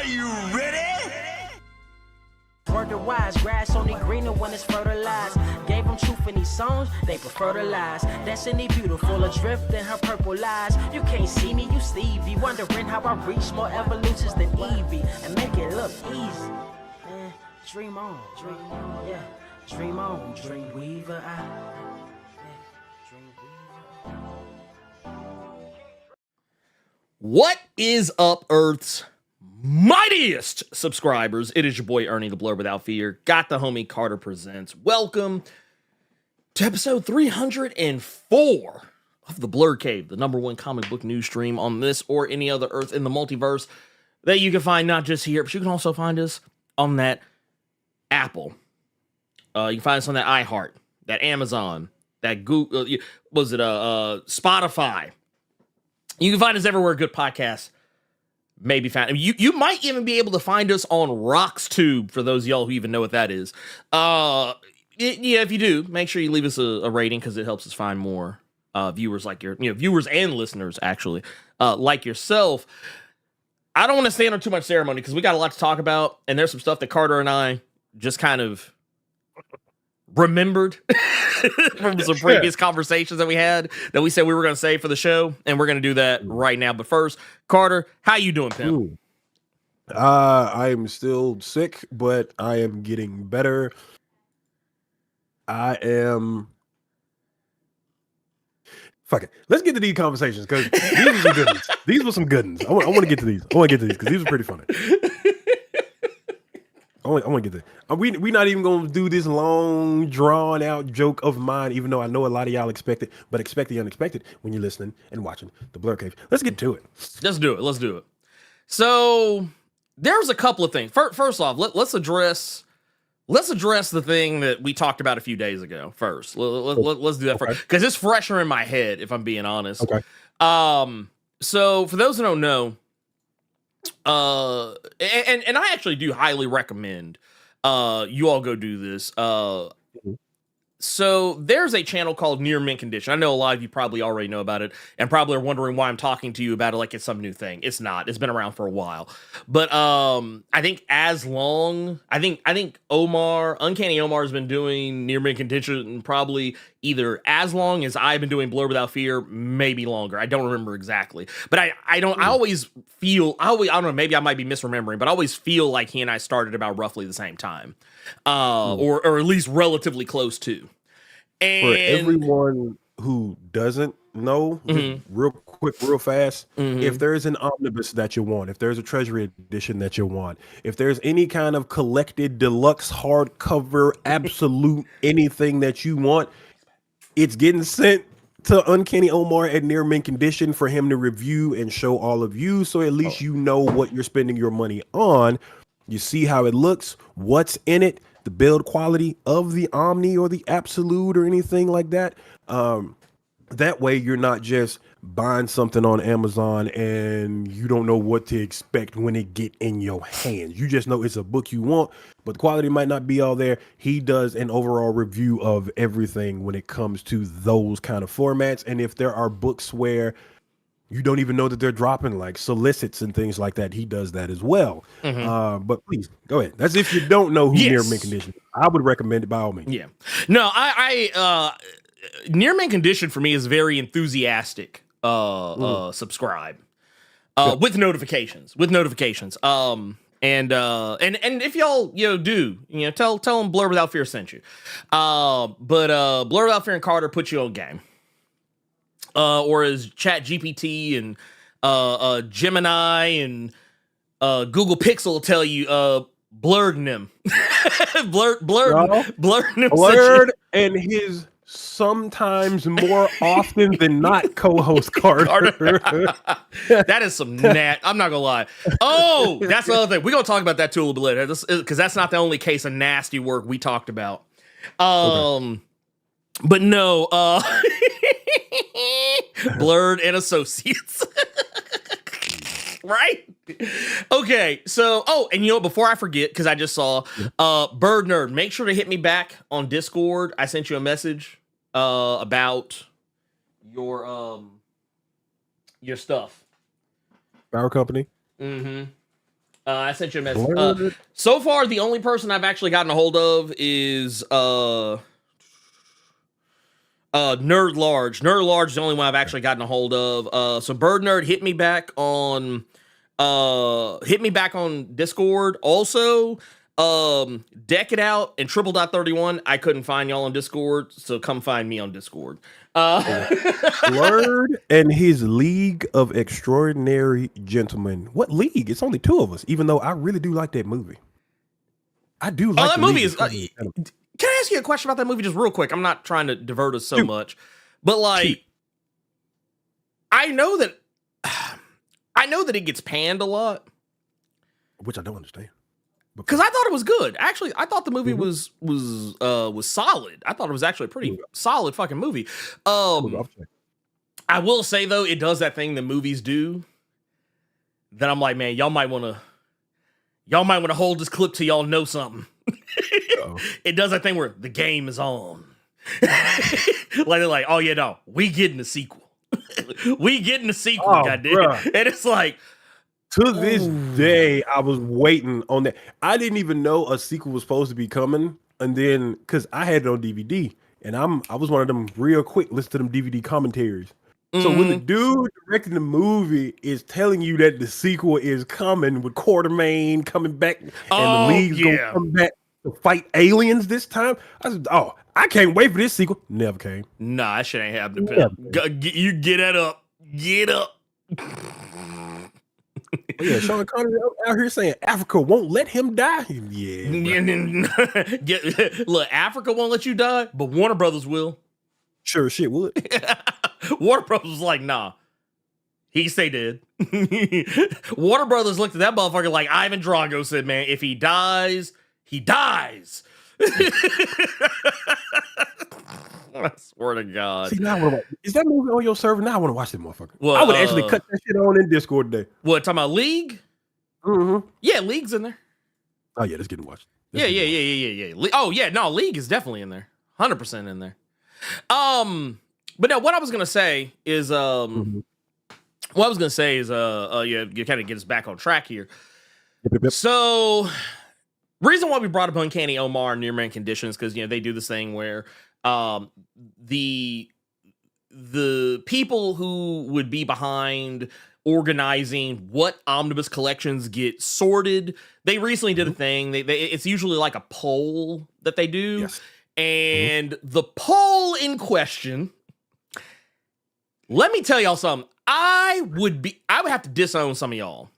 Are you ready? Word to wise, grass only greener when it's fertilized. Gave them truth in these songs, they prefer to lies. Destiny beautiful, adrift in her purple lies. You can't see me, you Stevie, wondering how I reach more evolutions than Evie and make it look easy. Dream on, yeah. Dream on, Dreamweaver. What is up, Earth's mightiest subscribers? It is your boy Ernie, the Blerd Without Fear. Got the homie Carter presents. Welcome to episode 304 of the Blerd Cave, the #1 comic book news stream on this or any other Earth in the multiverse that you can find not just here, but you can also find us on that Apple. You can find us on that iHeart, that Amazon, that Google, Spotify. You can find us everywhere good podcasts may be found. You might even be able to find us on RocksTube, for those of y'all who even know what that is. If you do, make sure you leave us a rating because it helps us find more viewers like viewers and listeners, actually, like yourself. I don't want to stand on too much ceremony because we got a lot to talk about, and there's some stuff that Carter and I just kind of remembered from some previous conversations that we had that we said we were going to save for the show, and we're going to do that right now. But first, Carter, how you doing, pimp? I am still sick, but I am getting better. Fuck it. Let's get to these conversations because these were some good ones. These were some good ones. I want to get to these. I want to get to these because these were pretty funny. I want to get there. We not even going to do this long, drawn-out joke of mine, even though I know a lot of y'all expect it, but expect the unexpected when you're listening and watching the Blerd Cave. Let's get to it. Let's do it. So there's a couple of things. First off, let's address the thing that we talked about a few days ago first. Let's do that first because it's fresher in my head, if I'm being honest. Okay. So for those who don't know, and I actually do highly recommend you all go do this. So there's a channel called Near Mint Condition. I know a lot of you probably already know about it and probably are wondering why I'm talking to you about it like it's some new thing. It's not. It's been around for a while. But I think Uncanny Omar has been doing Near Mint Condition probably either as long as I've been doing Blerd Without Fear, maybe longer. I don't remember exactly. But I don't know, maybe I might be misremembering, but I always feel like he and I started about roughly the same time. Or at least relatively close to. And for everyone who doesn't know, real quick, real fast, if there's an omnibus that you want, if there's a treasury edition that you want, if there's any kind of collected deluxe hardcover, absolute anything that you want, it's getting sent to Uncanny Omar at Near Mint Condition for him to review and show all of you, so at least you know what you're spending your money on. You see how it looks, what's in it, the build quality of the Omni or the Absolute or anything like that. That way you're not just buying something on Amazon and you don't know what to expect when it get in your hands. You just know it's a book you want, but the quality might not be all there. He does an overall review of everything when it comes to those kind of formats. And if there are books where you don't even know that they're dropping, like solicits and things like that, he does that as well. But please go ahead. That's if you don't know who Near Mint Condition is. I would recommend it by all means. Yeah. No, I Near Mint Condition for me is very enthusiastic. Subscribe with notifications. And if y'all do tell them Blerd Without Fear sent you. But Blerd Without Fear and Carter put you on game. Or as Chat GPT and Gemini and Google Pixel tell you, blurred them. Blerd and his sometimes more often than not co-host Carter. That is some I'm not gonna lie. Oh, that's the other thing. We're gonna talk about that too a little bit later, because that's not the only case of nasty work we talked about. But no, Blerd and Associates. Right? Okay, so and before I forget, because I just saw Bird Nerd, make sure to hit me back on Discord. I sent you a message about your stuff. Our company. I sent you a message. Blerd. So far, the only person I've actually gotten a hold of is Nerd Large. Nerd Large is the only one I've actually gotten a hold of. So Bird Nerd hit me back on Discord. Also, Deck It Out and Triple Dot 31. I couldn't find y'all on Discord, so come find me on Discord. Blerd and his League of Extraordinary Gentlemen. What league? It's only two of us, even though I really do like that movie. I do like that the movie. League Is of Extraordinary Gentlemen. Can I ask you a question about that movie just real quick? I'm not trying to divert us so much, but like, I know that it gets panned a lot, Which I don't understand. because I thought it was good. Actually, I thought the movie was solid. I thought it was actually a pretty solid fucking movie. I will say though, it does that thing that movies do that I'm like, man, y'all might want to hold this clip till y'all know something. It does that thing where the game is on. Like they're like, oh yeah, no, we getting a sequel. We getting a sequel, goddamn. And it's like, to this day, I was waiting on that. I didn't even know a sequel was supposed to be coming, and then because I had it on DVD, and I was one of them real quick listen to them DVD commentaries. So when the dude directing the movie is telling you that the sequel is coming with Quartermain coming back and the League's gonna come back to fight aliens this time, I said, "Oh, I can't wait for this sequel." Never came. nah, that shit ain't happening, pal. You get that up. Get up. Oh, yeah, Sean Connery out here saying Africa won't let him die. Yeah, Look, Africa won't let you die, but Warner Brothers will. sure shit would. Warner Brothers was like, nah, he can stay dead. Warner Brothers looked at that motherfucker like Ivan Drago said, man, if he dies, he dies. I swear to God. See, now I wanna watch. Is that movie on your server? Now I want to watch that motherfucker. Well, I would actually cut that shit on in Discord today. What, talking about League? Mm-hmm. Yeah, League's in there. Oh yeah, let's get to watch. Yeah. Oh yeah, no, League is definitely in there. 100% in there. But no, what I was gonna say is, yeah, you kind of get us back on track here. Yep. So, reason why we brought up Uncanny Omar and Near Man Conditions, because they do this thing where the people who would be behind organizing what omnibus collections get sorted, they recently did a thing. It's usually like a poll that they do. Yes. And the poll in question, let me tell y'all something. I would have to disown some of y'all.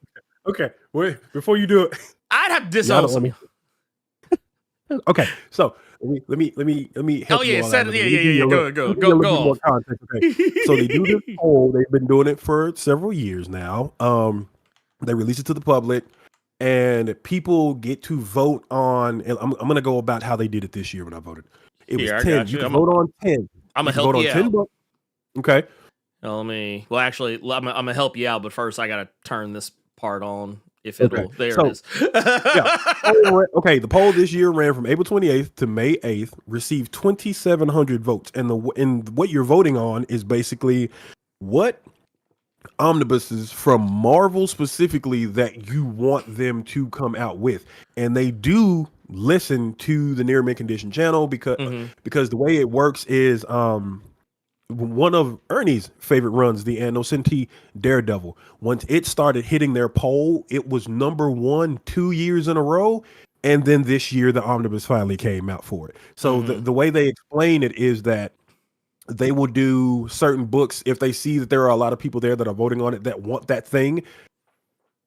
Okay, wait, before you do it, I'd have to disown some of y'all. Okay, so let me help you all out. Go more context. Okay. So they do this poll. They've been doing it for several years now. They release it to the public, and people get to vote on. And I'm gonna go about how they did it this year when I voted. It was 10. You can vote on 10. I'm gonna help you out. Bucks. Okay. Actually, I'm gonna help you out, but first I gotta turn this part on. If it'll, there it is. Yeah. Okay, the poll this year ran from April 28th to May 8th, received 2,700 votes. And what you're voting on is basically what omnibuses from Marvel specifically that you want them to come out with. And they do listen to the Near Mint Condition channel because the way it works is one of Ernie's favorite runs, the Innocenti Daredevil, once it started hitting their poll, it was #1 2 years in a row. And then this year, the omnibus finally came out for it. So the way they explain it is that they will do certain books if they see that there are a lot of people there that are voting on it that want that thing.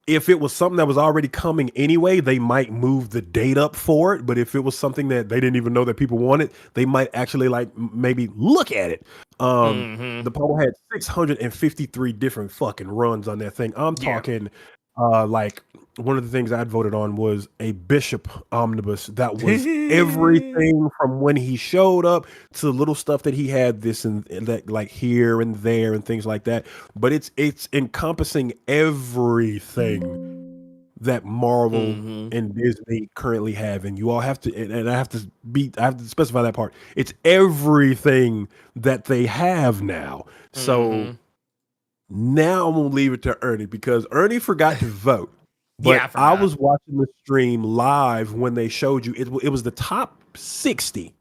If it was something that was already coming anyway, they might move the date up for it. But if it was something that they didn't even know that people wanted, they might actually maybe look at it. The poll had 653 different fucking runs on that thing. I'm talking like one of the things I'd voted on was a Bishop omnibus that was everything from when he showed up to the little stuff that he had this and that, like here and there and things like that. But it's encompassing everything that Marvel and Disney currently have, and you all have to, and I have to specify that part. It's everything that they have now. So now I'm gonna leave it to Ernie because Ernie forgot to vote. But Yeah, I was watching the stream live when they showed you it was the top 60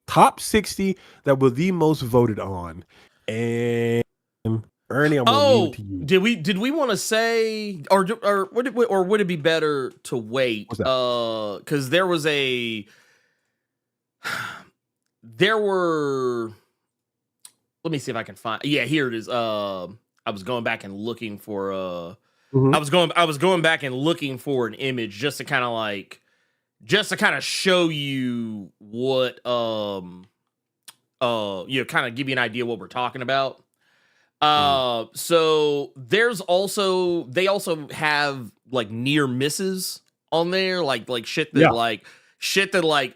that were the most voted on. And Ernie, I'm gonna leave it to you. Did we want to say, or would it be better to wait? What's that? Because there were. Let me see if I can find. Yeah, here it is. I was going back and looking for. Mhm. I was going back and looking for an image just to kind of show you what kind of give you an idea what we're talking about. So they also have like near misses on there, like shit that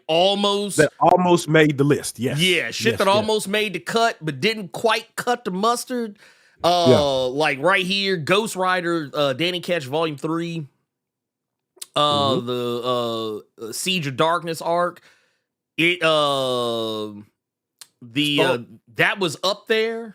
almost made the list. Yes. Yeah, shit that almost made the cut but didn't quite cut the mustard. Like right here, Ghost Rider, Danny Ketch Volume 3, the Siege of Darkness arc. That was up there.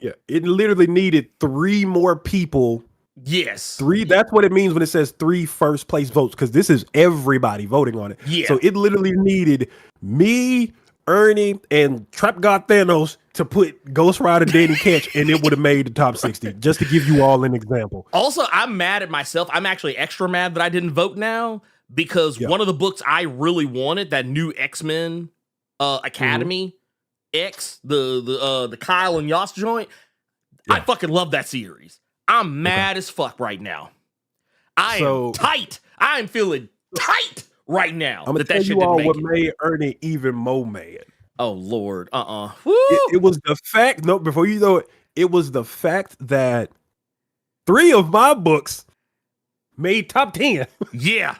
Yeah, it literally needed 3 more people. Yes. 3, that's what it means when it says 3 first place votes, because this is everybody voting on it. Yeah. So it literally needed me, Ernie, and Trap God Thanos to put Ghost Rider Danny Ketch, and it would have made the top 60, just to give you all an example. Also, I'm mad at myself. I'm actually extra mad that I didn't vote now, because one of the books I really wanted, that new X-Men Academy X, the Kyle and Yoss joint, I fucking love that series. I'm mad as fuck right now. I am tight. I'm feeling tight right now. I'm gonna tell you all what made Ernie even more mad. Oh Lord, It was the fact. No, before you know it, it was the fact that 3 of my books made top 10. Yeah.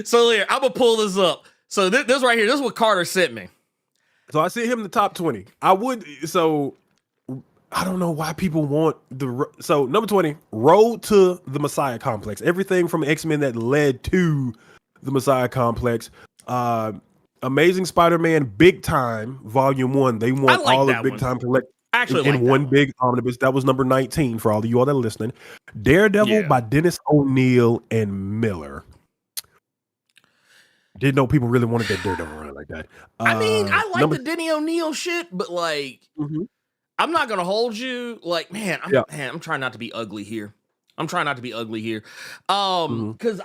So here, I'm gonna pull this up. So this right here, this is what Carter sent me. So I see him in the top 20. I don't know why people want so number 20, Road to the Messiah Complex. Everything from X-Men that led to the Messiah Complex. Amazing Spider-Man Big Time Volume 1. They want all of Big Time collect in one big omnibus. That was number 19 for all of you all that are listening. Daredevil by Dennis O'Neil and Miller. Didn't know people really wanted that Daredevil run like that. I mean, I like the Denny O'Neil shit, but like, I'm not gonna hold you. Like, man, I'm trying not to be ugly here. Because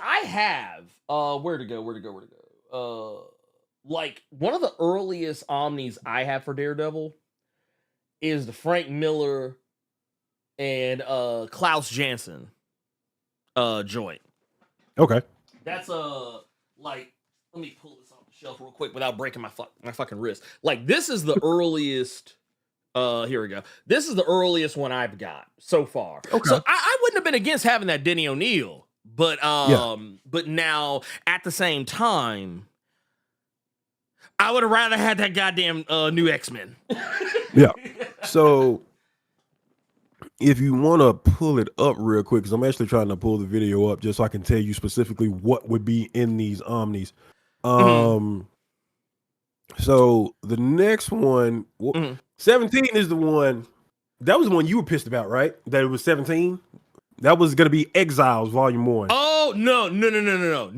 I have where to go. Like one of the earliest omnis I have for Daredevil is the Frank Miller and Klaus Janson joint. Okay. That's like, let me pull this off the shelf real quick without breaking my fucking wrist. Like, this is the earliest. Here we go. This is the earliest one I've got so far. Okay. So I wouldn't have been against having that Denny O'Neil, but now at the same time, I would have rather had that goddamn new X-Men. Yeah. So if you want to pull it up real quick, because I'm actually trying to pull the video up just so I can tell you specifically what would be in these omnis. So the next one, 17 is the one. That was the one you were pissed about, right? That it was 17. That was gonna be Exiles Volume 1. Oh no! Oh, no.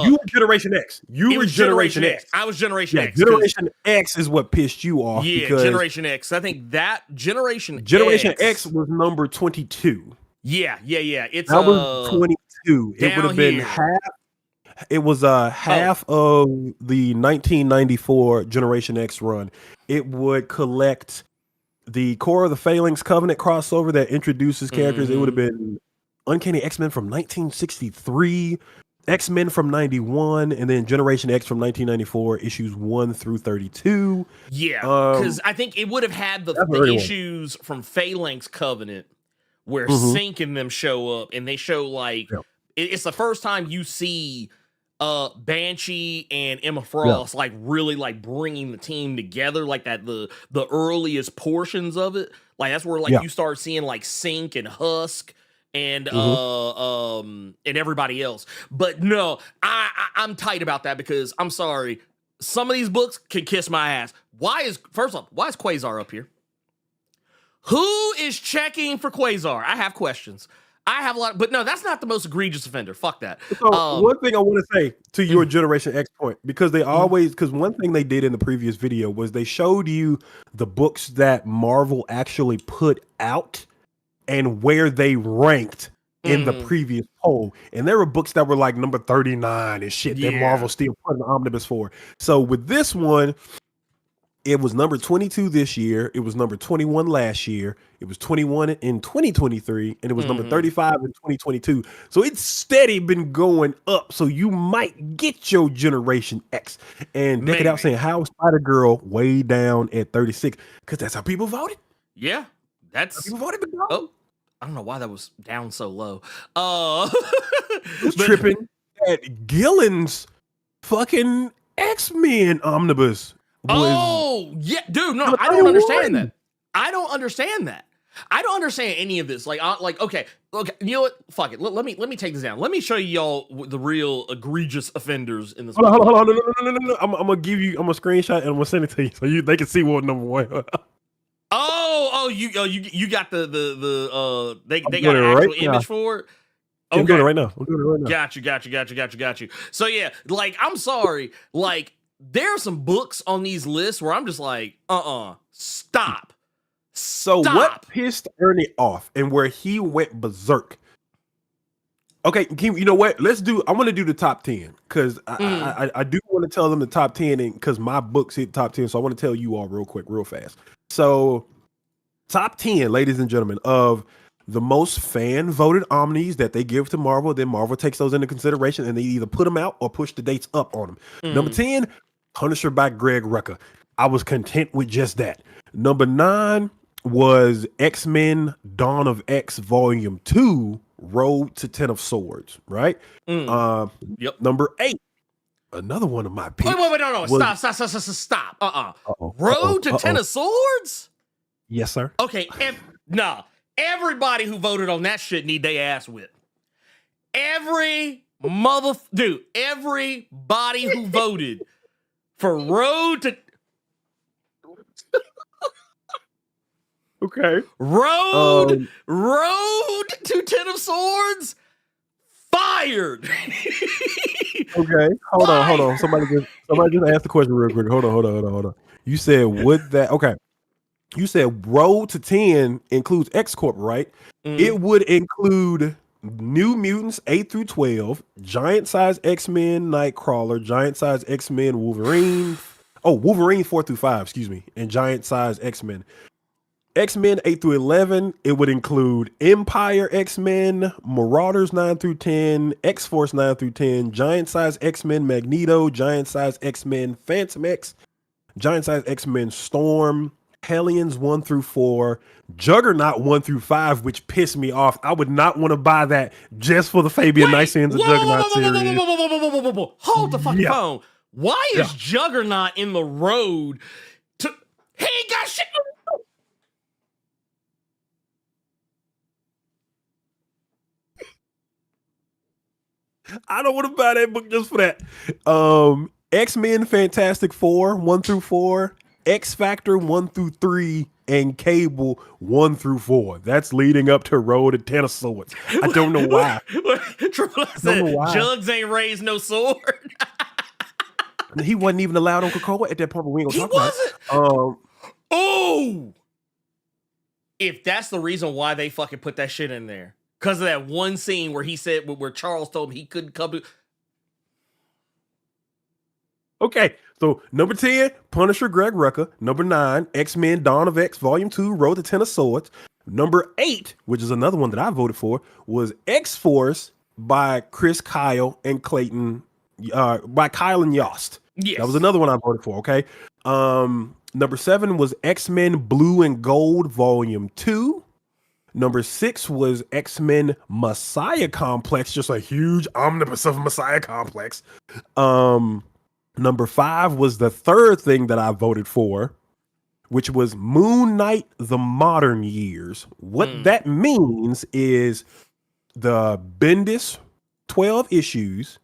You were Generation X. You were Generation X. I was Generation X. Generation X is what pissed you off. Yeah, Generation X. I think that Generation X was number 22. Yeah. It's that was 22. It would have been half. It was half of the 1994 Generation X run. It would collect the Core of the Phalanx Covenant crossover that introduces characters. It would have been Uncanny X-Men from 1963, X-Men from 91, and then Generation X from 1994, issues 1 through 32. Yeah, because I think it would have had the issues from Phalanx Covenant where Sync and them show up, and they show like it's the first time you see Banshee and Emma Frost like really like bringing the team together, like that the earliest portions of it. Like that's where like you start seeing like Sync and Husk and everybody else. But no, I'm tight about that because I'm sorry, some of these books can kiss my ass. Why is Quasar up here? Who is checking for Quasar? I have questions. I have a lot, but no, that's not the most egregious offender. Fuck that. So one thing I want to say to your Generation X point, because they always, because one thing they did in the previous video was they showed you the books that Marvel actually put out and where they ranked in the previous poll. And there were books that were like number 39 and shit that Marvel still put an omnibus for. So with this one, it was number 22 this year. It was number 21 last year. It was 21 in 2023, and it was number 35 in 2022. So it's steady been going up. So you might get your Generation X. And Deck It Out saying, how is Spider-Girl way down at 36? Because that's how people voted. Yeah, that's people voted. Oh, I don't know why that was down so low. Was tripping at Gillen's fucking X-Men omnibus. Yeah, dude. No, I don't understand that. I don't understand that. I don't understand any of this. Like, okay. You know what? Fuck it. Let me take this down. Let me show y'all the real egregious offenders in this. Hold on. No. I'm gonna give you. I'm gonna screenshot and I'm gonna send it to you so they can see what number one. You got they got an actual image for it. Okay. I'm doing it right now. Got you. So yeah, like, I'm sorry, like, there are some books on these lists where I'm just like, stop. So what pissed Ernie off and where he went berserk? Okay, you know what? I want to do the top 10 because I do want to tell them the top 10 because my books hit top 10. So I want to tell you all real quick, real fast. So top 10, ladies and gentlemen, of the most fan voted omnis that they give to Marvel. Then Marvel takes those into consideration and they either put them out or push the dates up on them. Number 10, Punisher by Greg Rucka. I was content with just that. Number 9 was X-Men Dawn of X Volume 2, Road to Ten of Swords, right? Yep. Number 8, another one of my picks. Wait, no. Stop. Road to Ten of Swords? Yes, sir. Okay, everybody who voted on that shit need their ass whipped. Everybody who voted for Road to Road to Ten of Swords, fired. Okay, hold on. Somebody just asked the question real quick. Hold on. You said would that? Okay, you said Road to 10 includes X Corp, right? It would include New Mutants 8 through 12, Giant Size X-Men Nightcrawler, Giant Size X-Men Wolverine. Wolverine 4 through 5, excuse me, and Giant Size X-Men. X-Men 8 through 11, it would include Empire X-Men, Marauders 9 through 10, X-Force 9 through 10, Giant Size X-Men Magneto, Giant Size X-Men Phantom X, Giant Size X-Men Storm, Hellions 1 through 4, Juggernaut 1 through 5, which pissed me off. I would not want to buy that just for the Fabian Nysans of Juggernaut series. Hold the fucking phone. Why is Juggernaut in the road to... He ain't got shit... I don't want to buy that book just for that. X-Men Fantastic Four 1 through 4, X Factor 1 through 3, and Cable 1 through 4. That's leading up to Road to Ten of Swords. I don't know why. Jugs ain't raised no sword. He wasn't even allowed on Krakoa at that point. But we ain't gonna talk about it. If that's the reason why they fucking put that shit in there. Because of that one scene where he said, where Charles told him he couldn't come to. Okay, so number 10, Punisher Greg Rucka. Number 9, X-Men Dawn of X Volume 2, Road to Ten of Swords. Number 8, which is another one that I voted for, was X-Force by Chris Kyle and Clayton, by Kyle and Yost. Yes. That was another one I voted for, okay? Number 7 was X-Men Blue and Gold Volume 2. Number 6 was X-Men Messiah Complex, just a huge omnibus of Messiah Complex. Number 5 was the third thing that I voted for, which was Moon Knight: The Modern Years. What that means is the Bendis 12 issues,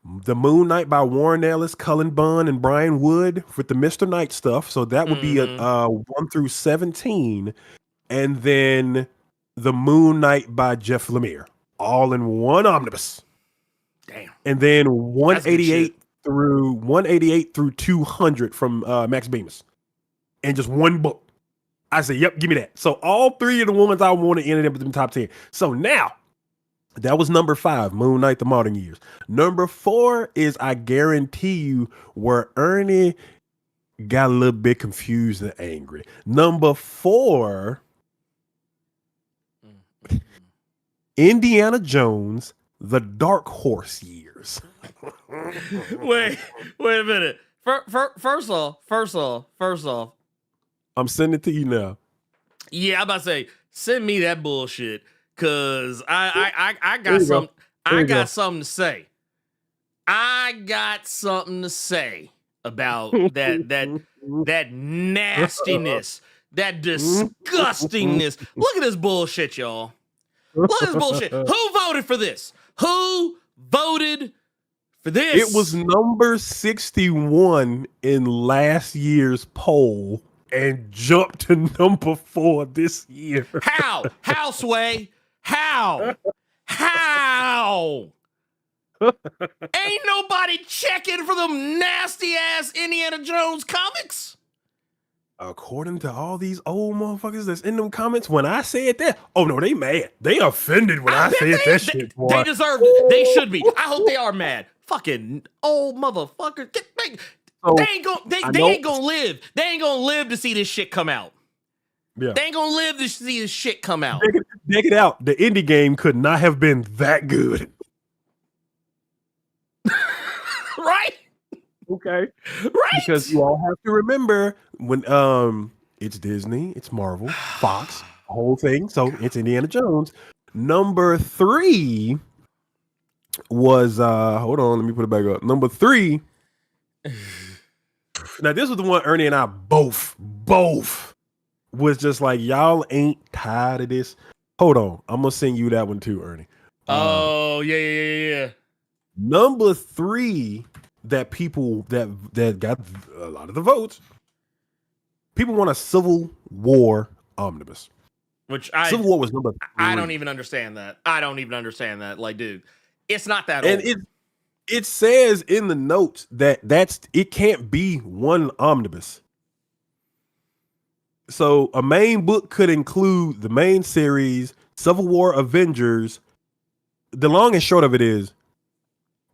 the Moon Knight by Warren Ellis, Cullen Bunn, and Brian Wood with the Mr. Knight stuff. So that would be a 1 through 17. And then The Moon Knight by Jeff Lemire, all in one omnibus. Damn. And then 188 through 200 from Max Bemis, and just one book. I said, "Yep, give me that." So all three of the ones I wanted ended up in the top 10. So now that was number 5, Moon Knight: The Modern Years. Number 4 is, I guarantee you, where Ernie got a little bit confused and angry. Number 4, Indiana Jones: The Dark Horse Years. Wait a minute. First off. I'm sending it to you now. Yeah, I'm about to say, send me that bullshit, cause I got some. I got something to say. I got something to say about that nastiness, that disgustingness. Look at this bullshit, y'all. Look at this bullshit. Who voted for this? Who voted for this? It was number 61 in last year's poll and jumped to number 4 this year. How? How, Sway? How? Ain't nobody checking for them nasty ass Indiana Jones comics? According to all these old motherfuckers that's in them comments, when I said that, oh no, they mad. They offended when I said that shit. Boy. They deserve it. They should be. I hope they are mad. Fucking old motherfuckers. They ain't gonna live. They ain't gonna live to see this shit come out. Yeah. They ain't gonna live to see this shit come out. Check it out. The indie game could not have been that good. Right? Okay. Right. Because you all have to remember when it's Disney, it's Marvel, Fox, the whole thing. So it's Indiana Jones. Number 3 was hold on, let me put it back up. Number 3. Now this was the one Ernie and I both was just like, y'all ain't tired of this. Hold on, I'm gonna send you that one too, Ernie. Oh yeah. Number 3 that people that got a lot of the votes. People want a Civil War omnibus. Civil War was number 3. I don't even understand that. Like, dude, it's not that old. And it says in the notes that it can't be one omnibus. So a main book could include the main series, Civil War Avengers. The long and short of it is,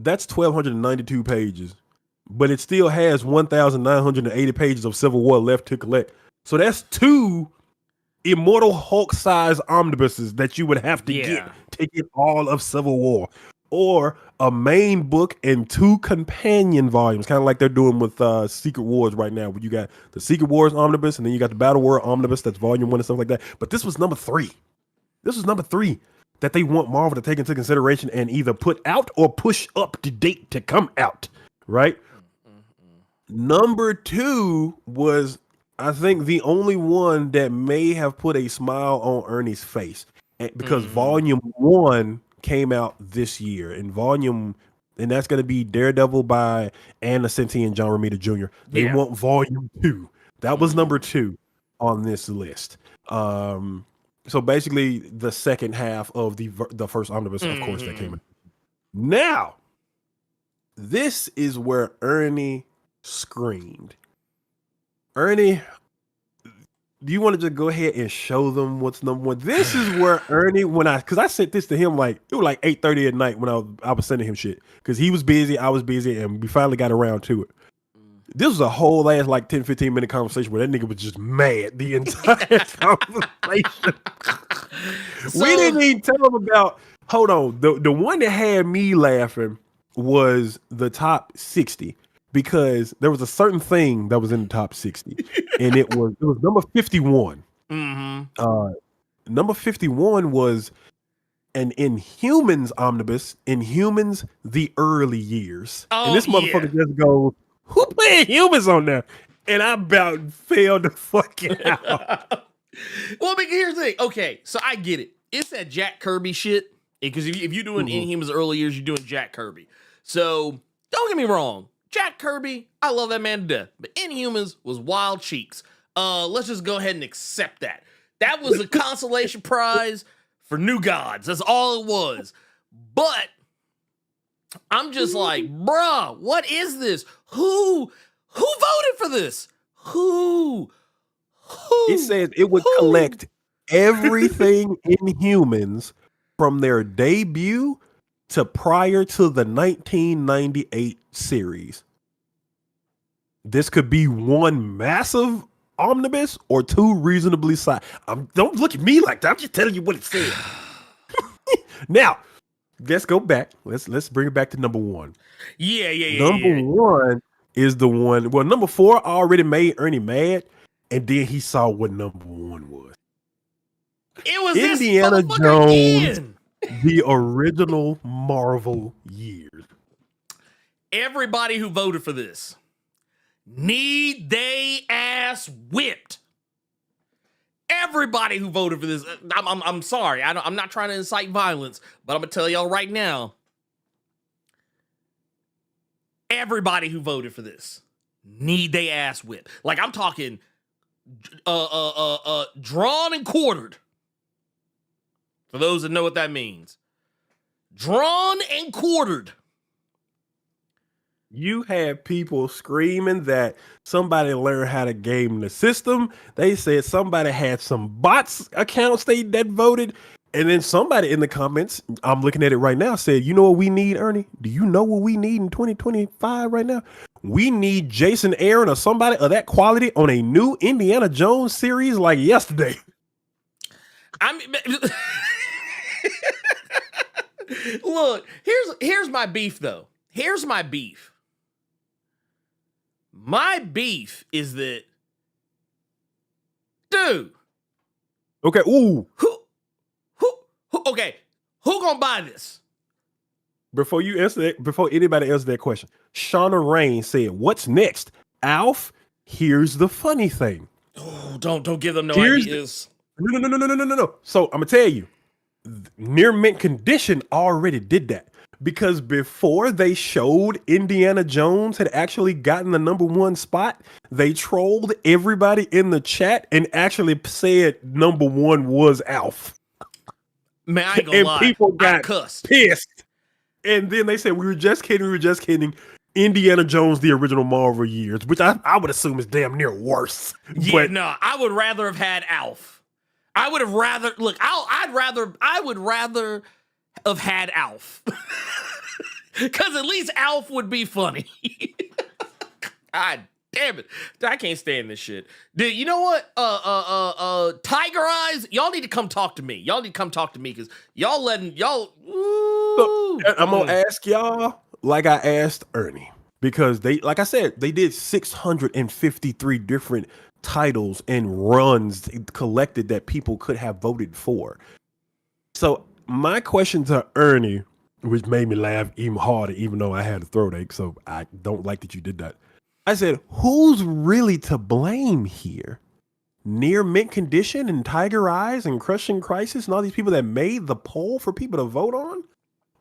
that's 1,292 pages, but it still has 1,980 pages of Civil War left to collect. So that's 2 Immortal Hulk size omnibuses that you would have to get to get all of Civil War, or a main book and 2 companion volumes, kind of like they're doing with Secret Wars right now, where you got the Secret Wars omnibus and then you got the Battle War omnibus, that's volume 1 and stuff like that. But this was number 3. That they want Marvel to take into consideration and either put out or push up the date to come out, right? Number 2 was, I think, the only one that may have put a smile on Ernie's face, because volume 1 came out this year, and that's going to be Daredevil by Ann Nocenti and John Romita Jr. They want volume 2. That was number 2 on this list. So basically, the second half of the first omnibus, of course, that came in. Now, this is where Ernie screamed. Ernie, do you want to just go ahead and show them what's number 1? This is where Ernie, because I sent this to him it was like 8:30 at night when I was sending him shit, because he was busy, I was busy, and we finally got around to it. This was a whole last 10-15 minute conversation where that nigga was just mad the entire conversation. We didn't even tell him about. Hold on, the one that had me laughing was the top 60, because there was a certain thing that was in the top 60, and it was number 51. Number 51 was an Inhumans omnibus, Inhumans: The Early Years, and this motherfucker just goes, "Who playing humans on there?" And I about fell the fuck out. Well, but here's the thing. Okay, so I get it. It's that Jack Kirby shit. Because if you're doing Inhumans early years, you're doing Jack Kirby. So don't get me wrong. Jack Kirby, I love that man to death. But Inhumans was wild cheeks. Let's just go ahead and accept that. That was a consolation prize for New Gods. That's all it was. But I'm just like, bruh, what is this? Who voted for this? Who? It says it would collect everything in humans from their debut to prior to the 1998 series. This could be one massive omnibus or two reasonably sized. Don't look at me like that. I'm just telling you what it said. Now, let's go back. Let's bring it back to number one. Yeah. Number one is the one. Well, number four already made Ernie mad, and then he saw what number one was. It was Indiana this Jones, again. the original Marvel years. Everybody who voted for this need they ass whipped. Everybody who voted for this, I'm sorry, I'm not trying to incite violence, but I'm gonna tell y'all right now. Everybody who voted for this need they ass whipped. Like I'm talking, drawn and quartered. For those that know what that means, drawn and quartered. You had people screaming that somebody learned how to game the system. They said somebody had some bots accounts that voted. And then somebody in the comments, I'm looking at it right now, said, you know what we need, Ernie? Do you know what we need in 2025 right now? We need Jason Aaron or somebody of that quality on a new Indiana Jones series like yesterday. I mean, look, here's my beef, though. Here's my beef. My beef is that, dude. Okay. Ooh. Okay. Who gonna buy this? Before you answer that, before anybody answers that question, Shauna Rain said, "What's next, Alf?" Here's the funny thing. Oh, don't give them no ideas. No. So I'm gonna tell you, Near Mint Condition already did that. Because before they showed Indiana Jones had actually gotten the number one spot, they trolled everybody in the chat and actually said number one was Alf. Man, I ain't gonna lie. People got cussed. Pissed. And then they said, we were just kidding. Indiana Jones, the original Marvel years, which I would assume is damn near worse. Yeah, but no, I would rather have had Alf. I would rather have had Alf. Because at least Alf would be funny. God damn it. I can't stand this shit. Dude, you know what? Tiger Eyes, y'all need to come talk to me. Y'all need to come talk to me because y'all letting y'all. So, I'm gonna ask y'all like I asked Ernie. Because they, like I said, they did 653 different titles and runs collected that people could have voted for. So my question to Ernie, which made me laugh even harder, even though I had a throat ache, so I don't like that you did that. I said, who's really to blame here? Near Mint Condition and Tiger Eyes and Crushing Crisis and all these people that made the poll for people to vote on?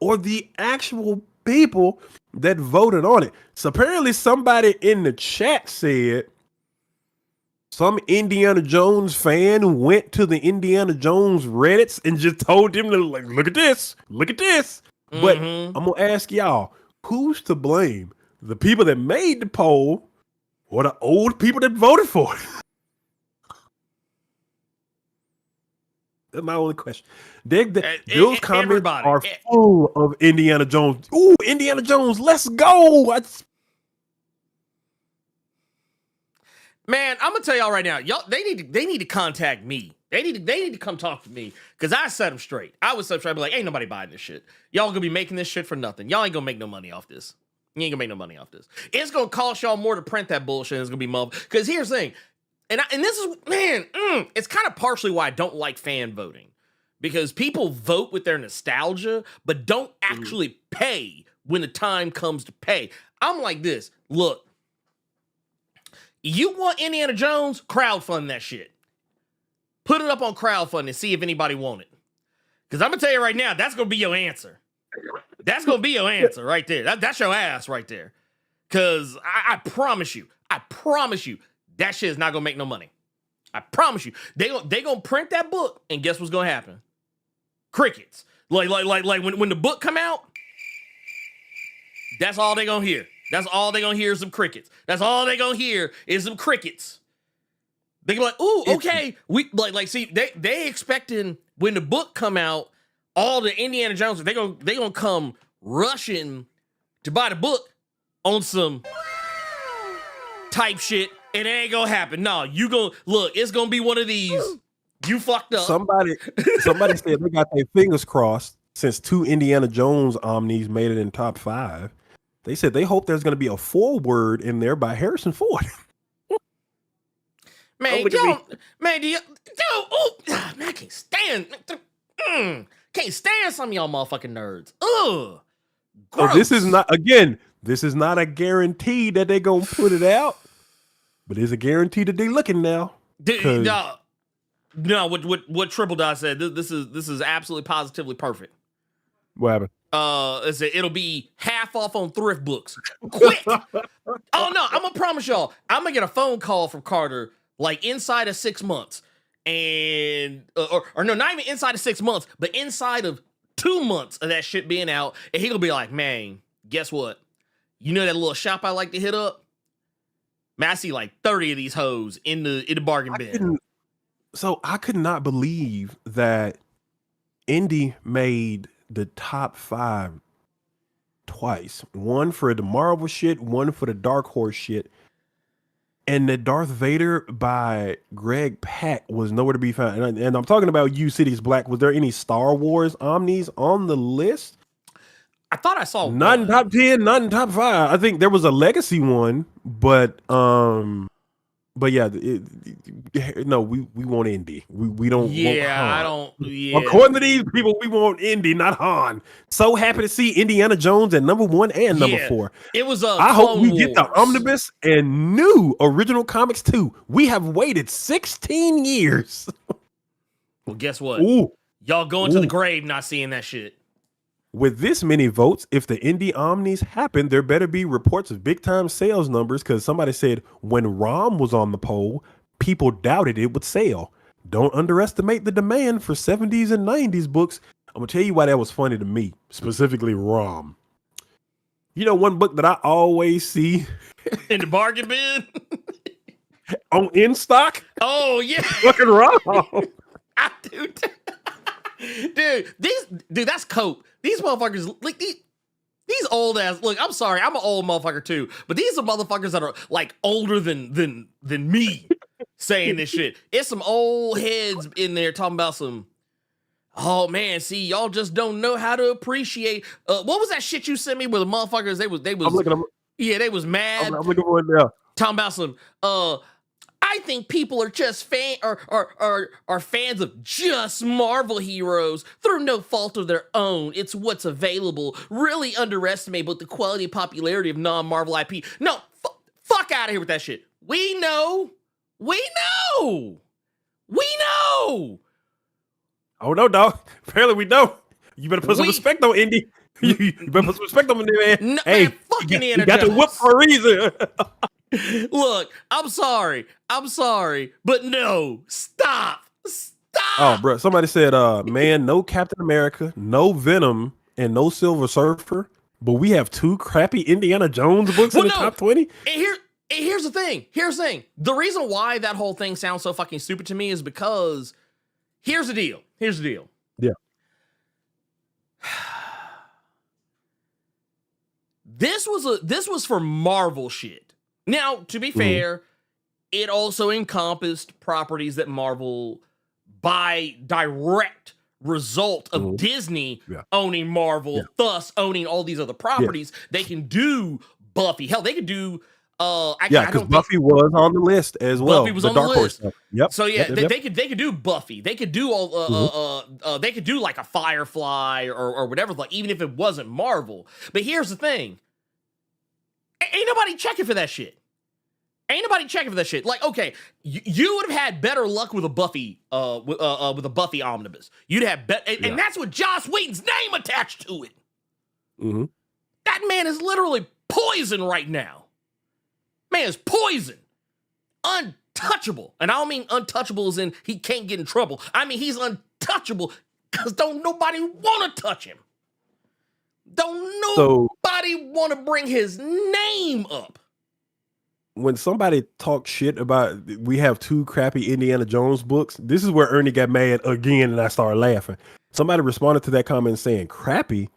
Or the actual people that voted on it? So apparently somebody in the chat said some Indiana Jones fan went to the Indiana Jones Reddits and just told them to like, look at this. But I'm gonna ask y'all, who's to blame? The people that made the poll or the old people that voted for it? That's my only question. Those comments are full of Indiana Jones. Ooh, Indiana Jones, let's go. Man, I'm gonna tell y'all right now, y'all they need to contact me. They need to come talk to me because I set them straight. I was set straight. I'd be like, ain't nobody buying this shit. Y'all gonna be making this shit for nothing. Y'all ain't gonna make no money off this. You ain't gonna make no money off this. It's gonna cost y'all more to print that bullshit. It's gonna be mub. Because here's the thing, and this is it's kind of partially why I don't like fan voting, because people vote with their nostalgia, but don't actually pay when the time comes to pay. I'm like this. Look, you want Indiana Jones? Crowdfund that shit. Put it up on crowdfund and see if anybody want it. Because I'm going to tell you right now, that's going to be your answer. That's going to be your answer right there. That's your ass right there. Because I promise you, that shit is not going to make no money. I promise you. They gonna print that book, and guess what's gonna happen? Crickets. Like when the book come out, that's all they gonna hear. That's all they gonna hear is some crickets. That's all they gonna hear is some crickets. They be like, ooh, okay. We see, they expecting when the book come out, all the Indiana Jones, they gonna come rushing to buy the book on some type shit, and it ain't gonna happen. No, you gonna look, it's gonna be one of these. You fucked up. Somebody said they got their fingers crossed since 2 Indiana Jones omnis made it in top 5. They said they hope there's gonna be a foreword in there by Harrison Ford. Man, man, I can't stand some of y'all motherfucking nerds. Ugh. So this is not a guarantee that they're gonna put it out, but it's a guarantee that they're looking now. No, what Triple Dot said, this is absolutely positively perfect. What happened? It'll be half off on thrift books. Quick! Oh no, I'm gonna promise y'all, I'm gonna get a phone call from Carter like inside of 6 months, and or no, not even inside of 6 months, but inside of 2 months of that shit being out, and he'll be like, man, guess what? You know that little shop I like to hit up? Man, I see like 30 of these hoes in the bargain bin. I could not believe that Indy made the top 5 twice. One for the Marvel shit, one for the Dark Horse shit. And the Darth Vader by Greg Pak was nowhere to be found. And I'm talking about You City's Black. Was there any Star Wars omnis on the list? I thought I saw not in top 10, not in top 5. I think there was a legacy one, but yeah, no, we want Indy. We don't. Yeah, want Han. I don't. Yeah. According to these people, we want Indy, not Han. So happy to see Indiana Jones at number 1 and number 4. It was I hope we get the omnibus and new original comics too. We have waited 16 years. Well, guess what? Ooh. Y'all going to the grave not seeing that shit. With this many votes, if the Indie Omnis happen, there better be reports of big time sales numbers, because somebody said when ROM was on the poll, people doubted it would sell. Don't underestimate the demand for 70s and 90s books. I'm going to tell you why that was funny to me, specifically ROM. You know, one book that I always see in the bargain bin on in stock? Oh, yeah. Fucking ROM. Dude, that's cope. These motherfuckers, like these old ass. Look, I'm sorry, I'm an old motherfucker too, but these are motherfuckers that are like older than me saying this shit. It's some old heads in there talking about some. Oh man, see, y'all just don't know how to appreciate. What was that shit you sent me where the motherfuckers they was I'm looking, yeah, they was mad. I'm looking for it now. Talking about some I think people are just are fans of just Marvel heroes through no fault of their own. It's what's available. Really underestimate both the quality and popularity of non-Marvel IP. No, fuck out of here with that shit. We know. Oh no, dog. Apparently we don't. You better put some respect on Indy. You better put some respect on the man. No, hey, man, fucking you got the whip for a reason. Look, I'm sorry, but no, stop. Oh, bro, somebody said, man, no Captain America, no Venom, and no Silver Surfer, but we have 2 crappy Indiana Jones books in the top 20? And here's the thing. The reason why that whole thing sounds so fucking stupid to me is because here's the deal. Yeah. This was for Marvel shit. Now, to be fair, it also encompassed properties that Marvel, by direct result of Disney owning Marvel, thus owning all these other properties, they can do Buffy. Hell, they could do because Buffy was on the list as well. Buffy was on the list. Yep. So yeah, they could do Buffy. They could do all they could do like a Firefly or whatever, like even if it wasn't Marvel. But here's the thing. Ain't nobody checking for that shit. Like, okay, you would have had better luck with a Buffy, with a Buffy omnibus. You'd have and that's with Joss Whedon's name attached to it. Mm-hmm. That man is literally poison right now. Man is poison. untouchable. And I don't mean untouchable as in he can't get in trouble. I mean he's untouchable because don't nobody want to touch him. Don't nobody want to bring his name up. When somebody talks shit about we have 2 crappy Indiana Jones books, this is where Ernie got mad again and I started laughing. Somebody responded to that comment saying, crappy?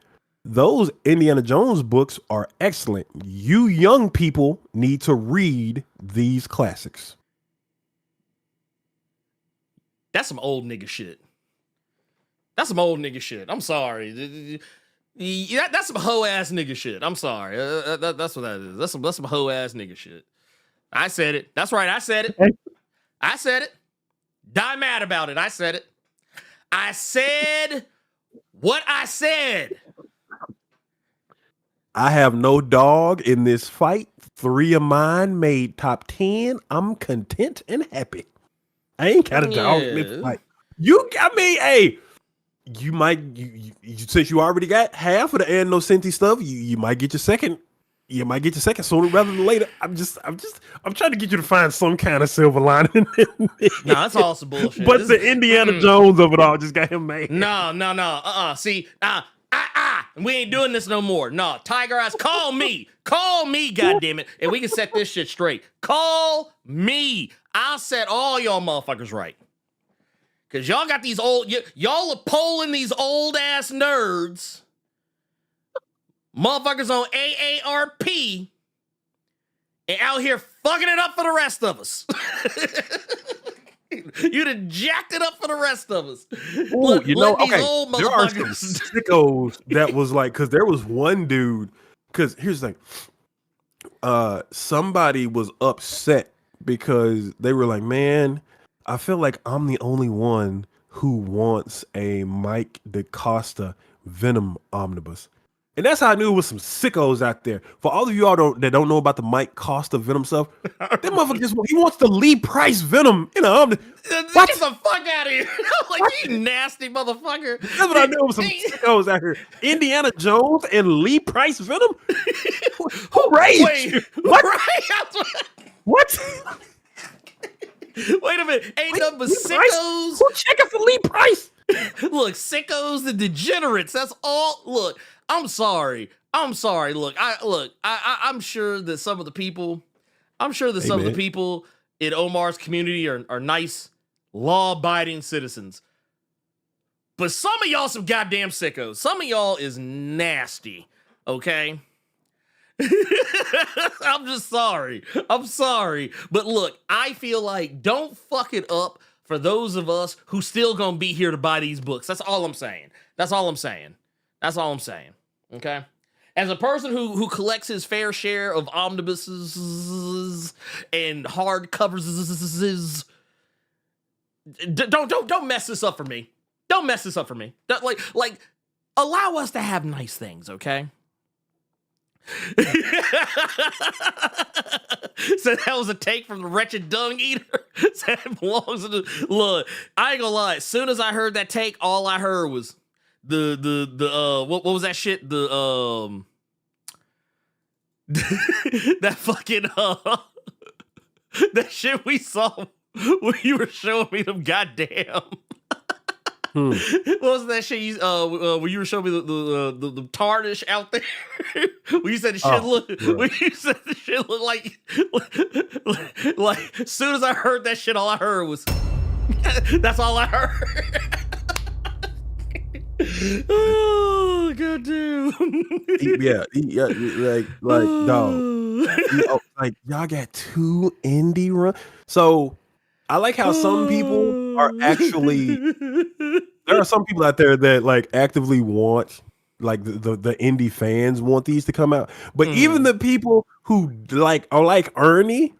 Those Indiana Jones books are excellent. You young people need to read these classics. That's some old nigga shit. That's some old nigga shit. I'm sorry. That's some hoe ass nigga shit. I'm sorry. That's what that is. That's some hoe ass nigga shit. I said it. That's right. I said it. I said it. Die mad about it. I said it. I said what I said. I have no dog in this fight. 3 of mine made top 10. I'm content and happy. I ain't got a dog in this fight. You got me. Hey, you might. You since you already got half of the Anno Senti stuff, you might get your second. You might get your second sooner rather than later. I'm trying to get you to find some kind of silver lining. No, that's all some bullshit. But the Indiana Jones of it all just got him mad. No. See, we ain't doing this no more. No, Tiger Eyes, call me, goddammit, and we can set this shit straight. Call me. I'll set all y'all motherfuckers right. Cause y'all got these y'all are polling these old ass nerds. Motherfuckers on AARP and out here fucking it up for the rest of us. You'd have jacked it up for the rest of us. Ooh, you know, okay, there are some sickos that was like, because there was one dude, because here's the thing. Somebody was upset because they were like, man, I feel like I'm the only one who wants a Mike DaCosta Venom omnibus. And that's how I knew it was some sickos out there. For all of you all that don't know about the Mike Costa Venom stuff, that motherfucker he wants the Lee Price Venom in an omnibus. Get the fuck out of here. I'm like, you nasty motherfucker. That's what I knew was some sickos out here. Indiana Jones and Lee Price Venom? Who raised? Wait, what? What? Wait a minute. Ain't nothing but sickos. Who checking for Lee Price? Look, sickos and degenerates. That's all. Look, I'm sorry. Look, I'm sure that some of the people, some of the people in Omar's community are nice, law-abiding citizens. But some of y'all some goddamn sickos. Some of y'all is nasty, okay? I'm just sorry. I'm sorry. But look, I feel like don't fuck it up for those of us who still gonna be here to buy these books. That's all I'm saying. Okay? As a person who collects his fair share of omnibuses and hardcovers, don't mess this up for me. Don't mess this up for me. Like allow us to have nice things, okay? So that was a take from the wretched dung eater. So that belongs to the look. I ain't gonna lie. As soon as I heard that take, all I heard was what was that shit? That fucking that shit we saw when you were showing me them goddamn. What was that shit? When you were showing me the tarnish out there, when you said the shit looked like. As soon as I heard that shit, all I heard was. That's all I heard. Oh goddamn! like dog. Like y'all got 2 indie run. So I like how some people are actually. There are some people out there that like actively want, like the indie fans want these to come out. But even the people who like are like Ernie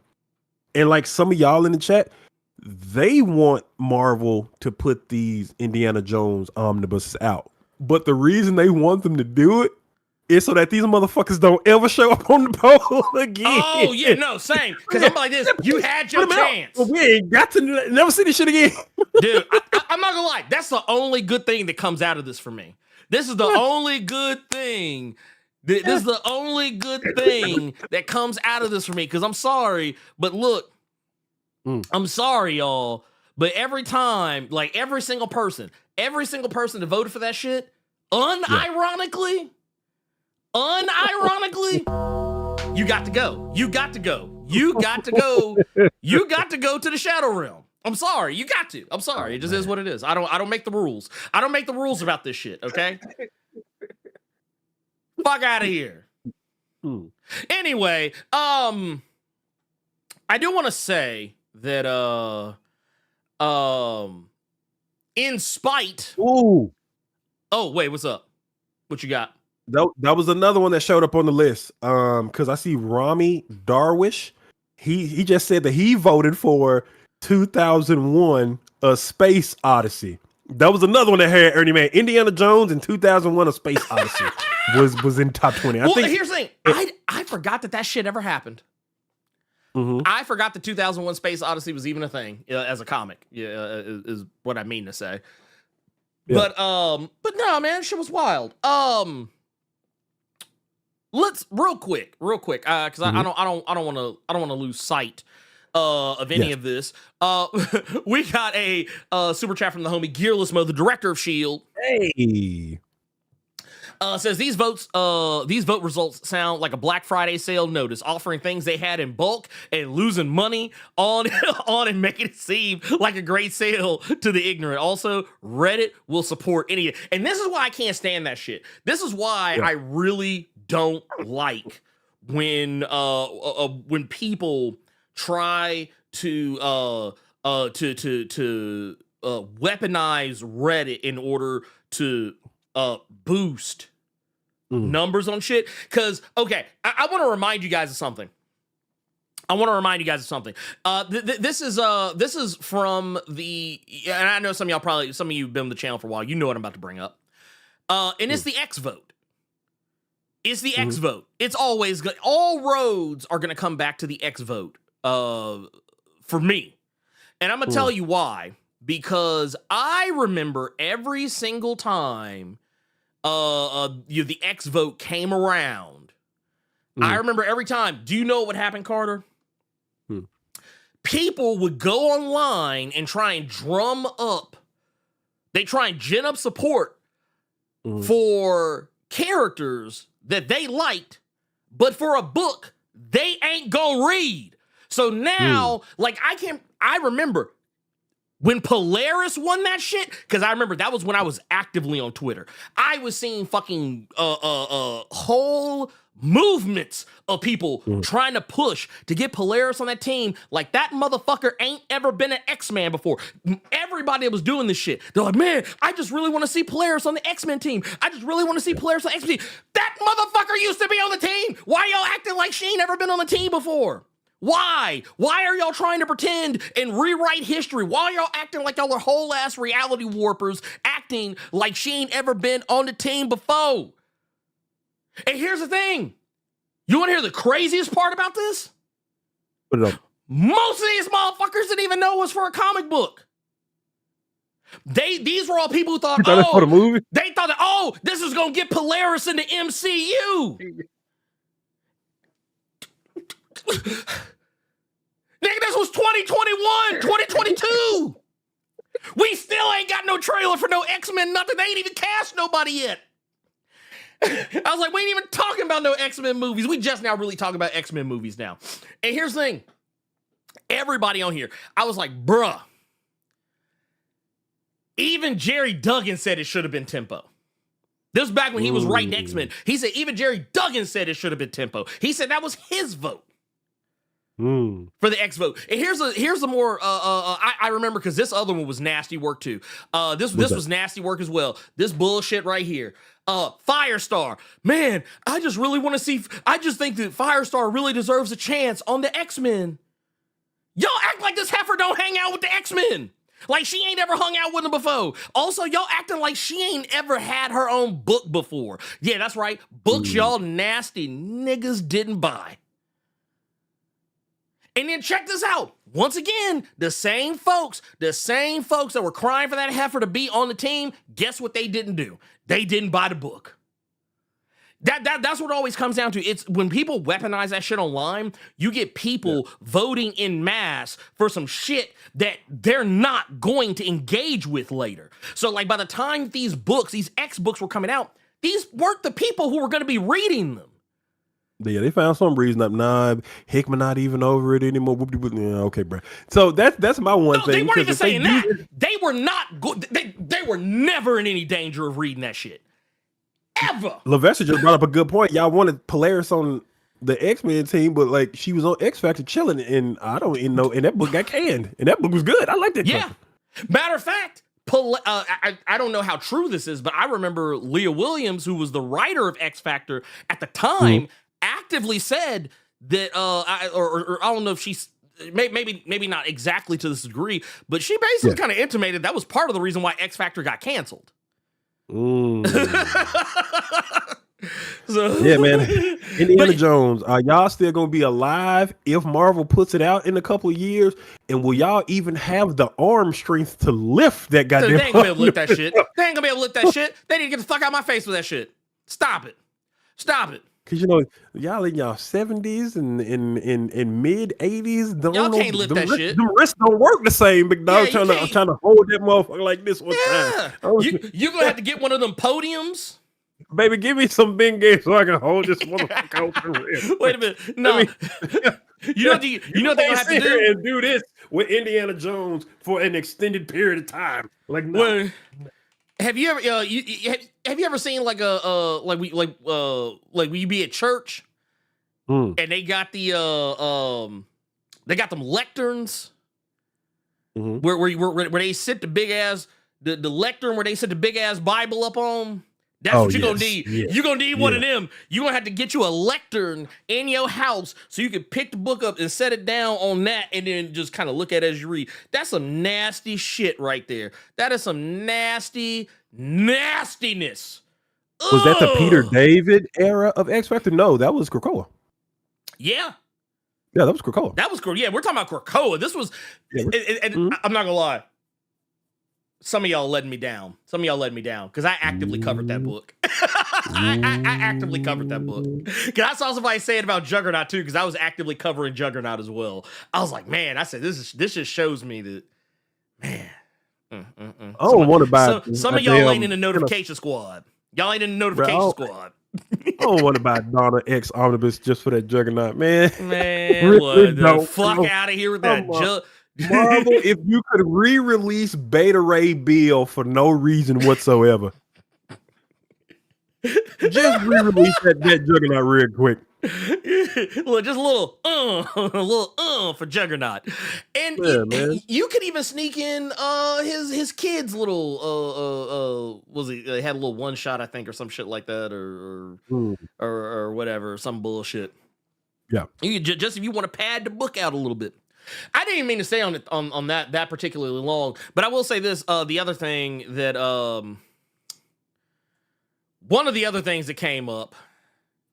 and like some of y'all in the chat, they want Marvel to put these Indiana Jones omnibuses out. But the reason they want them to do it is so that these motherfuckers don't ever show up on the poll again. Oh yeah, no, same. Because I'm like this. You had your chance. But we ain't got to never see this shit again. Dude, I'm not gonna lie. That's the only good thing that comes out of this for me. This is the only good thing. This is the only good thing that comes out of this for me. Because I'm sorry, but look, I'm sorry, y'all, but every time, like every single person that voted for that shit, unironically, you got to go. You got to go. You got to go. You got to go to the Shadow Realm. I'm sorry. You got to. I'm sorry. It just is what it is. I don't make the rules. I don't make the rules about this shit, okay? Fuck out of here. Anyway, I do want to say that in spite. Ooh. Oh, wait, what's up? What you got? That was another one that showed up on the list. Because I see Rami Darwish. He just said that he voted for 2001 A Space Odyssey. That was another one that had Ernie Man. Indiana Jones in 2001 A Space Odyssey was in top 20. Well, here's the thing. I forgot that shit ever happened. I forgot the 2001 Space Odyssey was even a thing as a comic. Yeah, is what I mean to say. Yeah. But no, man, shit was wild. Let's real quick, because I don't want to lose sight of any of this. We got a super chat from the homie Gearless Mo, the director of S.H.I.E.L.D. Hey. Says these vote results sound like a Black Friday sale notice, offering things they had in bulk and losing money on and making it seem like a great sale to the ignorant. Also, Reddit will support any, and this is why I can't stand that shit. This is why I really don't like when people try to weaponize Reddit in order to boost numbers on shit. Because, okay, I want to remind you guys of something. This is from the, and I know some of you have been on the channel for a while. You know what I'm about to bring up. And it's the X vote. It's the X vote. It's always good. All roads are going to come back to the X vote for me. And I'm going to tell you why. Because I remember every single time the X vote came around. I remember every time. Do you know what would happen, Carter? People would go online and try and drum up. They try and gin up support for characters that they liked, but for a book they ain't gonna read. So now, like, I remember when Polaris won that shit, because I remember that was when I was actively on Twitter. I was seeing fucking whole movements of people trying to push to get Polaris on that team. Like, that motherfucker ain't ever been an X-Man before. Everybody was doing this shit. They're like, man, I just really want to see Polaris on the X-Men team. I just really want to see Polaris on the X-Men team. That motherfucker used to be on the team. Why y'all acting like she ain't ever been on the team before? Why? Why are y'all trying to pretend and rewrite history? Why are y'all acting like y'all are whole ass reality warpers, acting like she ain't ever been on the team before? And here's the thing. You want to hear the craziest part about this? Put it up. Most of these motherfuckers didn't even know it was for a comic book. These were all people who thought, for the movie? They thought that, this is going to get Polaris in the MCU. Nigga, this was 2021, 2022. We still ain't got no trailer for no X-Men, nothing. They ain't even cast nobody yet. I was like, we ain't even talking about no X-Men movies. We just now really talking about X-Men movies now. And here's the thing. Everybody on here, I was like, bruh. Even Jerry Duggan said it should have been Tempo. This was back when he was writing X-Men. He said even Jerry Duggan said it should have been Tempo. He said that was his vote. For the X vote. And here's a more I remember, because this other one was nasty work too. This was nasty work as well. This bullshit right here. Firestar. Man, I just really want to see. I just think that Firestar really deserves a chance on the X-Men. Y'all act like this heifer don't hang out with the X-Men. Like she ain't ever hung out with them before. Also, y'all acting like she ain't ever had her own book before. Yeah, that's right. Books y'all nasty niggas didn't buy. And then check this out. Once again, the same folks that were crying for that heifer to be on the team, guess what they didn't do? They didn't buy the book. That's what it always comes down to. It's when people weaponize that shit online, you get people voting in mass for some shit that they're not going to engage with later. So like by the time these books, these X books were coming out, these weren't the people who were going to be reading them. Yeah, they found some reason up. Nah, Hickman not even over it anymore. Yeah, okay, bro. So that's my one thing. They weren't even saying that. They were not good. They were never in any danger of reading that shit. Ever. Levester just brought up a good point. Y'all wanted Polaris on the X-Men team, but like she was on X Factor chilling, and I don't even know. And that book got canned, and that book was good. I liked that. Yeah. Matter of fact, I don't know how true this is, but I remember Leah Williams, who was the writer of X Factor at the time, actively said that I don't know if she's maybe not exactly to this degree, but she basically kind of intimated that was part of the reason why X Factor got canceled. So yeah, man. Indiana Jones, are y'all still gonna be alive if Marvel puts it out in a couple of years? And will y'all even have the arm strength to lift that goddamn? They ain't gonna be able to lift that shit. They ain't gonna be able to lift that shit. They need to get the fuck out of my face with that shit. Stop it. Because y'all in y'all 70s and in mid 80s, y'all can't lift that shit. The wrists don't work the same, big dog. Yeah, trying to hold that motherfucker like this one time. You gonna have to get one of them podiums. Baby, give me some big game so I can hold this motherfucker. Wait a minute, no. You know what they gonna have to do? And do this with Indiana Jones for an extended period of time. Like no. Well, have you ever have you ever seen like when you be at church and they got the they got them lecterns where they sit the big ass the lectern where they sit the big ass Bible up on. That's what you're gonna need. Yeah. You're gonna need one of them. You're gonna have to get you a lectern in your house so you can pick the book up and set it down on that and then just kind of look at it as you read. That's some nasty shit right there. That is some nastiness. Was that the Peter David era of X Factor? No, that was Krakoa. Yeah, that was Krakoa. That was Krakoa. Yeah, we're talking about Krakoa. This was, and I'm not gonna lie. Some of y'all letting me down. Because I actively covered that book. I actively covered that book. Because I saw somebody say it about Juggernaut too, because I was actively covering Juggernaut as well. I was like, man, I said, this just shows me that, man. I don't want to buy some of y'all ain't in the notification squad. Y'all ain't in the notification squad. I don't want to buy Donna X Omnibus just for that Juggernaut, man. Man, what the fuck out of here with that Marvel, if you could re-release Beta Ray Bill for no reason whatsoever, just re-release that Juggernaut real quick. Well, just a little for Juggernaut, and you could even sneak in his kid's little was he had a little one shot I think or some shit like that or whatever, some bullshit. Yeah, you just if you want to pad the book out a little bit. I didn't even mean to stay on that particularly long, but I will say this: the other thing that one of the other things that came up,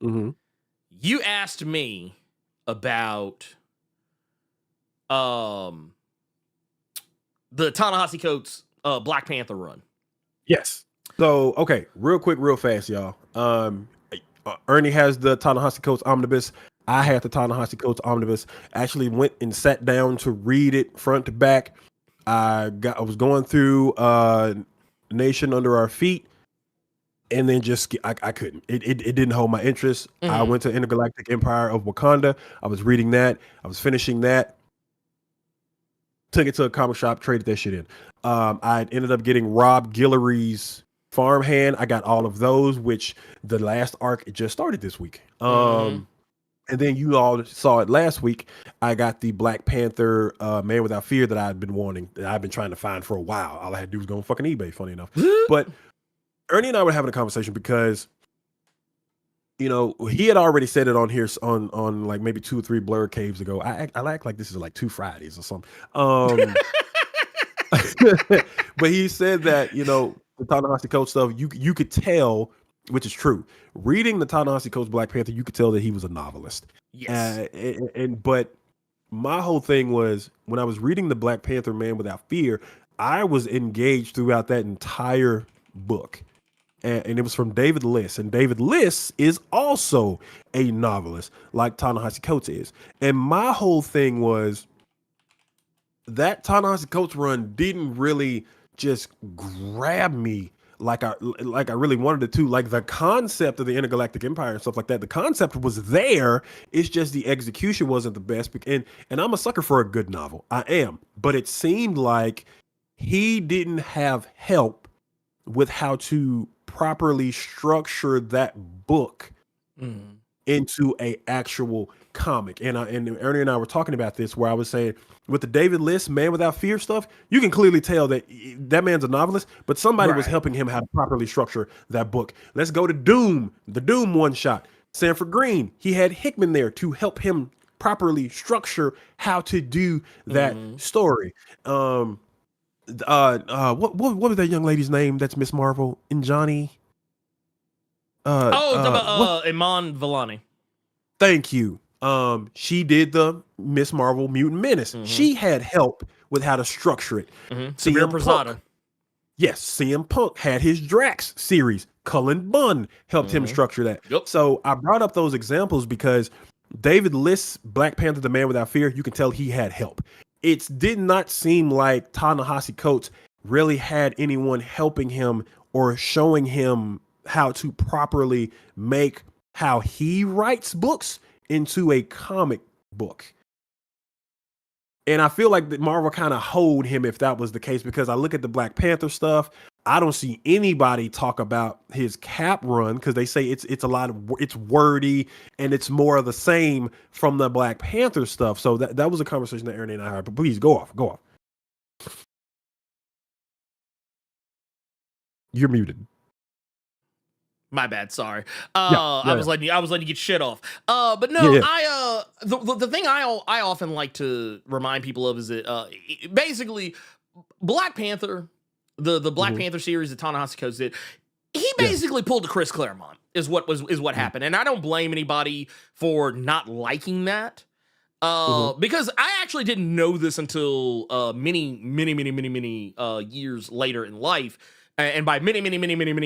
you asked me about the Ta-Nehisi Coates Black Panther run. Yes. So okay, real quick, real fast, y'all. Ernie has the Ta-Nehisi Coates omnibus. I had the Ta-Nehisi Coates omnibus. Actually went and sat down to read it front to back. I was going through Nation Under Our Feet, and then just I couldn't. It didn't hold my interest. I went to Intergalactic Empire of Wakanda. I was reading that. I was finishing that. Took it to a comic shop, traded that shit in. I ended up getting Rob Guillory's Farmhand. I got all of those, which the last arc it just started this week. And then you all saw it last week. I got the Black Panther Man Without Fear that I've been wanting, that I've been trying to find for a while. All I had to do was go on fucking eBay, funny enough. But Ernie and I were having a conversation because, he had already said it on here on like maybe 2 or 3 Blerd caves ago. I act like this is like 2 Fridays or something. But he said that, the Ta-Nehisi Coates stuff, you could tell, which is true. Reading the Ta-Nehisi Coates Black Panther, you could tell that he was a novelist. Yes. But my whole thing was when I was reading the Black Panther Man Without Fear, I was engaged throughout that entire book. and it was from David Liss. And David Liss is also a novelist, like Ta-Nehisi Coates is. And my whole thing was that Ta-Nehisi Coates run didn't really just grab me like I really wanted it to. Like the concept of the Intergalactic Empire and stuff like that, the concept was there. It's just the execution wasn't the best. And I'm a sucker for a good novel. I am. But it seemed like he didn't have help with how to properly structure that book into a actual comic. And Ernie and I were talking about this, where I was saying with the David Liss Man Without Fear stuff, you can clearly tell that that man's a novelist, but somebody was helping him how to properly structure that book. Let's go to Doom, the Doom one shot. Sanford Green, he had Hickman there to help him properly structure how to do that story. What was that young lady's name? That's Miss Marvel and Johnny. Iman Vellani. Thank you. She did the Miss Marvel Mutant Menace. She had help with how to structure it. Samir Prasada. Yes, CM Punk had his Drax series. Cullen Bunn helped him structure that. Yep. So I brought up those examples because David Liss, Black Panther, The Man Without Fear, you can tell he had help. It did not seem like Ta-Nehisi Coates really had anyone helping him or showing him how to properly make how he writes books into a comic book. And I feel like that Marvel kind of hold him if that was the case, because I look at the Black Panther stuff. I don't see anybody talk about his Cap run because they say it's wordy and it's more of the same from the Black Panther stuff. So that was a conversation that Ernie and I had. But please go off. You're muted. My bad, sorry. Yeah. I was letting you get shit off. But no, the thing I often like to remind people of is that basically Black Panther, the Black Panther series that Ta-Nehisi Coates did, he basically pulled a Chris Claremont is what happened, and I don't blame anybody for not liking that. Because I actually didn't know this until many years later in life. And by many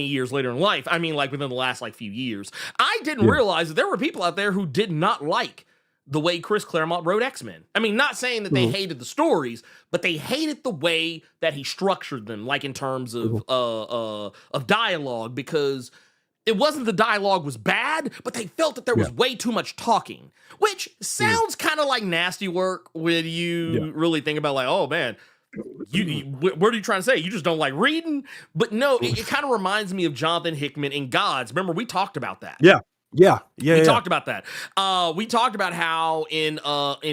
years later in life, I mean like within the last few years, I didn't realize that there were people out there who did not like the way Chris Claremont wrote X-Men. I mean, not saying that they hated the stories, but they hated the way that he structured them, like in terms of dialogue, because it wasn't the dialogue was bad, but they felt that there was way too much talking, which sounds kind of like nasty work when you really think about like, oh man, what are you trying to say? You just don't like reading? But no, it kind of reminds me of Jonathan Hickman in Gods. Remember, we talked about that. We talked about that. We talked about how in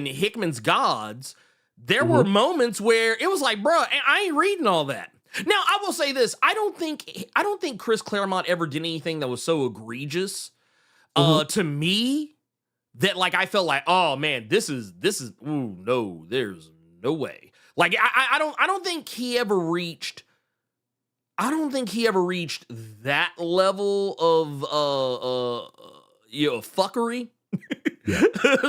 Hickman's Gods, there were moments where it was like, bro, I ain't reading all that. Now, I will say this: I don't think Chris Claremont ever did anything that was so egregious to me that like I felt like, oh man, this is ooh no, there's no way. Like I don't think he ever reached that level of fuckery,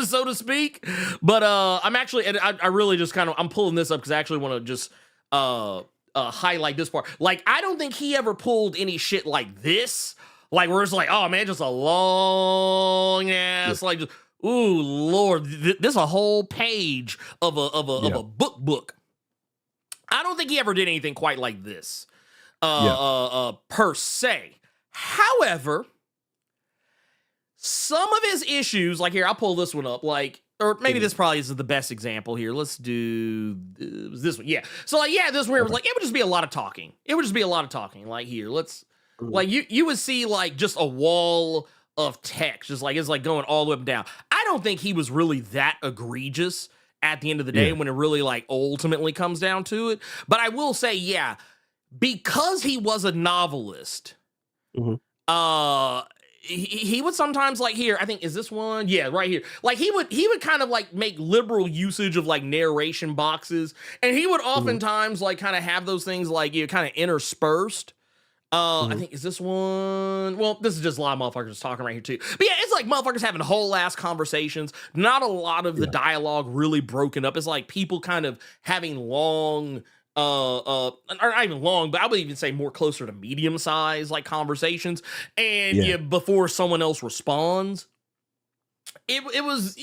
so to speak. But I'm actually, and I really just I'm pulling this up because I actually want to just highlight this part. Like I don't think he ever pulled any shit like this, like where it's like, oh man, just a long ass like just, ooh Lord, this a whole page of a book. I don't think he ever did anything quite like this, per se. However, some of his issues, like here, I'll pull this one up, like, or maybe this probably is the best example here. Let's do this one. Yeah. So like, this where it was like, it would just be a lot of talking. Like here, let's, like you would see like just a wall of text, just like, it's like going all the way up and down. I don't think he was really that egregious at the end of the day when it really like ultimately comes down to it. But I will say, because he was a novelist, he would sometimes like here, I think, is this one? Yeah, right here. Like he would kind of like make liberal usage of like narration boxes. And he would oftentimes like kind of have those things like kind of interspersed. I think, is this one? Well, this is just a lot of motherfuckers talking right here too. But yeah, it's like motherfuckers having whole ass conversations. Not a lot of the dialogue really broken up. It's like people kind of having long or not even long, but I would even say more closer to medium size like conversations, and before someone else responds. It was.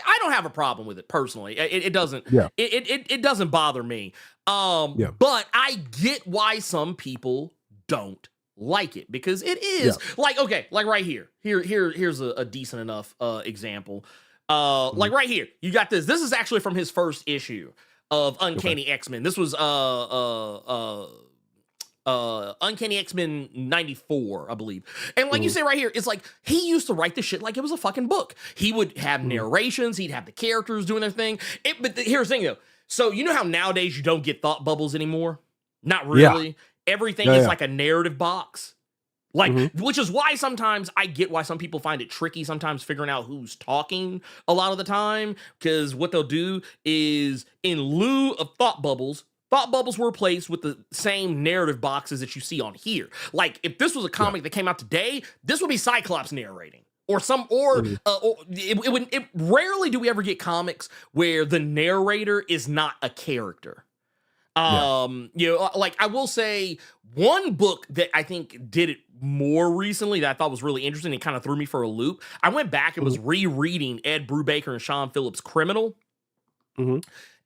I don't have a problem with it personally. It doesn't. Yeah. It doesn't bother me. But I get why some people don't like it, because it is like, okay, like right here. Here's a decent enough example. Like right here, you got this. This is actually from his first issue of Uncanny X-Men. This was Uncanny X-Men 94, I believe. And like you say right here, it's like he used to write this shit like it was a fucking book. He would have narrations, he'd have the characters doing their thing. But here's the thing though. So you know how nowadays you don't get thought bubbles anymore? Not really. Everything is like a narrative box. Like, which is why sometimes I get why some people find it tricky sometimes figuring out who's talking a lot of the time. Because what they'll do is, in lieu of thought bubbles were replaced with the same narrative boxes that you see on here. Like, if this was a comic that came out today, this would be Cyclops narrating. Or rarely do we ever get comics where the narrator is not a character. You know, like I will say one book that I think did it more recently that I thought was really interesting and kind of threw me for a loop. I went back and was rereading Ed Brubaker and Sean Phillips' Criminal.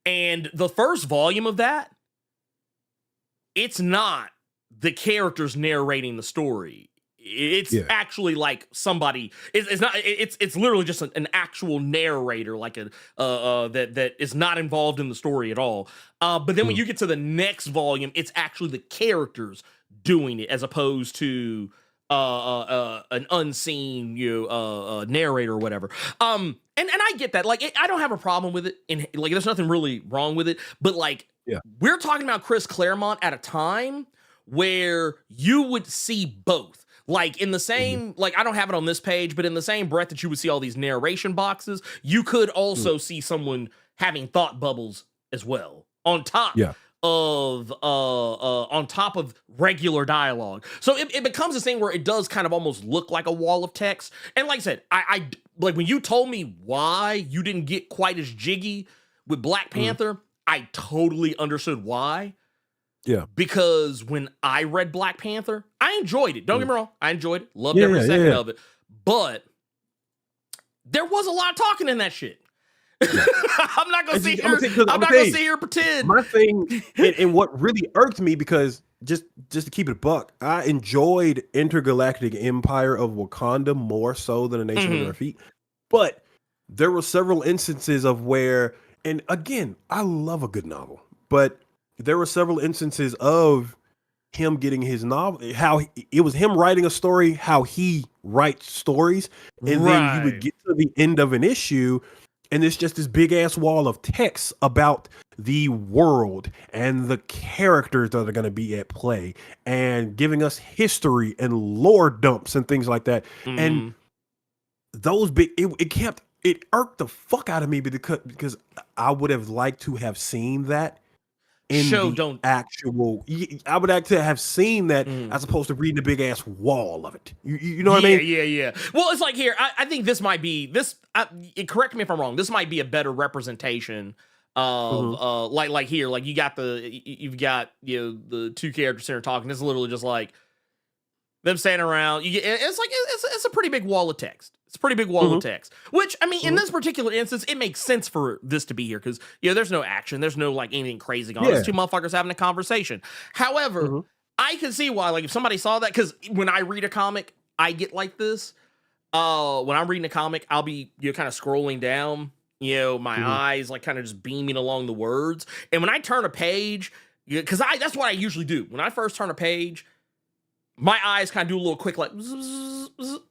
And the first volume of that, it's not the characters narrating the story. It's actually like somebody. It's not. It's literally just an actual narrator, like that is not involved in the story at all. But then when you get to the next volume, it's actually the characters doing it, as opposed to an unseen narrator or whatever. And I get that. Like, I don't have a problem with it, and like there's nothing really wrong with it. But like, we're talking about Chris Claremont at a time where you would see both. Like in the same, like I don't have it on this page, but in the same breath that you would see all these narration boxes, you could also see someone having thought bubbles as well on top of regular dialogue. So it becomes a thing where it does kind of almost look like a wall of text. And like I said, I like when you told me why you didn't get quite as jiggy with Black Panther, I totally understood why. Yeah. Because when I read Black Panther, I enjoyed it. Don't get me wrong. I enjoyed it. Loved every second of it. But there was a lot of talking in that shit. I'm not going to sit here and pretend. My thing, and what really irked me, because just to keep it a buck, I enjoyed Intergalactic Empire of Wakanda more so than A Nation of Their Feet. But there were several instances of where, and again, I love a good novel, but there were several instances of him getting his novel, how it was him writing a story, how he writes stories. And then you would get to the end of an issue and it's just this big ass wall of text about the world and the characters that are going to be at play and giving us history and lore dumps and things like that. And those big, it irked the fuck out of me because I would have liked to have seen that. I would actually have seen that as opposed to reading the big ass wall of it. You know what I mean? Yeah. Well, it's like here. I think this might be correct me if I'm wrong. This might be a better representation of like here. Like you've got the two characters here talking. This is literally just like them standing around. It's a pretty big wall of text. It's a pretty big wall of text, which, I mean, in this particular instance, it makes sense for this to be here because, there's no action. There's no, like, anything crazy going on. There's two motherfuckers having a conversation. However, I can see why, like, if somebody saw that, because when I read a comic, I get like this. When I'm reading a comic, I'll be, kind of scrolling down, my eyes, like, kind of just beaming along the words. And when I turn a page, because that's what I usually do. When I first turn a page, my eyes kind of do a little quick, like,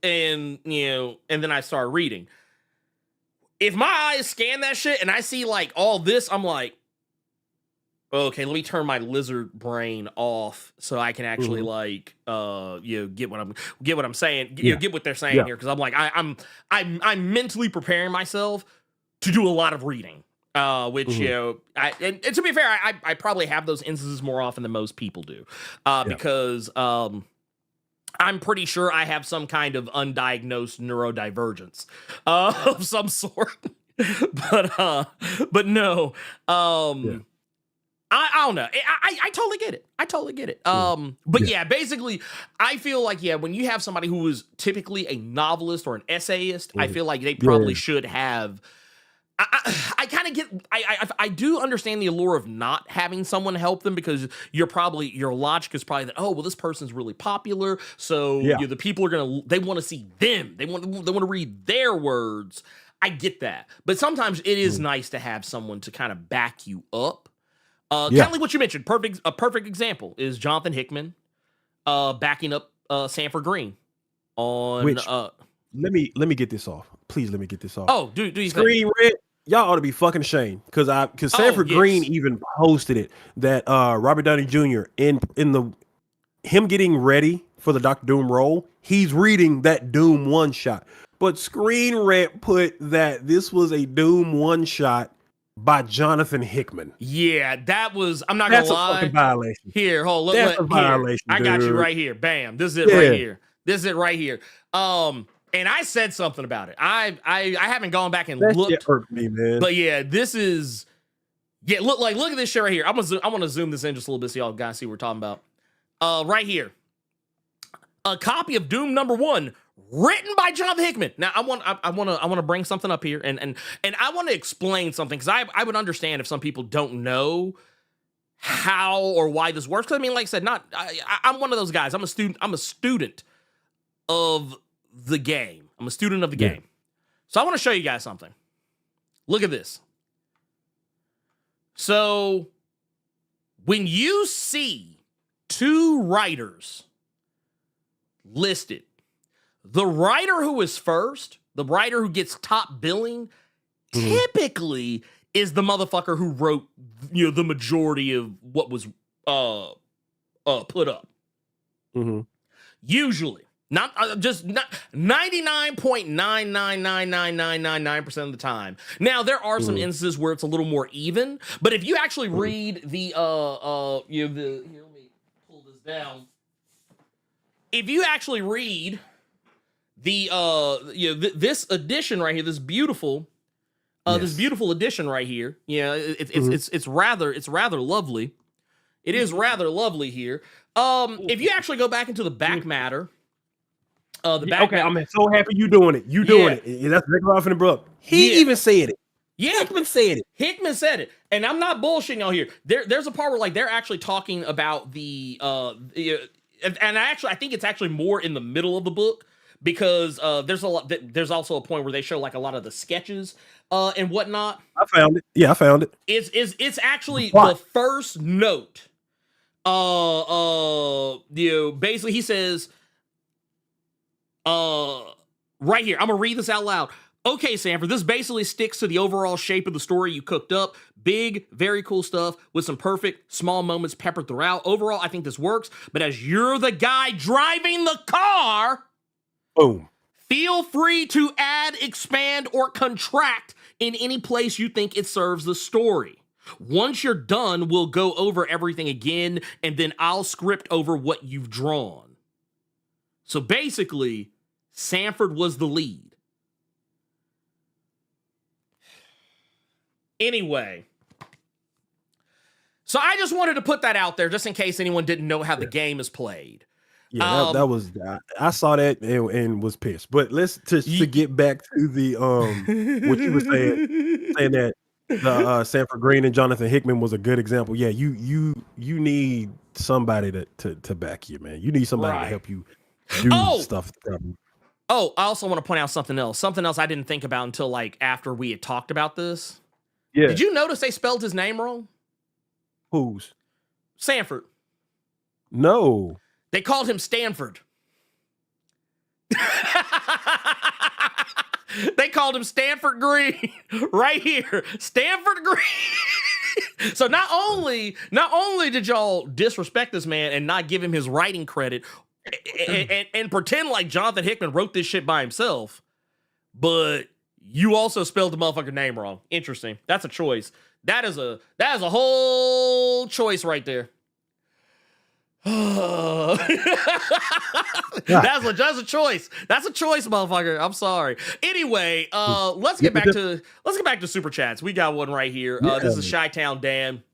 and then I start reading. If my eyes scan that shit and I see like all this, I'm like, okay, let me turn my lizard brain off so I can actually like, get what I'm saying, get what they're saying here, because I'm like, I'm mentally preparing myself to do a lot of reading. Which, and to be fair, I probably have those instances more often than most people do, because I'm pretty sure I have some kind of undiagnosed neurodivergence of some sort. But no. I don't know. I totally get it. I totally get it. But yeah, basically, I feel like, yeah, when you have somebody who is typically a novelist or an essayist, I feel like they probably should have. I kind of get. I do understand the allure of not having someone help them, because your logic is probably that, oh well, this person's really popular, so the people are they want to see them. They want to read their words. I get that, but sometimes it is nice to have someone to kind of back you up. Kind of like what you mentioned. A perfect example is Jonathan Hickman backing up Sanford Green on. Which, let me get this off. Please let me get this off. Oh, do you Screen Red? Y'all ought to be fucking ashamed, because Sanford Green even posted it that Robert Downey Jr. in him getting ready for the Doctor Doom role, he's reading that Doom one shot. But Screen Red put that this was a Doom one shot by Jonathan Hickman. Yeah, that was. I'm not gonna lie. That's a fucking violation. Here, hold. That's a violation. I got you right here. Bam. This is it right here. This is it right here. And I said something about it. I haven't gone back and looked. Shit hurt me, man. But yeah, this is. Yeah, look at this shit right here. I want to zoom this in just a little bit so y'all guys see what we're talking about. Right here, a copy of Doom #1, written by Jonathan Hickman. Now I want to bring something up here, and I want to explain something, because I would understand if some people don't know how or why this works. Because I mean, like I said, I'm one of those guys. I'm a student of the game. I'm a student of the game. So I want to show you guys something. Look at this. So when you see two writers listed, the writer who is first, the writer who gets top billing, typically is the motherfucker who wrote, the majority of what was put up. Usually. Not 99.9999999% of the time. Now there are some instances where it's a little more even, but if you actually read the here, let me pull this down. If you actually read the this edition right here, this beautiful edition right here, it's rather lovely. It is rather lovely here. If you actually go back into the back matter. I'm so happy you doing it. That's Rick Ruff in the book. He even said it. Yeah, Hickman said it, and I'm not bullshitting y'all here. There's a part where like they're actually talking about the and I think it's actually more in the middle of the book, because there's also a point where they show like a lot of the sketches and whatnot. I found it. Yeah, I found it. It's actually the first note. Basically he says. Right here, I'm gonna read this out loud. Okay, Sanford, this basically sticks to the overall shape of the story you cooked up. Big, very cool stuff with some perfect small moments peppered throughout. Overall, I think this works, but as you're the guy driving the car, boom, feel free to add, expand, or contract in any place you think it serves the story. Once you're done, we'll go over everything again, and then I'll script over what you've drawn. So basically, Sanford was the lead. Anyway, so I just wanted to put that out there just in case anyone didn't know how the game is played. Yeah, that was I saw that and was pissed. But let's to get back to the what you were saying that the Sanford Green and Jonathan Hickman was a good example. Yeah, you need somebody to back you, man. You need somebody to help you do stuff. Oh, I also want to point out something else. Something else I didn't think about until like after we had talked about this. Yeah. Did you notice they spelled his name wrong? Whose? Sanford. No. They called him Stanford. They called him Stanford Green right here. Stanford Green. So not only did y'all disrespect this man and not give him his writing credit and pretend like Jonathan Hickman wrote this shit by himself, but you also spelled the motherfucker name wrong. Interesting. That's a choice. That is a whole choice right there. That's a choice. That's a choice, motherfucker. I'm sorry. Anyway, let's get back to super chats. We got one right here. This is Chi-Town Dan.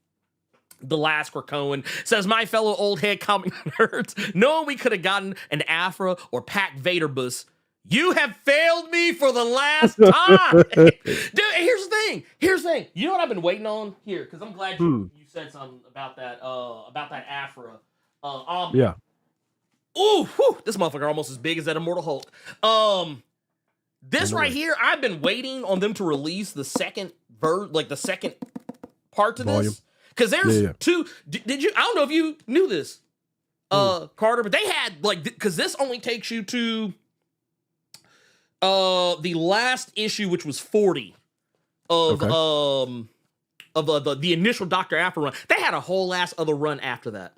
The last Krakoan says, my fellow old head comic nerds, knowing we could have gotten an Afra or Pac Vaderbus, you have failed me for the last time. Dude, here's the thing. You know what I've been waiting on here? Because I'm glad you said something about that Afra. Yeah. Ooh, whew, this motherfucker almost as big as that Immortal Hulk. This right here, I've been waiting on them to release the second the second part to Volume. this. Because there's two. Did you? I don't know if you knew this, Carter, but they had because this only takes you to the last issue, which was 40 of the initial Dr. Afra run. They had a whole ass other run after that.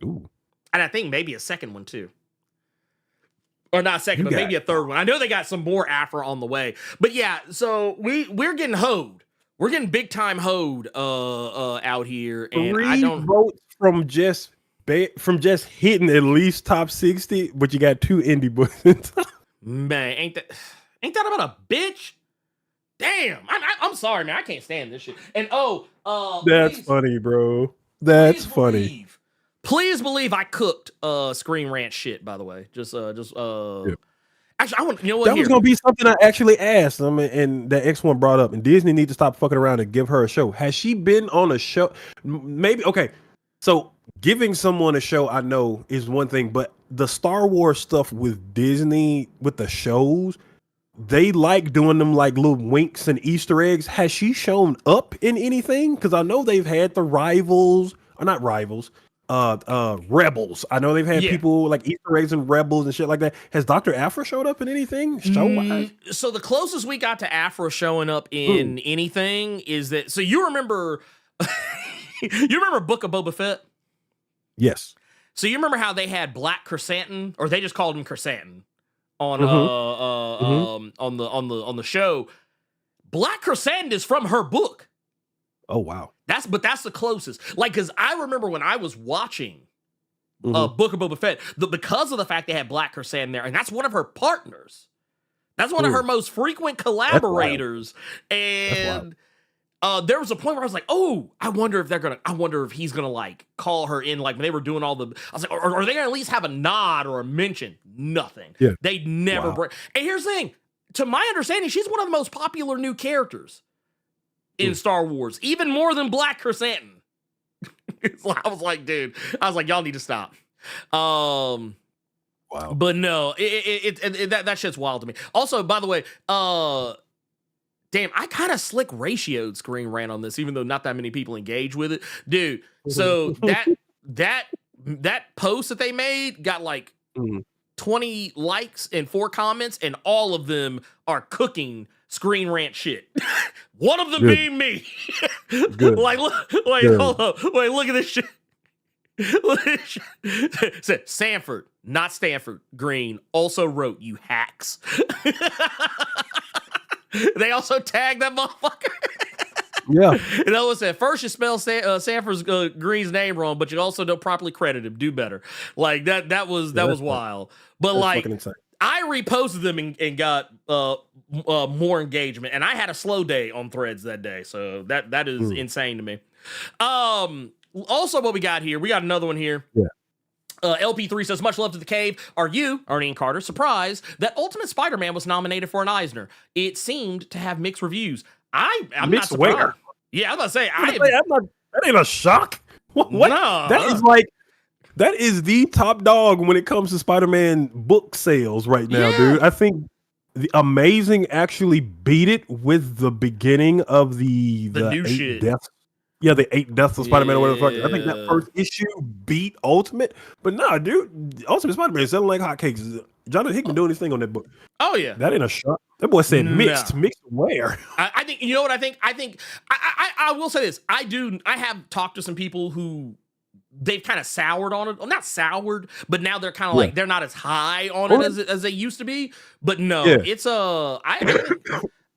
Ooh. And I think maybe a second one too. Or not a second, but maybe a third one. I know they got some more Afra on the way. But yeah, so we're getting hoed. We're getting big time hoed out here. And 3 votes from just hitting at least top 60, but you got 2 indie books. Man, ain't that about a bitch? Damn. I'm sorry, man. I can't stand this shit. And that's funny, bro. That's funny. Please believe I cooked Screen Rant shit, by the way. Yeah. Actually, I want, you know what? That was gonna be something I actually asked them, and that X1 brought up. And Disney needs to stop fucking around and give her a show. Has she been on a show? Maybe. Okay, so giving someone a show, I know, is one thing, but the Star Wars stuff with Disney with the shows, they like doing them like little winks and Easter eggs. Has she shown up in anything? Because I know they've had the Rivals, or not Rivals. Rebels. I know they've had people like Easter eggs and Rebels and shit like that. Has Dr. Afra showed up in anything show-wise? So the closest we got to Afra showing up in anything is that. So you remember, Book of Boba Fett? Yes. So you remember how they had Black Chrysanthemum, or they just called him Chrysanthemum on on the show. Black Chrysanthemum is from her book. Oh wow. That's the closest. Like, because I remember when I was watching Book of Boba Fett, because of the fact they had Black Chrysanthemum there, and that's one of her partners. That's one of her most frequent collaborators. And there was a point where I was like, oh, I wonder if he's gonna like call her in, like when they were doing all the. I was like, or are they gonna at least have a nod or a mention? Nothing. Yeah. They never break. And here's the thing: to my understanding, she's one of the most popular new characters in Star Wars, even more than Black Chrysanthemum. I was like, dude, y'all need to stop. Wow. But no, that shit's wild to me. Also, by the way, damn, I kind of slick ratioed Screen Rant on this, even though not that many people engage with it, dude. So that post that they made got like 20 likes and 4 comments, and all of them are cooking Screen Rant shit. One of them being me. Hold up. Wait, look at this shit. Look at this shit. Said Sanford, not Stanford. Green also wrote, you hacks. They also tagged that motherfucker. Yeah. You know what said? First you spell Sanford's Green's name wrong, but you also don't properly credit him. Do better. Like that was wild. But like I reposted them and got more engagement, and I had a slow day on Threads that day, so that is insane to me. Also, what we got here, we got another one here. Yeah. LP3 says, much love to the cave. Are you, Ernie and Carter, surprised that Ultimate Spider-Man was nominated for an Eisner? It seemed to have mixed reviews. I'm not surprised. Where? Yeah, I was about to say, that ain't a shock. What? No, that is the top dog when it comes to Spider-Man book sales right now, dude. I think the Amazing actually beat it with the beginning of the new 8 shit. deaths. Yeah, the 8 deaths of Spider-Man or whatever the fuck. I think that first issue beat Ultimate. But nah, dude, Ultimate Spider-Man is selling like hotcakes. Jonathan Hickman doing his thing on that book. Oh yeah. That ain't a shock. That boy said mixed. Mixed where? I think, you know what I think? I will say this. I have talked to some people who they've kind of soured on it. Well, not soured, but now they're kind of like, they're not as high on it as they used to be. But no, it's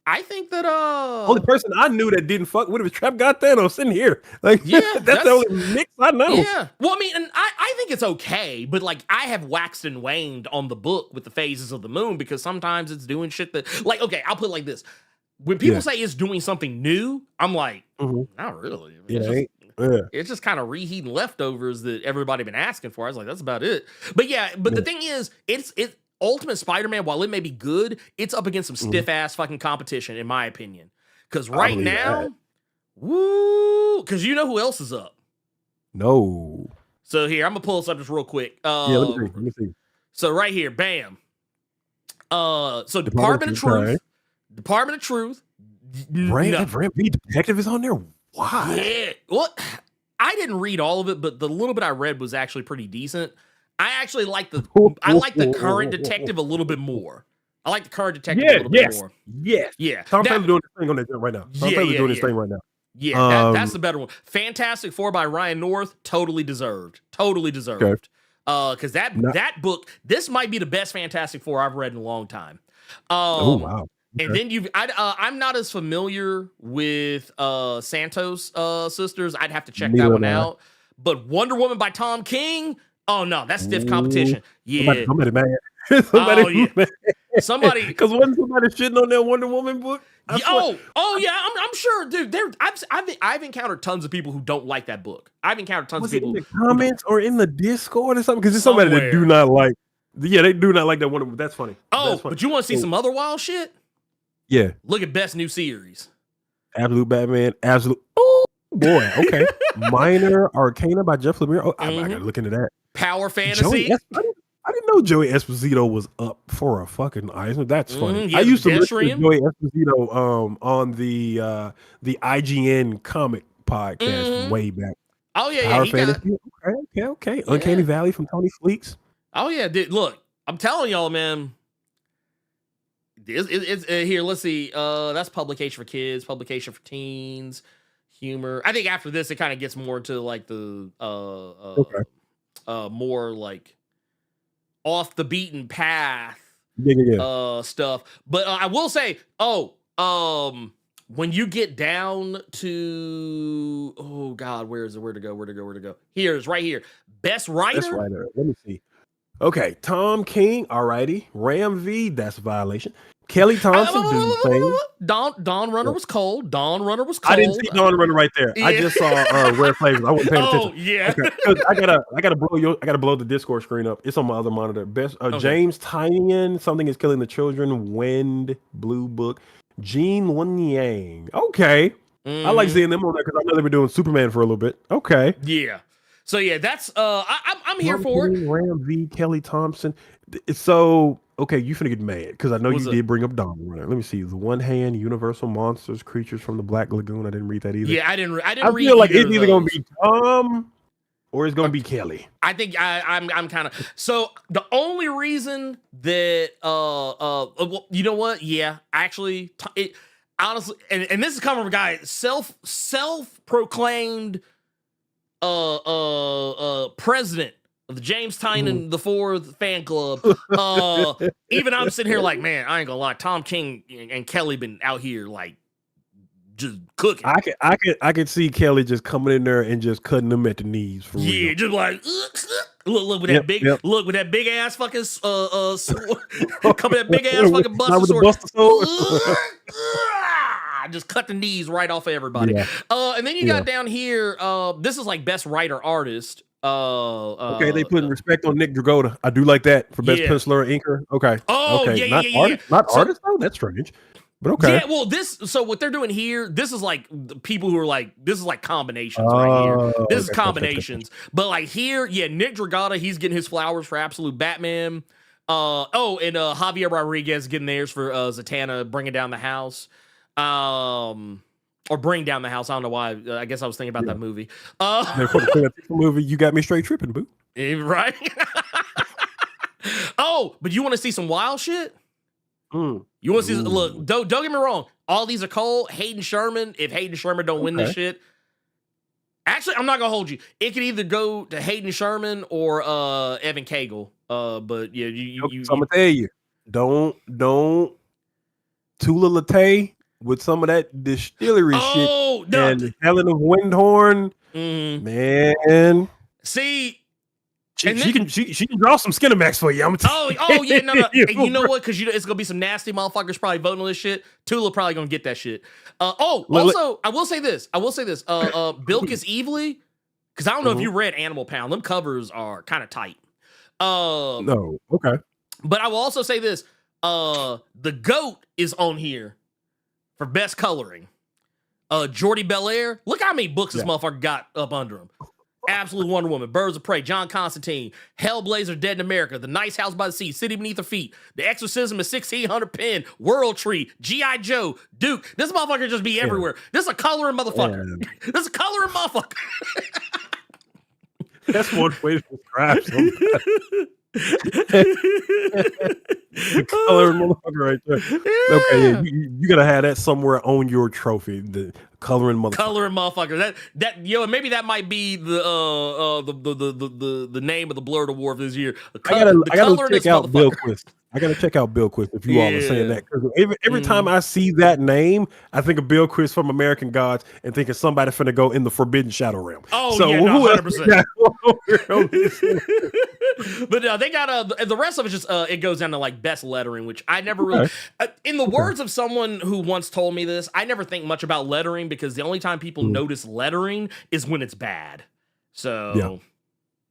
I think that only person I knew that didn't fuck with it was Trap God Thanos sitting here. Like, that's the only mix I know. Yeah. Well, I mean, and I think it's okay, but like I have waxed and waned on the book with the phases of the moon, because sometimes it's doing shit that, like, okay, I'll put it like this. When people say it's doing something new, I'm like, not really. I mean, It's just kind of reheating leftovers that everybody been asking for. I was like, that's about it. But the thing is, it's Ultimate Spider-Man, while it may be good, it's up against some stiff ass fucking competition, in my opinion. Because right now, because you know who else is up? No. So here, I'm gonna pull this up just real quick. Let me see. So right here, bam. So Department of Truth. Department of Truth. Ram V Detective is on there. Why? Yeah. Well, I didn't read all of it, but the little bit I read was actually pretty decent. I actually like the current detective a little bit more. I like the current detective a little bit more. Yeah. Tom Taylor doing this thing on that right now. Tom Taylor doing this thing right now. Yeah, that's the better one. Fantastic Four by Ryan North, totally deserved. Okay. Because that book, this might be the best Fantastic Four I've read in a long time. Oh wow. Okay. And then I'm not as familiar with Santos sisters. I'd have to check that one out. But Wonder Woman by Tom King, oh no, that's stiff competition. Yeah. Somebody mad. Somebody, because wasn't somebody shitting on that Wonder Woman book? I'm sure, dude. I've encountered tons of people who don't like that book. I've encountered tons of people in the comments or in the Discord or something, because there's somebody that do not like. Yeah, they do not like that Wonder Woman. That's funny. But you want to see some other wild shit? Yeah. Look at Best New Series. Absolute Batman. Oh boy. Okay. Minor Arcana by Jeff Lemire. Oh, I gotta look into that. Power Fantasy. I didn't know Joey Esposito was up for a fucking Eisner. That's funny. Yeah, I used to listen to Joey Esposito on the IGN comic podcast way back. Oh yeah, Power Fantasy. Okay. Yeah. Uncanny Valley from Tony Fleeks. Oh yeah, dude. Look, I'm telling y'all, man. It's here. Let's see. That's publication for kids, publication for teens, humor. I think after this, it kind of gets more into like the more like off the beaten path stuff. But I will say, when you get down to where to go? Here's right here. Best writer. Let me see. Okay, Tom King, alrighty. Ram V, that's a violation. Kelly Thompson, do the same. Dawn Runner was cold. I didn't see Dawn Runner right there. Yeah. I just saw Rare Flavors. I wasn't paying attention. Oh yeah. Okay. I gotta blow the Discord screen up. It's on my other monitor. Best James Tynion, Something is Killing the Children. Wind, Blue Book. Gene Wen Yang. Okay. I like seeing them on there because I know they were doing Superman for a little bit. Okay. Yeah. So yeah, that's I'm here for it. Ram V, Kelly Thompson. So okay, you finna get mad because I know you did bring up Dawn Runner. Let me see. The One Hand, Universal Monsters, Creatures from the Black Lagoon. I didn't read that either. Yeah, I didn't read. I feel like it's either gonna be Tom or it's gonna be Kelly. I think I'm kind of. So the only reason that well, you know what? Yeah, actually, honestly, and this is coming from a guy self-proclaimed president of the James Tynion the Fourth fan club. Even I'm sitting here like, man, I ain't gonna lie, Tom King and Kelly been out here like just cooking. I could see Kelly just coming in there and just cutting them at the knees for real. Just like look with that look with that big ass fucking coming that big ass fucking buster sword. Just cut the knees right off of everybody. Yeah. And then you got down here. This is like best writer artist. Okay, they putting respect on Nick Dragotta. I do like that for best penciler or inker. Okay. Not artist though. That's strange. But okay. Yeah. Well, so what they're doing here, this is like the people who are like, this is like combinations right here. This is combinations. But like here, Nick Dragotta, he's getting his flowers for Absolute Batman. And Javier Rodriguez getting theirs for Zatanna bringing down the house. Or Bring Down the House. I don't know why. I guess I was thinking about that movie. Movie, you got me straight tripping, boo. Right? But you want to see some wild shit? You want to see? Look, don't get me wrong. All these are cold. Hayden Sherman. If Hayden Sherman don't win this shit, actually, I'm not gonna hold you. It could either go to Hayden Sherman or Evan Cagle. But yeah, I'm gonna tell you, don't Tula Latte with some of that distillery shit and Helen of Windhorn, man. See, She can draw some Skinemax for you. Oh yeah, no. And you know what? Because it's gonna be some nasty motherfuckers probably voting on this shit. Tula probably gonna get that shit. Also, I will say this. Bilkis Evilly, because I don't know if you read Animal Pound. Them covers are kind of tight. No, okay. But I will also say this. The GOAT is on here for best coloring. Jordy Belair. Look how many books this motherfucker got up under him. Absolute Wonder Woman, Birds of Prey, John Constantine, Hellblazer, Dead in America, The Nice House by the Sea, City Beneath Her Feet, The Exorcism of 1600 Pen, World Tree, G.I. Joe, Duke. This motherfucker just be everywhere. This is a coloring motherfucker. This is a coloring motherfucker. That's one way to describe something. The color motherfucker right there. Okay, yeah, you gotta have that somewhere on your trophy. The coloring motherfucker. Coloring motherfucker. Maybe that might be the name of the Blerd Award this year. I gotta check out Bill Quist. I gotta check out Bill Quist if you all are saying that. Every time I see that name, I think of Bill Quist from American Gods and think of somebody finna go in the Forbidden Shadow Realm. Oh, so, yeah, no, 100%. But they got the rest of it just it goes down to like best lettering, which I never really in the words of someone who once told me this, I never think much about lettering because the only time people notice lettering is when it's bad. So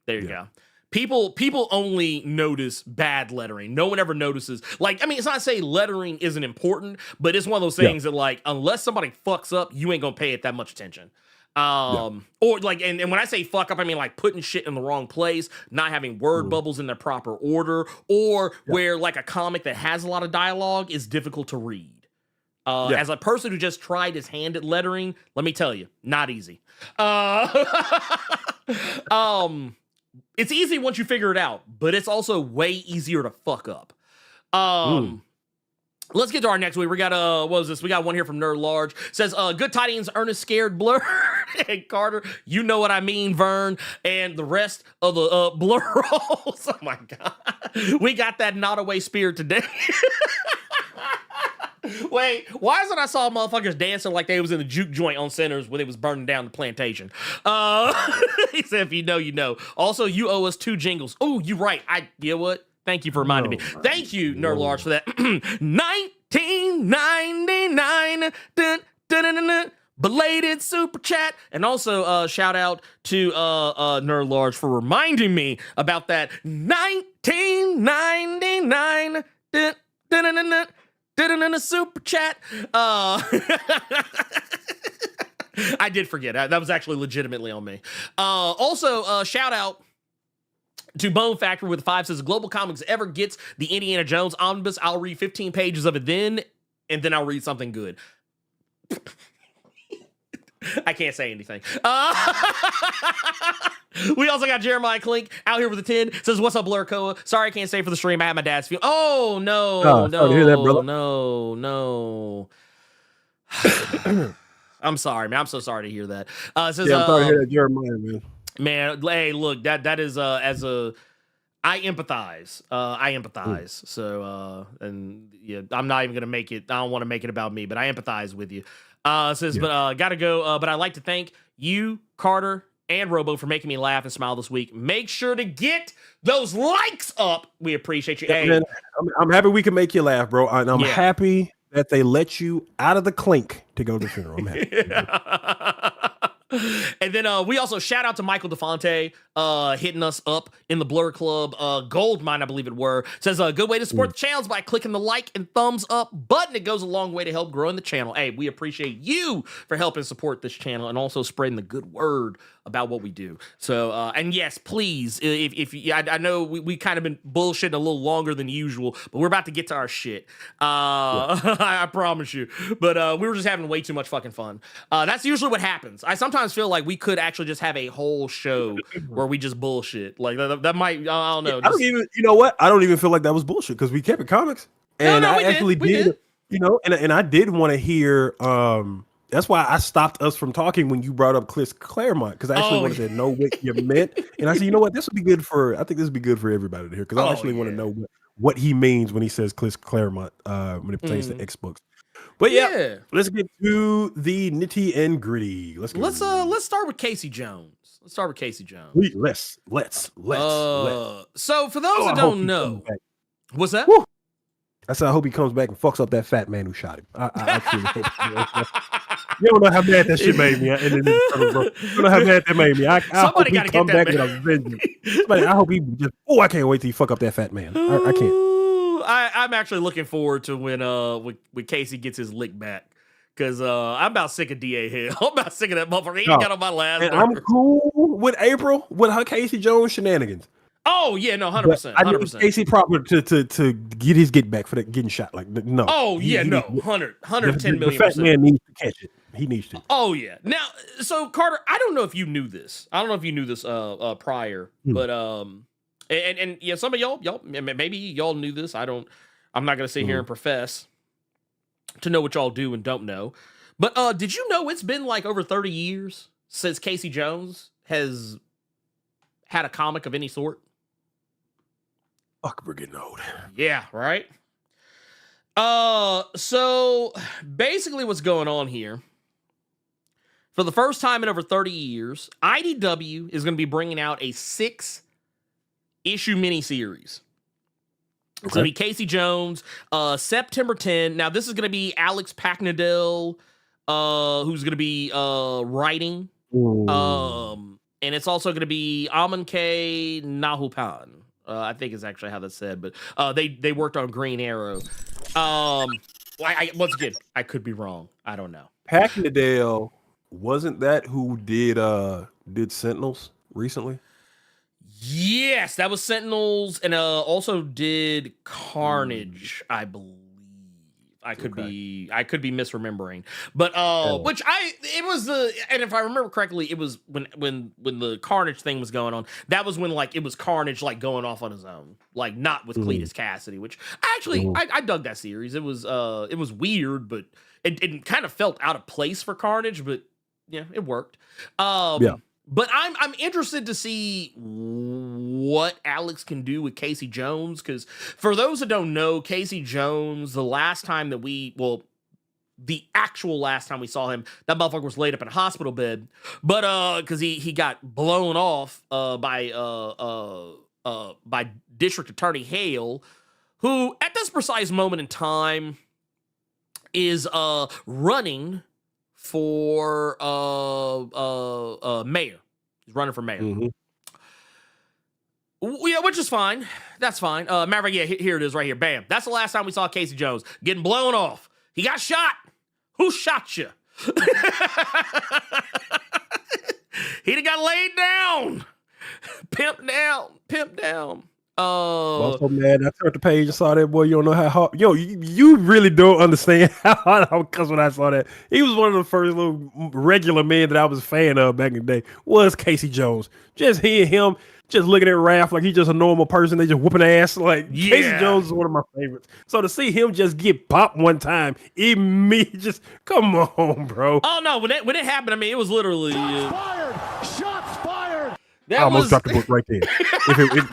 there you go. People only notice bad lettering. No one ever notices. Like, I mean, it's not to say lettering isn't important, but it's one of those things that, like, unless somebody fucks up, you ain't gonna pay it that much attention. Or like, and when I say fuck up, I mean like putting shit in the wrong place, not having word bubbles in their proper order, or where like a comic that has a lot of dialogue is difficult to read. As a person who just tried his hand at lettering, let me tell you, not easy. It's easy once you figure it out, but it's also way easier to fuck up. Let's get to our next week. We got what was this? We got one here from Nerd Large. Says, good tidings, Ernest Scared Blur and Carter. You know what I mean, Vern, and the rest of the Blur rolls. Oh my god, we got that not away spirit today. Wait, why isn't I saw motherfuckers dancing like they was in the juke joint on Centers when they was burning down the plantation? He said, if you know, you know. Also, you owe us 2 jingles. Oh, you right. You know what? Thank you for reminding me. Thank you, Nerd Large, for that. 1999. Dun, dun, dun, dun, dun. Belated super chat. And also shout out to Nerd Large for reminding me about that 1999 dun, dun, dun, dun, dun, dun, in a super chat. I did forget. That was actually legitimately on me. Also, shout out to Bone Factory with 5 says, Global Comics ever gets the Indiana Jones omnibus, I'll read 15 pages of it then, and then I'll read something good. I can't say anything. We also got Jeremiah Klink out here with a 10. Says, what's up, Blurcoa? Sorry I can't stay for the stream. I had my dad's funeral. Oh, no, no, hear that, brother. no. I'm sorry, man. I'm so sorry to hear that. Says, I'm sorry to hear that, Jeremiah, man. Man, hey, look, that is as a I empathize. So and yeah, I'm not even gonna make it. I don't want to make it about me, but I empathize with you. Says, but gotta go. But I'd like to thank you, Carter, and Robo for making me laugh and smile this week. Make sure to get those likes up. We appreciate you. Hey, man, I'm happy we can make you laugh, bro. And I'm happy that they let you out of the clink to go to the funeral. I'm happy. And then we also shout out to Michael DeFonte hitting us up in the Blur Club. Goldmine, I believe it were. Says a good way to support the channels by clicking the like and thumbs up button. It goes a long way to help growing the channel. Hey, we appreciate you for helping support this channel and also spreading the good word about what we do. So, and yes, please, if I know we kind of been bullshitting a little longer than usual, but we're about to get to our shit. I promise you. But we were just having way too much fucking fun. That's usually what happens. I sometimes feel like we could actually just have a whole show where we just bullshit. Like that might, I don't know. I don't even, you know what? I don't even feel like that was bullshit because we kept it comics. And I actually did, you know, and I did want to hear, that's why I stopped us from talking when you brought up Chris Claremont, because I actually wanted to know what you meant. And I said, you know what, this would be good for, I think this would be good for everybody to hear, because I actually want to know what he means when he says Chris Claremont when it pertains to X books. But yeah, let's get to the nitty and gritty. Let's start with Casey Jones. Let's start with Casey Jones. Let's. So for those that don't know, what's that? Woo. I said I hope he comes back and fucks up that fat man who shot him. I truly hope. You don't know how mad that shit made me. You don't know how mad that made me. Somebody got to get that man. With a vengeance. I hope he just. Oh, I can't wait till he fuck up that fat man. I can't. I'm actually looking forward to when Casey gets his lick back. Because I'm about sick of D.A. Hill. I'm about sick of that motherfucker. He got on my last nerve. I'm cool with April, with her Casey Jones shenanigans. Oh, yeah, no, 100%. 100%. I need Casey proper to get his get back for that getting shot. Like, no. Oh, yeah, no, 110 million. The fat man needs to catch it. He needs to. Oh, yeah. Now, so, Carter, I don't know if you knew this. I don't know if you knew this prior. But, and yeah, some of y'all, maybe y'all knew this. I'm not going to sit here and profess to know what y'all do and don't know. But did you know it's been like over 30 years since Casey Jones has had a comic of any sort? Fuck, we're getting old. Yeah, right? So basically what's going on here, for the first time in over 30 years, IDW is going to be bringing out a 6-issue miniseries. It's going to be Casey Jones, September 10. Now, this is going to be Alex Packnadell, who's going to be writing. And it's also going to be Aman K. Nahupan. I think is actually how that's said. But they worked on Green Arrow. Once again, I could be wrong. I don't know. Packnadell, wasn't that who did Sentinels recently? Yes, that was Sentinels, and also did Carnage, I believe. I could be misremembering, but and if I remember correctly, it was when the Carnage thing was going on. That was when like it was Carnage like going off on his own, like not with Cletus Cassidy. Which I dug that series. It was weird, but it kind of felt out of place for Carnage, but yeah, it worked. But I'm interested to see what Alex can do with Casey Jones, because for those that don't know, Casey Jones, the actual last time we saw him, that motherfucker was laid up in a hospital bed, but because he got blown off by District Attorney Hale, who at this precise moment in time is running for mayor. He's running for mayor. Yeah, which is fine. That's fine. Maverick, yeah, here it is right here. Bam. That's the last time we saw Casey Jones getting blown off. He got shot. Who shot you? He done got laid down. Pimp down. I'm so mad. I turned the page and saw that boy. You don't know how hard. Yo, you really don't understand how hard I was when I saw that. He was one of the first little regular men that I was a fan of back in the day. Was Casey Jones. Just hearing him, just looking at Raph like he's just a normal person. They just whooping ass. Like, yeah. Casey Jones is one of my favorites. So to see him just get popped one time, just come on, bro. Oh no, when it happened, I mean, it was literally Shots fired. I almost dropped the book right there.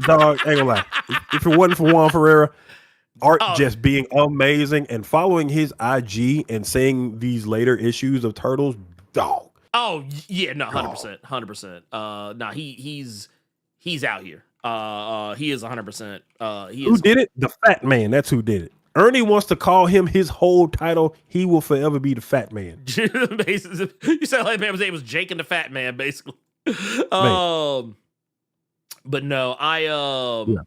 Dog, ain't gonna lie. If it wasn't for Juan Ferreira, art just being amazing and following his IG and seeing these later issues of Turtles, dog. Oh yeah, no, 100%. No, he's out here. He is 100%. Who did it? The Fat Man. That's who did it. Ernie wants to call him his whole title. He will forever be the Fat Man. You said like man's name was Jake and the Fat Man, basically. But no, I'm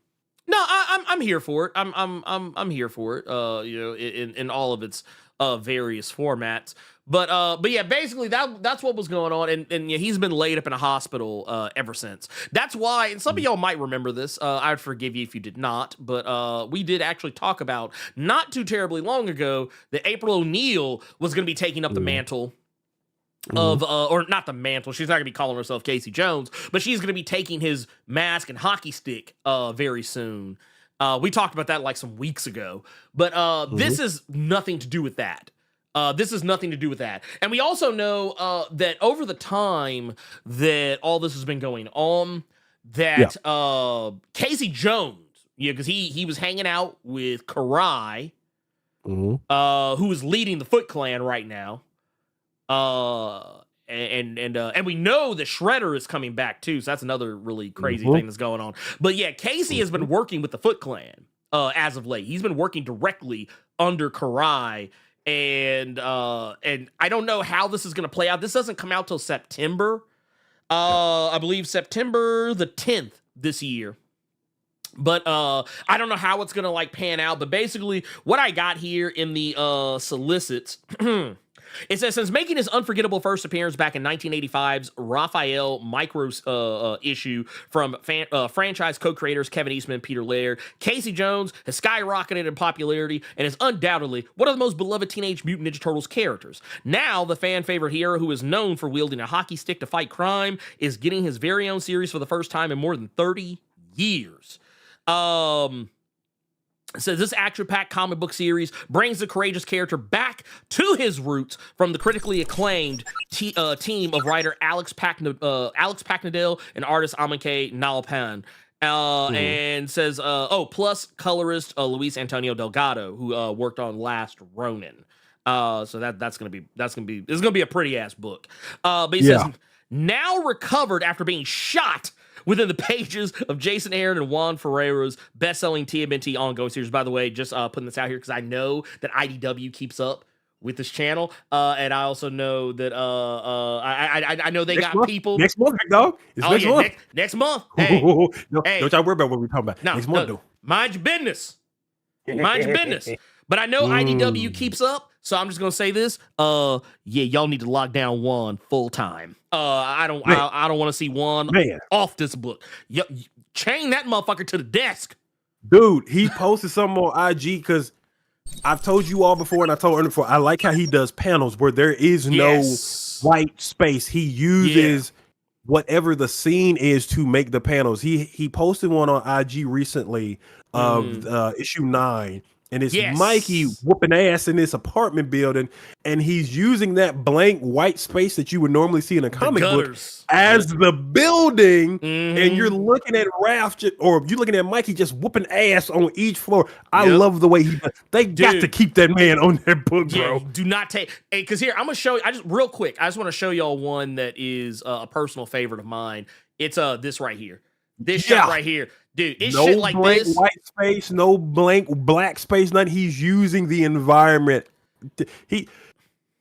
here for it. I'm here for it. In all of its various formats. But yeah, basically that's what was going on, and yeah, he's been laid up in a hospital ever since. That's why, and some of y'all might remember this. I'd forgive you if you did not, but we did actually talk about not too terribly long ago that April O'Neil was going to be taking up the mantle of or not the mantle. She's not gonna be calling herself Casey Jones, but she's gonna be taking his mask and hockey stick very soon. We talked about that like some weeks ago, but this is nothing to do with that. And we also know that over the time that all this has been going on, that Casey Jones, because he was hanging out with Karai, who is leading the Foot Clan right now. and we know the Shredder is coming back too, so that's another really crazy thing that's going on. But yeah, Casey has been working with the Foot Clan as of late. He's been working directly under Karai, and I don't know how this is going to play out. This doesn't come out till September, I believe September the 10th this year. But I don't know how it's gonna like pan out. But basically, what I got here in the solicits, it says, since making his unforgettable first appearance back in 1985's Raphael Micro issue from franchise co-creators Kevin Eastman and Peter Laird, Casey Jones has skyrocketed in popularity and is undoubtedly one of the most beloved Teenage Mutant Ninja Turtles characters. Now, the fan favorite hero, who is known for wielding a hockey stick to fight crime, is getting his very own series for the first time in more than 30 years. Says this action-packed comic book series brings the courageous character back to his roots from the critically acclaimed team of writer Alex Packnadel and artist Aminke Nalpan. And says, plus colorist Luis Antonio Delgado, who worked on Last Ronin. So this is gonna be a pretty ass book. But he says, now recovered after being shot within the pages of Jason Aaron and Juan Ferreira's best-selling TMNT ongoing series. By the way, just putting this out here because I know that IDW keeps up with this channel, and I also know that I know they got people next month, dog. It's next month. Next month. Hey, hey, don't y'all worry about what we're talking about. Next month, though. Mind your business. Mind your business. But I know IDW keeps up, so I'm just gonna say this. Y'all need to lock down Juan full time. I don't want to see Juan off this book. Chain that motherfucker to the desk. Dude, he posted something on IG because I've told you all before, and I told Ernie before, I like how he does panels where there is no white space. He uses whatever the scene is to make the panels. He posted one on IG recently of issue 9. And it's Mikey whooping ass in this apartment building, and he's using that blank white space that you would normally see in a comic book as the building, and you're looking at Raph, or you're looking at Mikey just whooping ass on each floor. I love the way they got to keep that man on that book, bro. Do not take, because here, I'm going to show you, I just want to show y'all one that is a personal favorite of mine. It's this right here. This shot right here. Dude, it's no shit like blank this. White space, no blank black space, nothing. He's using the environment.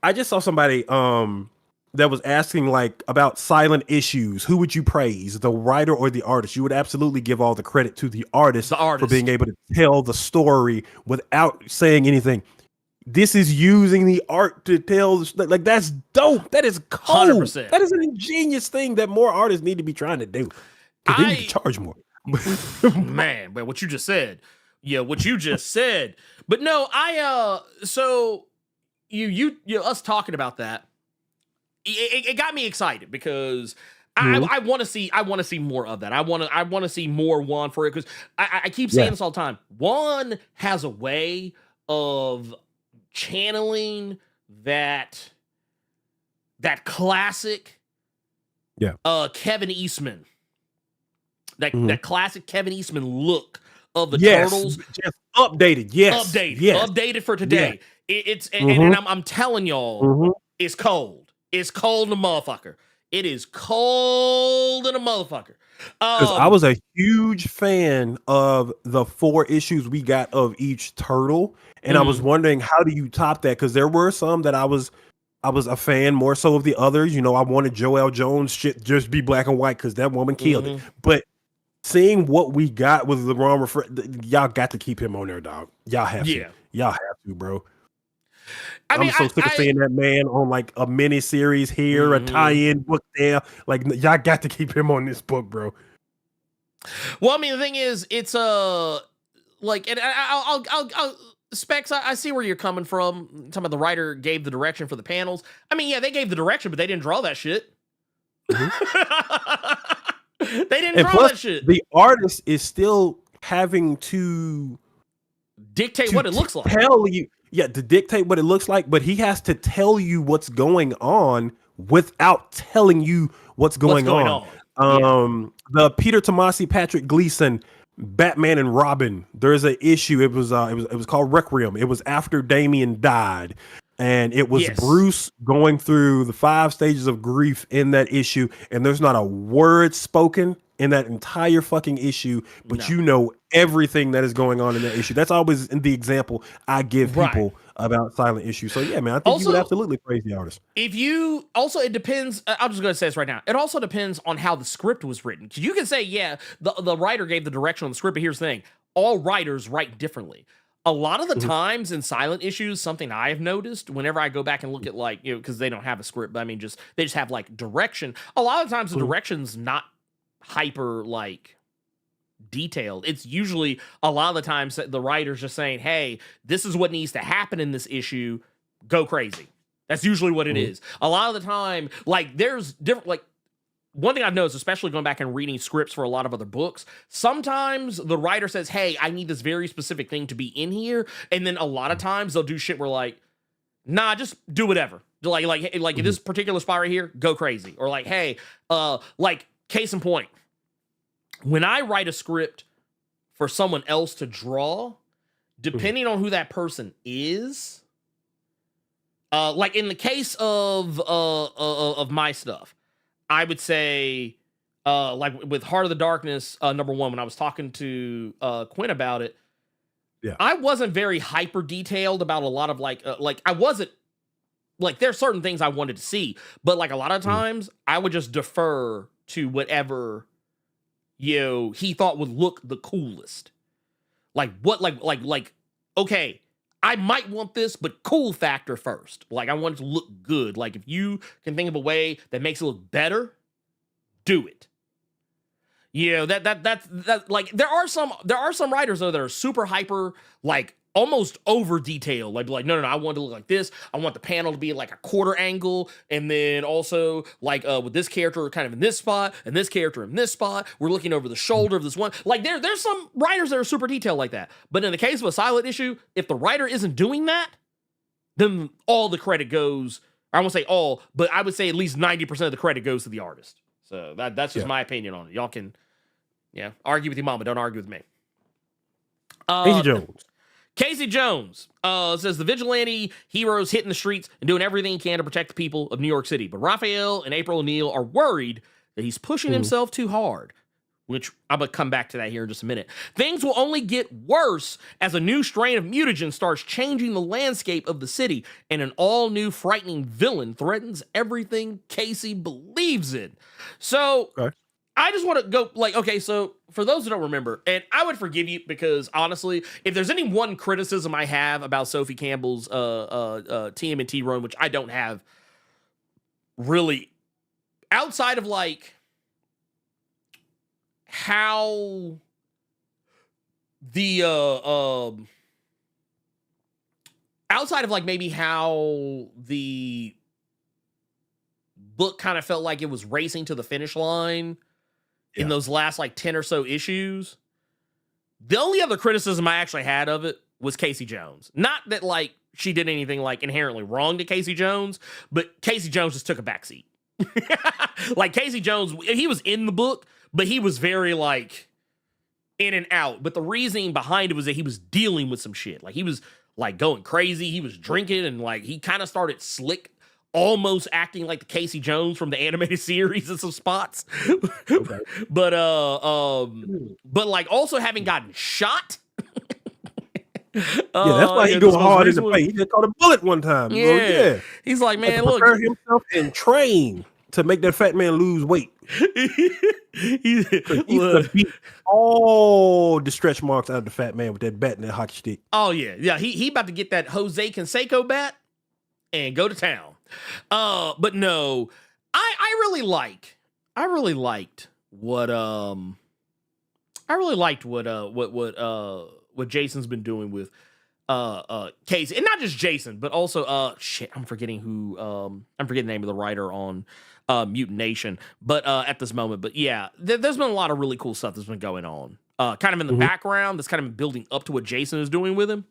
I just saw somebody that was asking like about silent issues. Who would you praise, the writer or the artist? You would absolutely give all the credit to the artist for being able to tell the story without saying anything. This is using the art to tell, like, that's dope. That is cold. 100%. That is an ingenious thing that more artists need to be trying to do. Because they need to charge more. Man, but what you just said. What you just said. But no, so you us talking about that, it got me excited because I want to see more of that. I want to see more Juan for it, because I keep saying this all the time. Juan has a way of channeling that classic Kevin Eastman. That classic Kevin Eastman look of the Turtles, just updated, updated for today. It's and I'm telling y'all, it's cold. It's cold in a motherfucker. It is cold in a motherfucker. Because I was a huge fan of the 4 issues we got of each turtle, and I was wondering, how do you top that? Because there were some that I was a fan more so of the others. I wanted Joelle Jones shit just be black and white because that woman killed it. But seeing what we got with the wrong y'all got to keep him on there, dog. Y'all have to. Y'all have to, bro. I'm so sick of seeing that man on like a mini series here, a tie-in book there. Like, y'all got to keep him on this book, bro. Well, I mean, the thing is, it's like, and I'll Specs, I see where you're coming from. Talking about the writer gave the direction for the panels. I mean, yeah, they gave the direction, but they didn't draw that shit. They didn't draw that shit. The artist is still having to dictate what it looks like. Tell you, to dictate what it looks like, but he has to tell you what's going on without telling you what's going on. The Peter Tomasi, Patrick Gleason, Batman and Robin. There's an issue. It was called Requiem. It was after Damian died. And it was Yes. Bruce going through the 5 stages of grief in that issue, and there's not a word spoken in that entire fucking issue, but No. you know everything that is going on in that issue. That's always the example I give Right. people about silent issues. So yeah, man, I think you Also- would absolutely praise the artist. If you also, it depends. I'm just going to say this right now. It also depends on how the script was written. 'Cause you can say, yeah, the writer gave the direction on the script, but here's the thing: all writers write differently. A lot of the times in silent issues, something I have noticed whenever I go back and look at, like, you know, because they don't have a script, but I mean, they just have like direction. A lot of times the direction's not hyper like detailed. It's usually a lot of the times that the writer's just saying, hey, this is what needs to happen in this issue. Go crazy. That's usually what it is. A lot of the time, like, there's different, like, one thing I've noticed, especially going back and reading scripts for a lot of other books, sometimes the writer says, hey, I need this very specific thing to be in here. And then a lot of times they'll do shit where, like, nah, just do whatever. Like in this particular spot right here, go crazy. Or like, hey, like, case in point, when I write a script for someone else to draw, depending on who that person is, like in the case of my stuff, I would say, like with Heart of the Darkness, #1, when I was talking to Quinn about it, Yeah. I wasn't very hyper detailed about a lot of like I wasn't, like, there's certain things I wanted to see, but like a lot of times I would just defer to whatever, you know, he thought would look the coolest. Like what, like, okay, I might want this, but cool factor first. Like, I want it to look good. Like, if you can think of a way that makes it look better, do it. You know, that's like, there are some writers though that are super hyper, like almost over detailed. Like no, I want it to look like this. I want the panel to be like a quarter angle, and then also like with this character kind of in this spot, and this character in this spot, we're looking over the shoulder of this one. Like there's some writers that are super detailed like that. But in the case of a silent issue, if the writer isn't doing that, then all the credit goes. I won't say all, but I would say at least 90% of the credit goes to the artist. So that's just my opinion on it. Y'all can, argue with your mama. Don't argue with me. Casey Jones. Casey Jones says the vigilante heroes hitting the streets and doing everything he can to protect the people of New York City. But Raphael and April O'Neil are worried that he's pushing himself too hard, which I'm going to come back to that here in just a minute. Things will only get worse as a new strain of mutagen starts changing the landscape of the city, and an all-new frightening villain threatens everything Casey believes in. So... Okay. I just want to go, like, okay, so for those who don't remember, and I would forgive you because, honestly, if there's any one criticism I have about Sophie Campbell's TMNT run, which I don't have really, outside of, like, how the, outside of, like, maybe how the book kind of felt like it was racing to the finish line in those last like 10 or so issues. The only other criticism I actually had of it was Casey Jones. Not that like she did anything like inherently wrong to Casey Jones, but Casey Jones just took a backseat. Like Casey Jones, he was in the book, but he was very like in and out. But the reasoning behind it was that he was dealing with some shit. Like he was like going crazy. He was drinking and like he kind of started slick, almost acting like the Casey Jones from the animated series in some spots. Okay. But like also having gotten shot. Yeah, that's why he go hard in the paint. He just caught a bullet one time. Yeah. He's like, man, look. Prepare himself and train to make that fat man lose weight. He's gonna beat all the stretch marks out of the fat man with that bat and that hockey stick. Oh, yeah. Yeah, he about to get that Jose Canseco bat and go to town. But no, I really liked what Jason's been doing with Casey, and not just Jason, but also I'm forgetting the name of the writer on Mutant Nation, but at this moment. But yeah, there's been a lot of really cool stuff that's been going on, kind of in the background that's kind of been building up to what Jason is doing with him.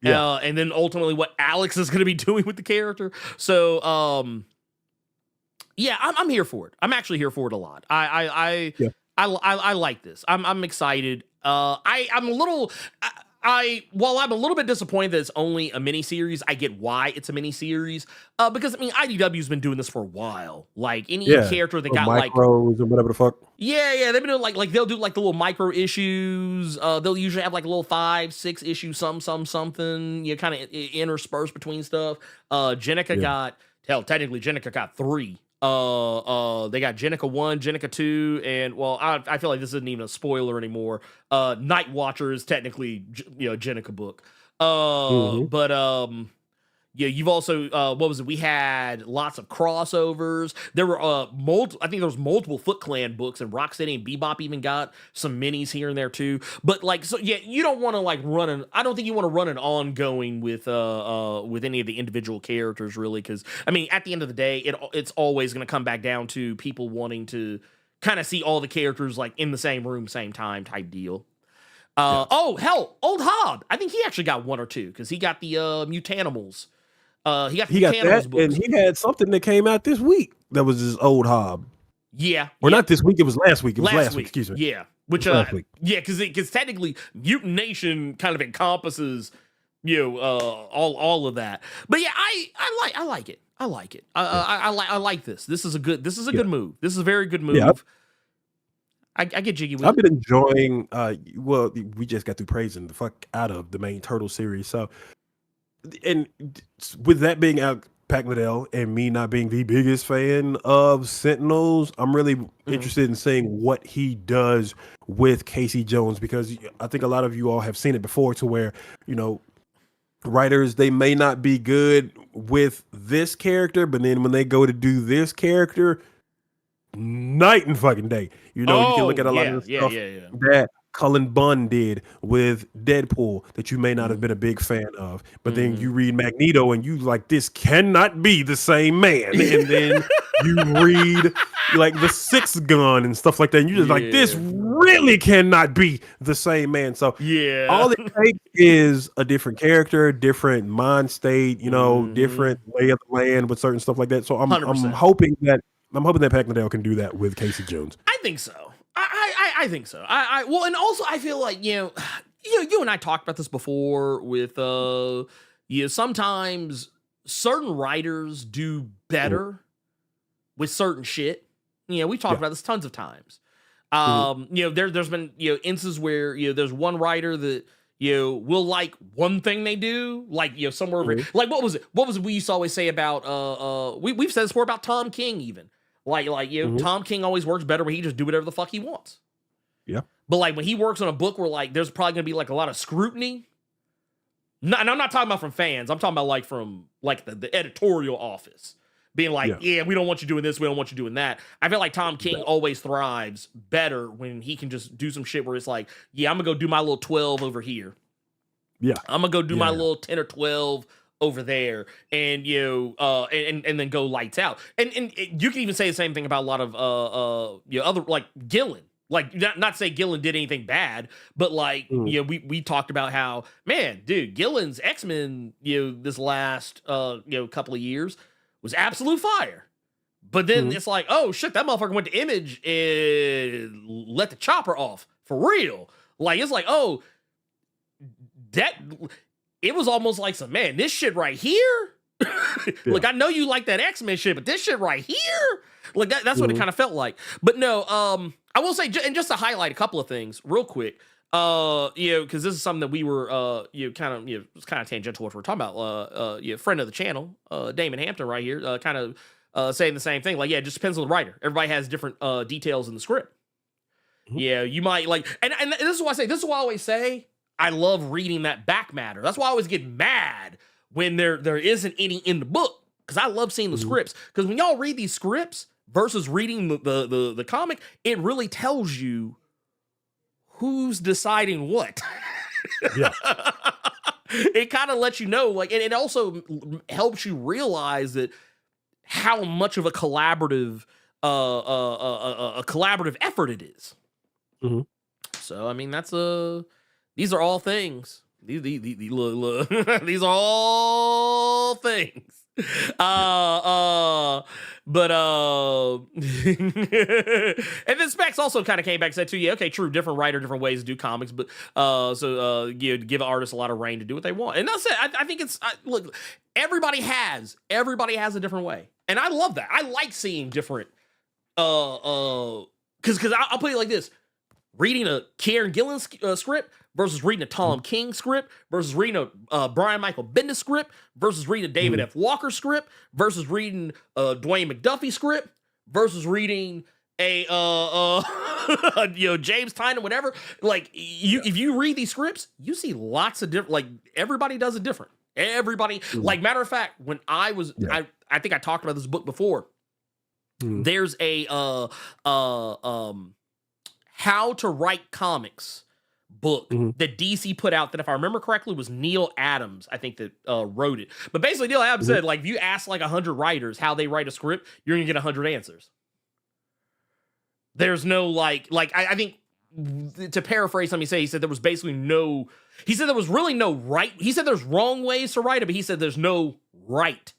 Yeah. And then ultimately what Alex is going to be doing with the character. So, yeah, I'm here for it. I'm actually here for it a lot. I like this. I'm excited. I'm a little, while I'm a little bit disappointed that it's only a miniseries, I get why it's a miniseries. Because I mean, IDW's been doing this for a while. Like any character that got micros and whatever the fuck. Yeah, they've been doing like they'll do like the little micro issues. They'll usually have like a little 5-6 issue something. You kind of intersperse between stuff. Jenica got technically Jenica got 3. They got Jenica 1, Jenica 2, and well, I feel like this isn't even a spoiler anymore. Night Watcher is technically Jenica book. But yeah, you've also what was it? We had lots of crossovers. There were I think there was multiple Foot Clan books, and Rocksteady and Bebop even got some minis here and there too. But like, so yeah, you don't want to like I don't think you want to run an ongoing with any of the individual characters really, because I mean, at the end of the day, it's always going to come back down to people wanting to kind of see all the characters like in the same room, same time type deal. Oh hell, Old Hob. I think he actually got 1 or 2 because he got the Mutanimals. He got that, books. And he had something that came out this week that was his Old Hob. Yeah, or not this week. It was last week. It was last week. Excuse me. Yeah, which last week. Yeah, because technically Mutant Nation kind of encompasses all of that. But yeah, I like it. I like it. I like this. This is a good good move. This is a very good move. Yeah. I get jiggy with it. I've been enjoying. Well, we just got through praising the fuck out of the main Turtle series, so. And with that being out, Pac Liddell, and me not being the biggest fan of Sentinels, I'm really interested in seeing what he does with Casey Jones, because I think a lot of you all have seen it before, to where writers, they may not be good with this character, but then when they go to do this character, night and fucking day. You can look at a lot of the stuff that Cullen Bunn did with Deadpool that you may not have been a big fan of, but then you read Magneto and you like, this cannot be the same man, and then you read like the Sixth Gun and stuff like that, and you're just like, this really cannot be the same man. So all it takes is a different character, different mind state, different lay of the land with certain stuff like that. So I'm hoping that Pac Liddell can do that with Casey Jones. I think so. I think so. Well, and also I feel like you and I talked about this before with sometimes certain writers do better with certain shit. We talked about this tons of times. There's been instances where there's one writer that will like one thing they do, like somewhere over, like what was it we used to always say about we've said this before about Tom King even. Like Tom King always works better when he just do whatever the fuck he wants. Yeah. But like when he works on a book where like there's probably gonna be like a lot of scrutiny. And I'm not talking about from fans. I'm talking about like from like the editorial office being like, we don't want you doing this, we don't want you doing that. I feel like Tom King always thrives better when he can just do some shit where it's like, I'm gonna go do my little 12 over here. Yeah. I'm gonna go do my little 10 or 12 over there, and and then go lights out. And you can even say the same thing about a lot of other, like Gillen. Like not say Gillen did anything bad, but like we talked about how, man, dude, Gillen's X-Men this last couple of years was absolute fire. But then it's like, oh shit, that motherfucker went to Image and let the chopper off for real. Like it's like, oh, that it was almost like some, man, this shit right here. Like I know you like that X-Men shit, but this shit right here, like that's what it kind of felt like. But no, I will say, and just to highlight a couple of things real quick, because this is something that we were it's kind of tangential to what we're talking about. Friend of the channel, Damon Hampton right here, kind of saying the same thing. Like, it just depends on the writer. Everybody has different details in the script. You might like, and this is why I always say I love reading that back matter. That's why I always get mad when there isn't any in the book, because I love seeing the scripts. Because when y'all read these scripts versus reading the comic, it really tells you who's deciding what. It kind of lets you know, like, and it also helps you realize that how much of a collaborative effort it is. So I mean, that's these are all things. These are all things. and then Specs also kind of came back and said too, yeah, okay, true, different writer, different ways to do comics, but give artists a lot of reign to do what they want. And that's it. I think it's look, everybody has a different way, and I love that. I like seeing different. Because I'll put it like this: reading a Kieran Gillen script versus reading a Tom King script versus reading a Brian Michael Bendis script versus reading a David F. Walker script versus reading a Dwayne McDuffie script versus reading a James Tynion, whatever. Like if you read these scripts, you see lots of different. Like everybody does it different. Everybody, like matter of fact, when I was, I think I talked about this book before. There's a how to write comics book that DC put out that, if I remember correctly, was Neil Adams, I think, that wrote it. But basically Neil Adams said, like, if you ask like 100 writers how they write a script, you're gonna get 100 answers. There's no like I think, to paraphrase something, he said there was basically no, he said there was really no right, he said there's wrong ways to write it, but he said there's no right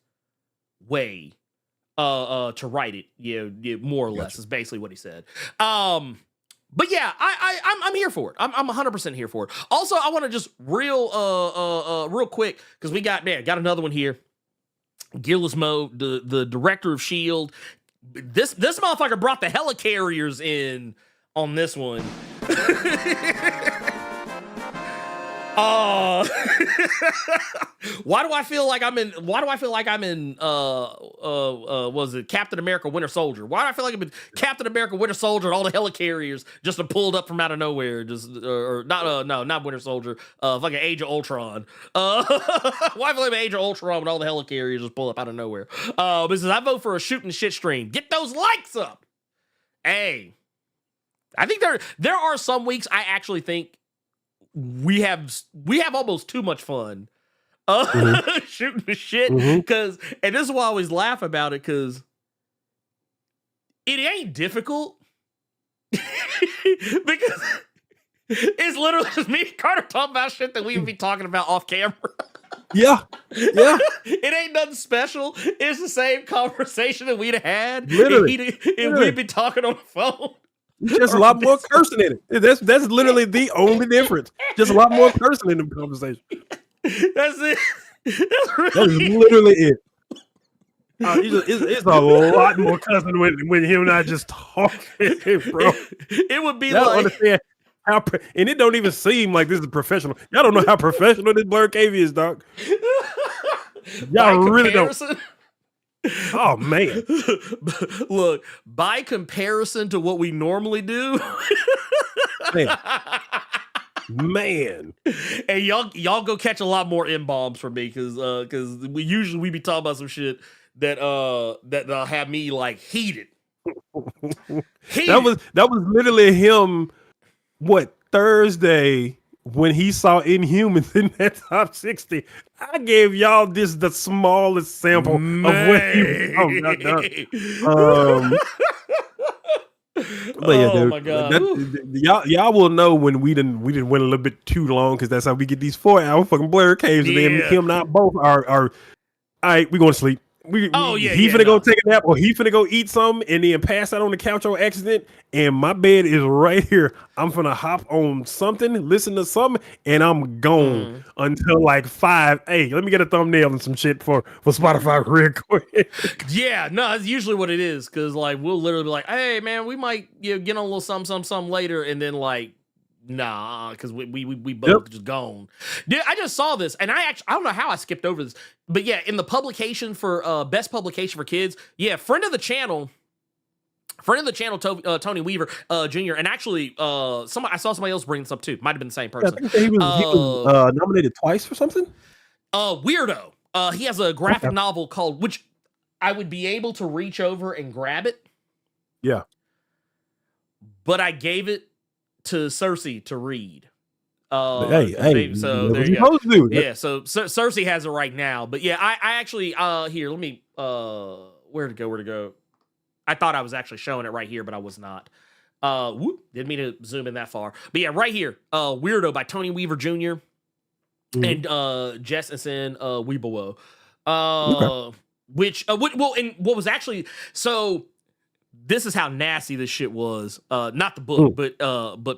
way to write it, more or less, is basically what he said. But yeah, I'm here for it. I'm 100% here for it. Also, I want to just real quick, because we got another one here. Gillismo, the director of S.H.I.E.L.D. This motherfucker brought the helicarriers in on this one. Why do I feel like I'm in was it Captain America Winter Soldier? Why do I feel like I'm in Captain America Winter Soldier and all the helicarriers just pulled up from out of nowhere? Not Winter Soldier, fucking Age of Ultron. Why do I feel like I'm Age of Ultron when all the helicarriers just pull up out of nowhere? Because I vote for a shooting shit stream. Get those likes up. Hey, I think there are some weeks I actually think we have almost too much fun shooting the shit, because and this is why I always laugh about it, because it ain't difficult because it's literally just me and Carter talking about shit that we would be talking about off camera. Yeah. It ain't nothing special. It's the same conversation that we'd have had if we'd been talking on the phone. Just a lot more cursing in it. That's literally the only difference. Just a lot more cursing in the conversation. That's it. That's literally it. It's a lot more cussing when him and I just talking, bro. It would be y'all like, understand how, and it don't even seem like this is professional. Y'all don't know how professional this Blerd KV is, dog. Y'all really don't. Oh man. Look, by comparison to what we normally do, man. And y'all go catch a lot more M-bombs from me, because we be talking about some shit that have me like heated. That was literally him. What, Thursday, when he saw Inhumans in that top 60, I gave y'all the smallest sample of what he was. But yeah, dude, my God. y'all will know when we didn't went a little bit too long, because that's how we get these 4-hour fucking Blerd caves, and then him and I both are all right, we going to sleep. He finna go take a nap, or he finna go eat something and then pass out on the couch on accident, and my bed is right here. I'm finna hop on something, listen to something, and I'm gone until like 5. Hey, let me get a thumbnail and some shit for Spotify real quick. Yeah, no, that's usually what it is, because like we'll literally be like, hey man, we might get on a little something later, and then like, nah, because we both just gone. Dude, I just saw this, and I don't know how I skipped over this, but yeah, in the publication for best publication for kids, friend of the channel, Tony Weaver Jr., and actually I saw somebody else bring this up too. Might have been the same person. I think he was nominated twice for something. Weirdo. He has a graphic novel called, which I would be able to reach over and grab it. Yeah, but I gave it to Cersei to read. Hey, so there you go. Do. Yeah, so Cersei has it right now. But yeah, I actually here, let me where to go. I thought I was actually showing it right here, but I was not. Didn't mean to zoom in that far. But yeah, right here, Weirdo by Tony Weaver Jr. And Jess and Wiebowo. And what was actually, so this is how nasty this shit was. Not the book, but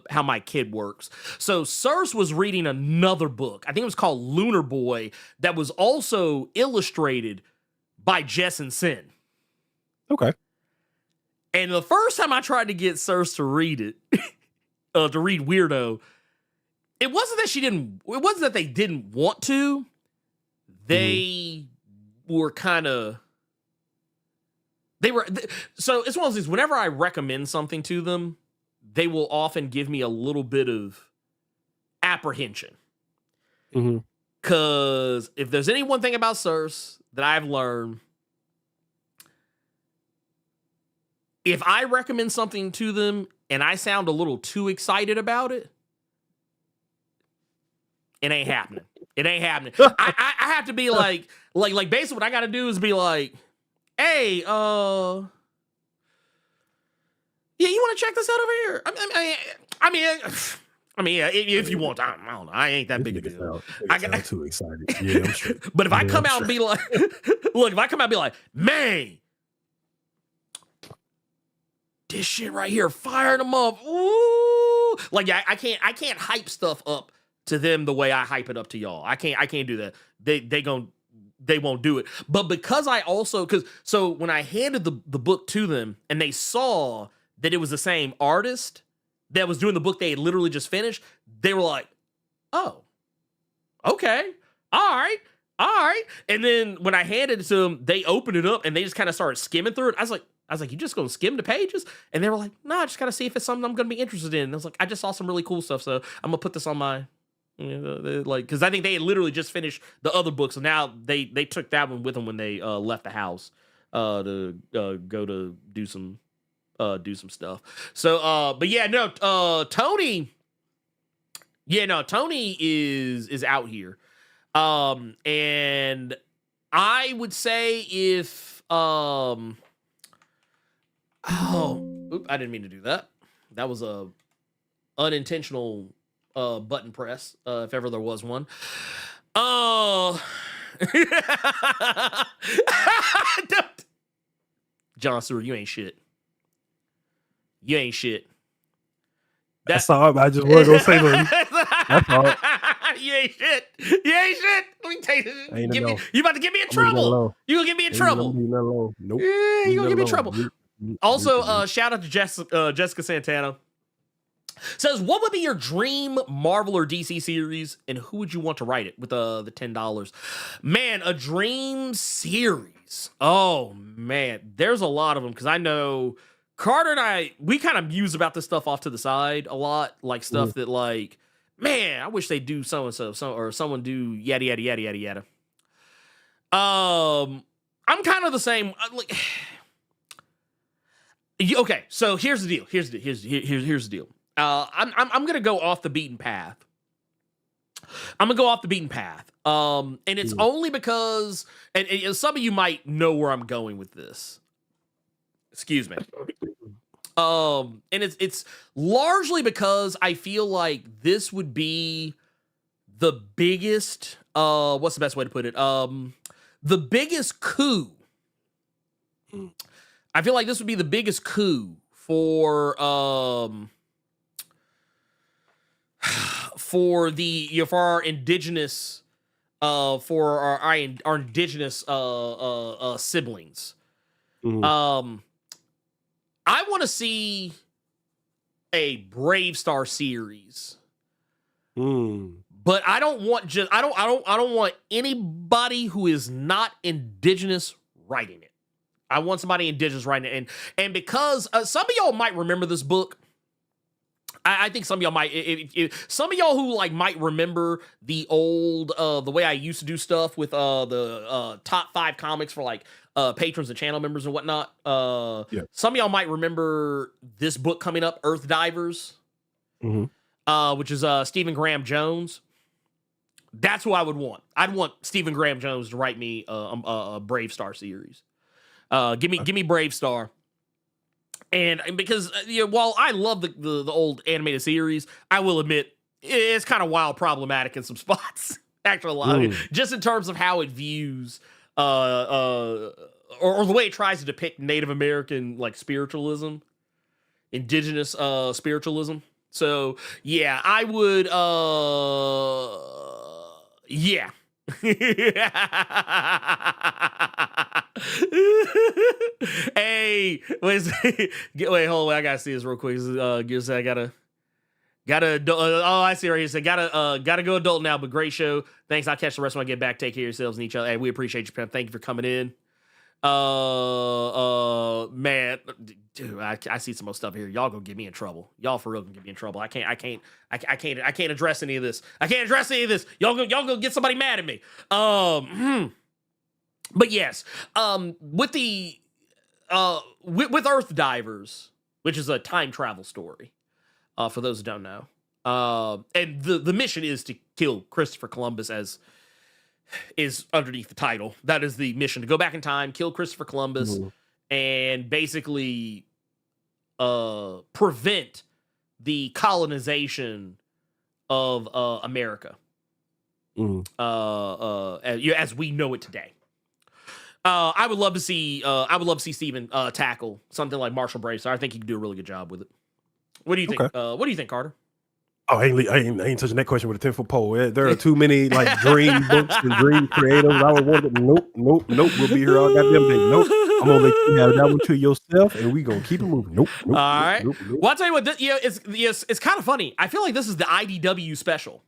how my kid works. So Circe was reading another book. I think it was called Lunar Boy, that was also illustrated by Jess and Sin. Okay. And the first time I tried to get Circe to read it, to read Weirdo, it wasn't that they didn't want to. They were kind of, so it's one of those things, whenever I recommend something to them, they will often give me a little bit of apprehension. Because if there's any one thing about Circe that I've learned, if I recommend something to them and I sound a little too excited about it, it ain't happening. It ain't happening. I have to be like basically what I got to do is be like, hey, yeah, you want to check this out over here? I mean, yeah, if you want, I don't know. I ain't that big a deal. I got too excited. Yeah, I'm sure. But if I come out and be like, look, if I come out and be like, man, this shit right here, firing them up. Ooh, like I can't hype stuff up to them the way I hype it up to y'all. I can't do that. They won't do it. But because so when I handed the book to them and they saw that it was the same artist that was doing the book they had literally just finished, they were like, oh, okay, all right. And then when I handed it to them, they opened it up and they just kind of started skimming through it. I was like, you just gonna skim the pages? And they were like, no, I just gotta see if it's something I'm gonna be interested in. And I was like, I just saw some really cool stuff, so I'm gonna put this on my, because I think they had literally just finished the other book, so now they took that one with them when they left the house to go to do some stuff. So, but yeah, no, Tony is out here, and I would say if I didn't mean to do that. That was a unintentional button press, if ever there was one. John Stewart, you ain't shit. You ain't shit. That's all. I just want to go say something. That's all. You ain't shit. You ain't shit. Let me tell you. You about to get me in trouble. You gonna get me in trouble. Nope. Yeah, you gonna get me in trouble. Also, shout out to Jessica Santana. Says, what would be your dream Marvel or DC series, and who would you want to write it with the $10? Man, a dream series. Oh, man. There's a lot of them, because I know Carter and we kind of muse about this stuff off to the side a lot, like stuff that, like, man, I wish they'd do so-and-so, or someone do yada, yada, yada, yada, yada. I'm kind of the same. Okay, so here's the deal. Here's the deal. I'm gonna go off the beaten path. And it's only because, and some of you might know where I'm going with this. Excuse me. And it's largely because I feel like this would be the biggest, what's the best way to put it? The biggest coup. I feel like this would be the biggest coup for our indigenous for our indigenous siblings. I want to see a Brave Star series. But I don't want anybody who is not indigenous writing it. I want somebody indigenous writing it. And because some of y'all might remember this book. I think some of y'all might, if some of y'all who like might remember the old, the way I used to do stuff with the top 5 comics for like patrons and channel members and whatnot. Some of y'all might remember this book coming up, Earth Divers, which is Stephen Graham Jones. That's who I would want. I'd want Stephen Graham Jones to write me a Brave Star series. Give me Brave Star. And because while I love the old animated series, I will admit it's kind of wild problematic in some spots. Actually, a lot, just in terms of how it views or the way it tries to depict Native American like spiritualism, indigenous spiritualism. So yeah, I would yeah. Hey, wait, hold on, I gotta see this real quick. I gotta oh, I see right here. So gotta go adult now, but great show. Thanks. I'll catch the rest when I get back. Take care of yourselves and each other. Hey, we appreciate you, Pimp. Thank you for coming in. Man, dude, I see some more stuff here. Y'all gonna get me in trouble. Y'all for real gonna get me in trouble. I can't address any of this. I can't address any of this. Y'all gonna get somebody mad at me. But yes, with the with Earth Divers, which is a time travel story, for those who don't know, and the mission is to kill Christopher Columbus, as is underneath the title. That is the mission, to go back in time, kill Christopher Columbus, and basically prevent the colonization of America, as we know it today. I would love to see Steven tackle something like Marshall Bracer. I think he could do a really good job with it. What do you think? What do you think, Carter? Oh, I ain't touching that question with a 10-foot pole. There are too many like dream books and dream creators. I would want to. Nope. We'll be here all goddamn day. Nope. I'm gonna let you have that one to yourself, and we gonna keep it moving. Nope. All right. Well, I'll tell you what. It's kind of funny. I feel like this is the IDW special.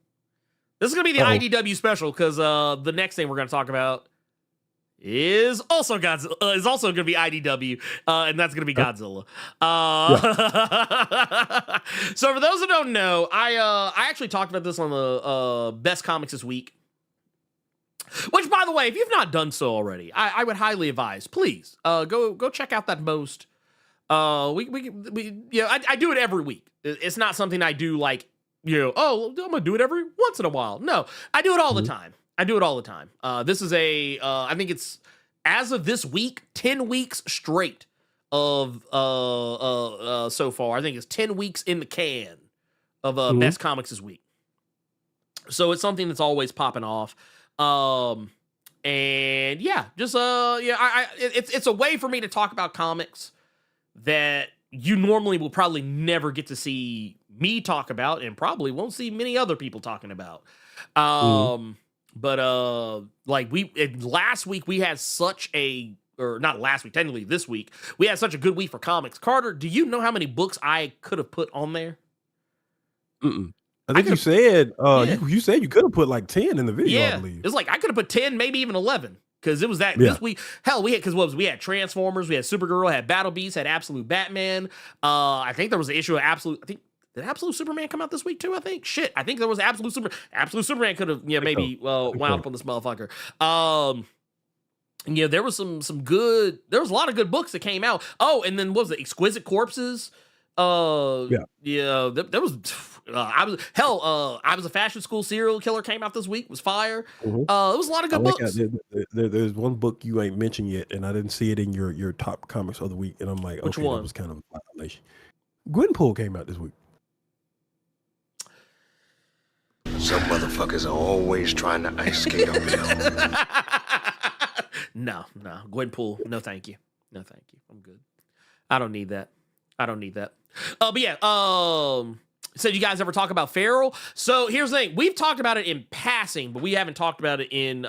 This is gonna be the IDW special because the next thing we're gonna talk about is also Godzilla. Is also going to be IDW, and that's going to be Godzilla. So for those who don't know, I actually talked about this on the best comics this week. Which, by the way, if you've not done so already, I would highly advise. Please go check out that most. I do it every week. It's not something I do like. I'm gonna do it every once in a while. No, I do it all the time. This is I think it's, as of this week, 10 weeks straight of, so far. I think it's 10 weeks in the can of, best comics this week. So it's something that's always popping off. And yeah, just, it's a way for me to talk about comics that you normally will probably never get to see me talk about, and probably won't see many other people talking about. But last week we had not last week, technically this week, we had such a good week for comics. Carter, do you know how many books I could have put on there? I think you said you said you could have put like 10 in the video. Yeah, I believe it's like I could have put 10, maybe even 11, because it was that this week. Hell, we had Transformers, we had Supergirl, had Battle Beast, had Absolute Batman. I think there was an issue of Did Absolute Superman come out this week too? I think. Shit, I think there was Absolute Superman could have maybe wound up on this motherfucker. There was there was a lot of good books that came out. Oh, and then what was it? Exquisite Corpses. There was. I was a fashion school serial killer came out this week. Was fire. It was a lot of good books. There's one book you ain't mentioned yet, and I didn't see it in your top comics of the week, and I'm like, which one? That was kind of a violation. Gwenpool came out this week. Some motherfuckers are always trying to ice skate on me. No. Gwenpool, no thank you. I'm good. I don't need that. But yeah, so you guys ever talk about Feral? So here's the thing. We've talked about it in passing, but we haven't talked about it in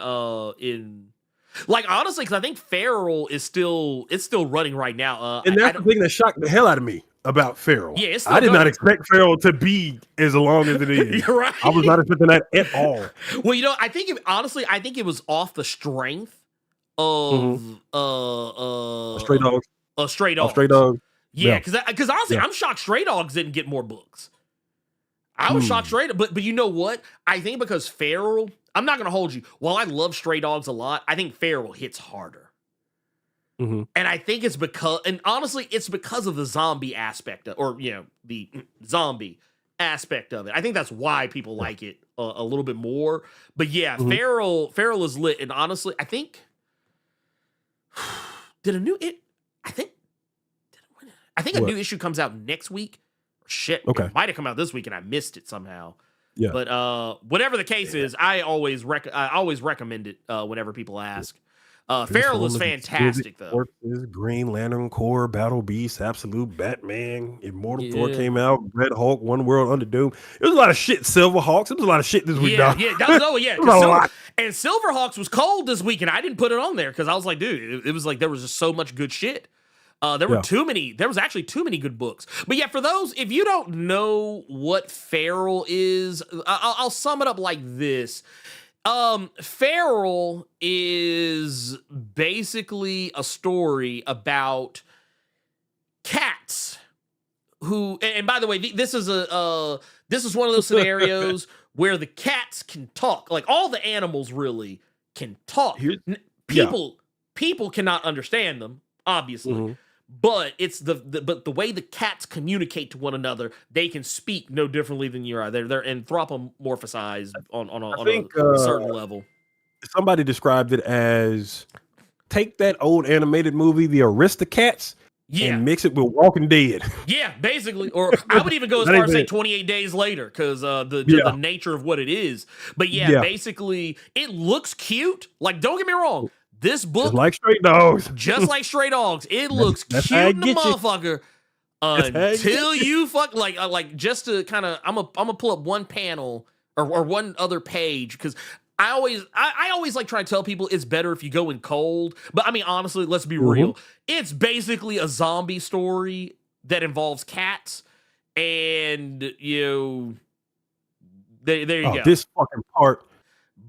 like, honestly, because I think Feral is still running right now. And that's the thing that shocked the hell out of me about Feral. Yeah, I did not expect Feral to be as long as it is. You're right. I was not expecting that at all. Well, I think it was off the strength of Stray Dogs. Stray Dogs. Yeah, because honestly, I'm shocked Stray Dogs didn't get more books. I was shocked but you know what? I think because Feral, I'm not gonna hold you. While I love Stray Dogs a lot, I think Feral hits harder. And I think it's because of the zombie aspect the zombie aspect of it. I think that's why people like it a little bit more. But yeah, Feral is lit, and honestly, I think a new issue comes out next week. Shit, okay. It might have come out this week and I missed it somehow. Yeah. But whatever the case is, I always recommend it whenever people ask. Feral is fantastic though. Corpses, Green Lantern Corps, Battle Beast, Absolute Batman, Immortal Thor Yeah. came out, Red Hulk, One World Under Doom. There was a lot of shit. Silverhawks. There was a lot of shit this week. Yeah, dog. yeah, that was yeah. There was a lot. And Silverhawks was cold this week, and I didn't put it on there because I was like, dude, it was like there was just so much good shit. There were too many. There was actually too many good books. But yeah, for those, if you don't know what Feral is, I'll sum it up like this. Feral is basically a story about cats who, and by the way, this is one of those scenarios where the cats can talk. Like all the animals really can talk. People cannot understand them, obviously. But it's but the way the cats communicate to one another, they can speak no differently than you are. They're anthropomorphized on a certain level. Somebody described it as take that old animated movie, The Aristocats, and mix it with Walking Dead. Yeah, basically. Or I would even go as far as say 28 Days Later, because the nature of what it is. But basically, it looks cute. Like, don't get me wrong. This book, just like Stray Dogs, it looks cute in the motherfucker until you fuck like just to kind of I'm gonna pull up one panel or one other page because I always like try to tell people it's better if you go in cold. But I mean honestly, let's be real. It's basically a zombie story that involves cats, and there you go. This fucking part.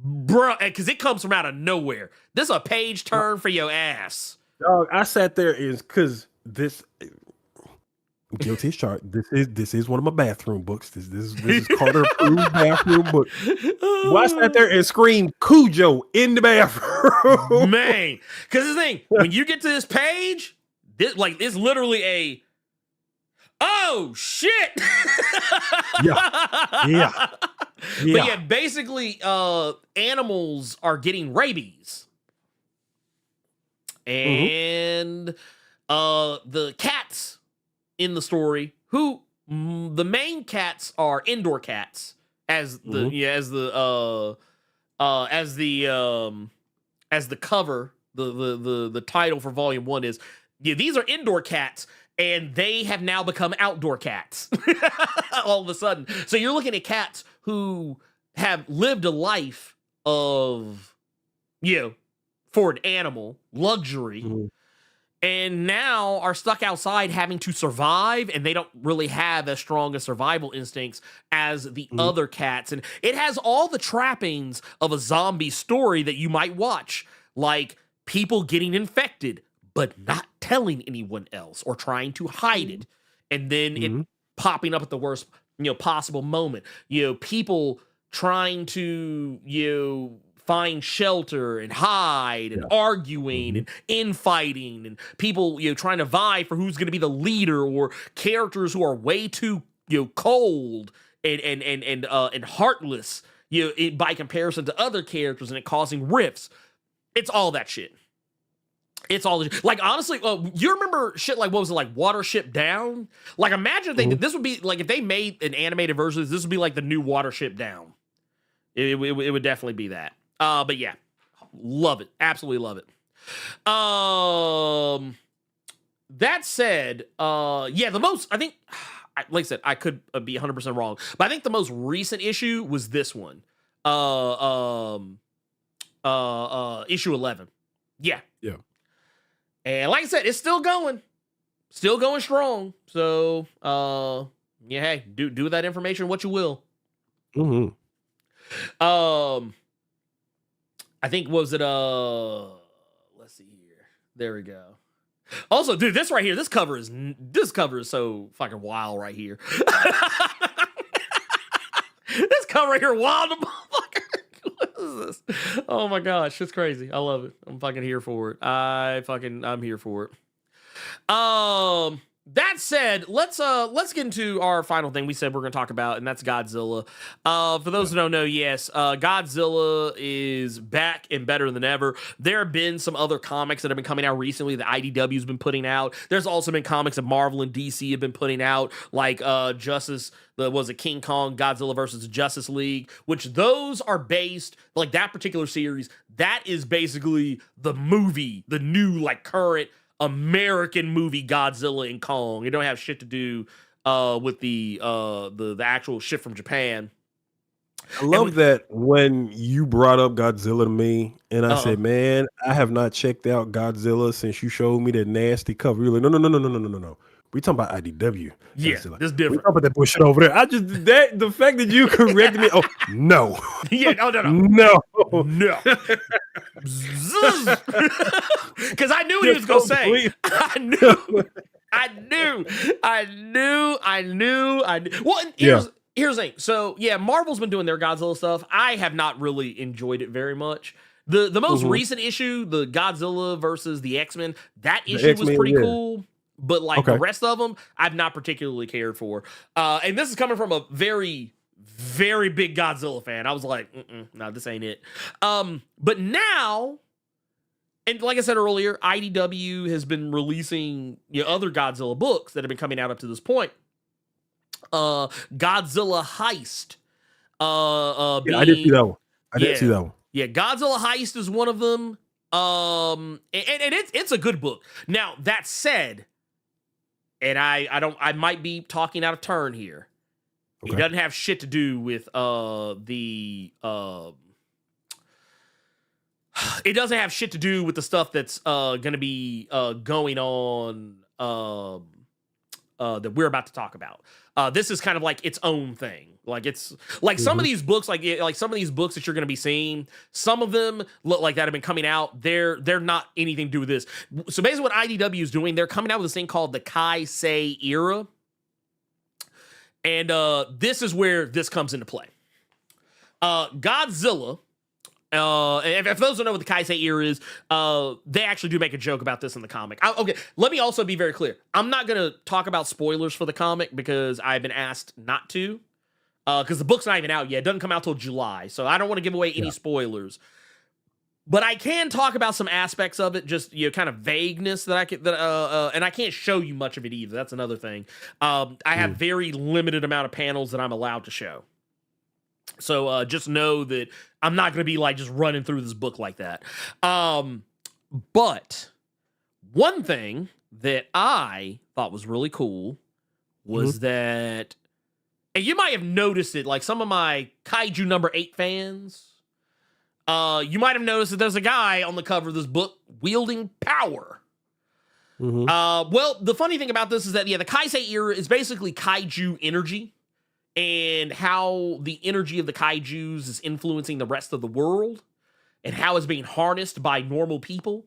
Bro, because it comes from out of nowhere. This is a page turn for your ass. Dog, I sat there because this guilty as charged. This is one of my bathroom books. This is Carter approved bathroom book. Well, I sat there and screamed Cujo in the bathroom. Man, because the thing, when you get to this page, it's literally a oh shit. Yeah. But yeah, basically, animals are getting rabies. And the cats in the story, who the main cats are indoor cats, as the cover, the title for volume 1 is, these are indoor cats. And they have now become outdoor cats all of a sudden. So you're looking at cats who have lived a life of, for an animal, luxury, and now are stuck outside having to survive, and they don't really have as strong a survival instincts as the other cats. And it has all the trappings of a zombie story that you might watch, like people getting infected, but not telling anyone else or trying to hide it. And then it popping up at the worst, possible moment. People trying to, find shelter and hide and arguing and infighting and people, trying to vie for who's going to be the leader, or characters who are way too, cold and heartless, by comparison to other characters, and it causing rifts. It's all that shit. It's all like, honestly, you remember shit like, what was it, like Watership Down? Like, imagine if they did, this would be like, if they made an animated version of this would be like the new Watership Down. It would definitely be that. But yeah, love it. Absolutely love it. That said, the most, I think, like I said, I could be 100% wrong, but I think the most recent issue was this one. Issue 11. Yeah. Yeah. And like I said, it's still going strong. So, hey, do with that information what you will. I think, was it, let's see here. There we go. Also, dude, this right here, this cover is so fucking wild right here. This cover right here, wild motherfucker. What is this? Oh my gosh, it's crazy. I love it. I'm fucking here for it. I'm here for it. that said, let's get into our final thing we said we're going to talk about, and that's Godzilla. For those who don't know, yes, Godzilla is back and better than ever. There have been some other comics that have been coming out recently that IDW's been putting out. There's also been comics that Marvel and DC have been putting out, like King Kong Godzilla versus the Justice League, which those are based, like that particular series, that is basically the movie, the new like current American movie Godzilla and Kong. It don't have shit to do with the actual shit from Japan. I love that when you brought up Godzilla to me, and I said, "Man, I have not checked out Godzilla since you showed me that nasty cover." You're like, "No. We talking about IDW. Yeah, Godzilla. this We different. talking about that bullshit over there." The fact that you corrected me. Oh no, Yeah, no. no. Because I knew what he was gonna say. I knew. Well, here's the thing. So yeah, Marvel's been doing their Godzilla stuff. I have not really enjoyed it very much. The most recent issue, the Godzilla versus the X-Men, that issue was pretty cool. But like the rest of them, I've not particularly cared for. And this is coming from a very, very big Godzilla fan. I was like, no, this ain't it. But now, and like I said earlier, IDW has been releasing other Godzilla books that have been coming out up to this point. Godzilla Heist. I did see that one. I did see that one. Yeah, Godzilla Heist is one of them. And it's a good book. Now, that said, and I might be talking out of turn here. Okay. It doesn't have shit to do with it doesn't have shit to do with the stuff that's gonna be going on that we're about to talk about. This is kind of like its own thing. Like it's like some of these books, like some of these books that you're going to be seeing, some of them look like that have been coming out. They're not anything to do with this. So basically what IDW is doing, they're coming out with this thing called the Kai-Sei era. And this is where this comes into play. Godzilla, if those don't know what the Kai-Sei era is, they actually do make a joke about this in the comic. Okay, let me also be very clear. I'm not going to talk about spoilers for the comic because I've been asked not to. Because the book's not even out yet. It doesn't come out till July. So I don't want to give away any spoilers. But I can talk about some aspects of it, just kind of vagueness that I can, and I can't show you much of it either. That's another thing. I have very limited amount of panels that I'm allowed to show. So just know that I'm not going to be like just running through this book like that. But one thing that I thought was really cool was that, and you might have noticed it, like some of my Kaiju number 8 fans, you might have noticed that there's a guy on the cover of this book wielding power. Well, the funny thing about this is that, the Kai-Sei era is basically Kaiju energy and how the energy of the Kaijus is influencing the rest of the world and how it's being harnessed by normal people.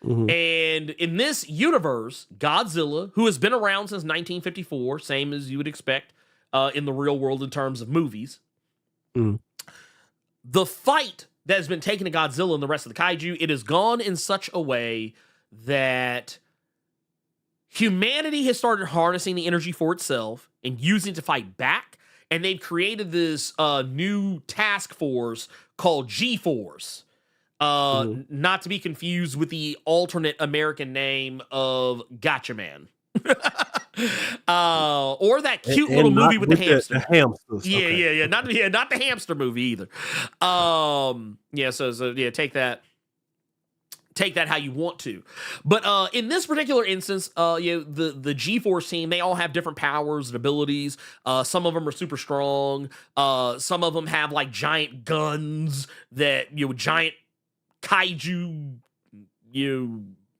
And in this universe, Godzilla, who has been around since 1954, same as you would expect in the real world in terms of movies, the fight that has been taken to Godzilla and the rest of the Kaiju, it has gone in such a way that humanity has started harnessing the energy for itself and using it to fight back. And they've created this new task force called G-Force. Not to be confused with the alternate American name of Gotcha Man. Or that cute little movie with the hamster. The hamsters. Yeah. Not the hamster movie either. So take that how you want to. But in this particular instance, the G-Force team, they all have different powers and abilities. Some of them are super strong. Some of them have like giant guns that, giant kaiju,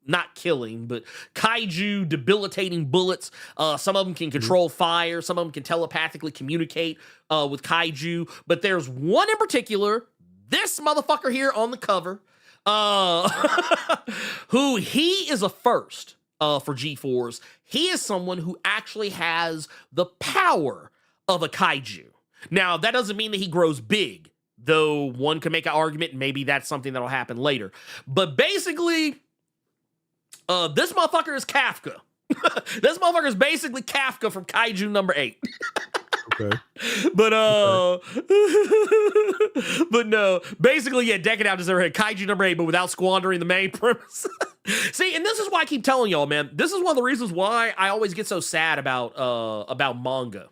not killing, but kaiju debilitating bullets. Some of them can control fire. Some of them can telepathically communicate with kaiju. But there's one in particular, this motherfucker here on the cover, who he is a first for G-Force. He is someone who actually has the power of a kaiju. Now, that doesn't mean that he grows big, though one could make an argument maybe that's something that'll happen later. But basically, this motherfucker is Kafka. This motherfucker is basically Kafka from Kaiju number 8. Okay. But but no, basically, yeah, deck it out as their head, Kaiju number 8, but without squandering the main premise. See, and this is why I keep telling y'all, man. This is one of the reasons why I always get so sad about manga.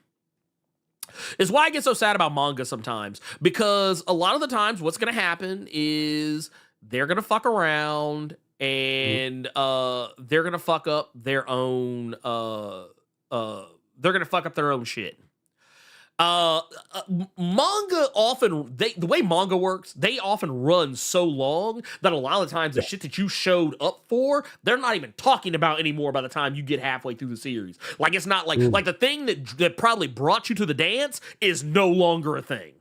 Is why I get so sad about manga sometimes, because a lot of the times what's going to happen is they're going to fuck around and they're going to fuck up their own they're going to fuck up their own shit. Manga often, the way manga works, they often run so long that a lot of the times the shit that you showed up for, they're not even talking about anymore by the time you get halfway through the series. Like, it's not like the thing that probably brought you to the dance is no longer a thing.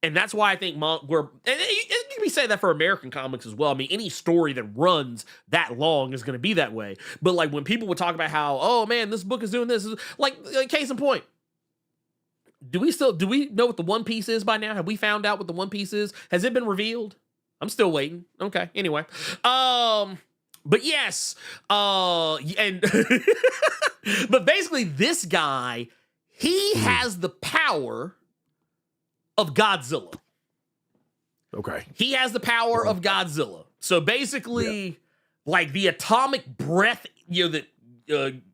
And that's why I think and you can be saying that for American comics as well. I mean, any story that runs that long is going to be that way. But like when people would talk about how, oh man, this book is doing this, like case in point. Do we know what the One Piece is by now? Have we found out what the One Piece is? Has it been revealed? I'm still waiting. Okay. Anyway. But yes. And but basically this guy, he has the power of Godzilla. Okay. He has the power of Godzilla. So basically, like the atomic breath, that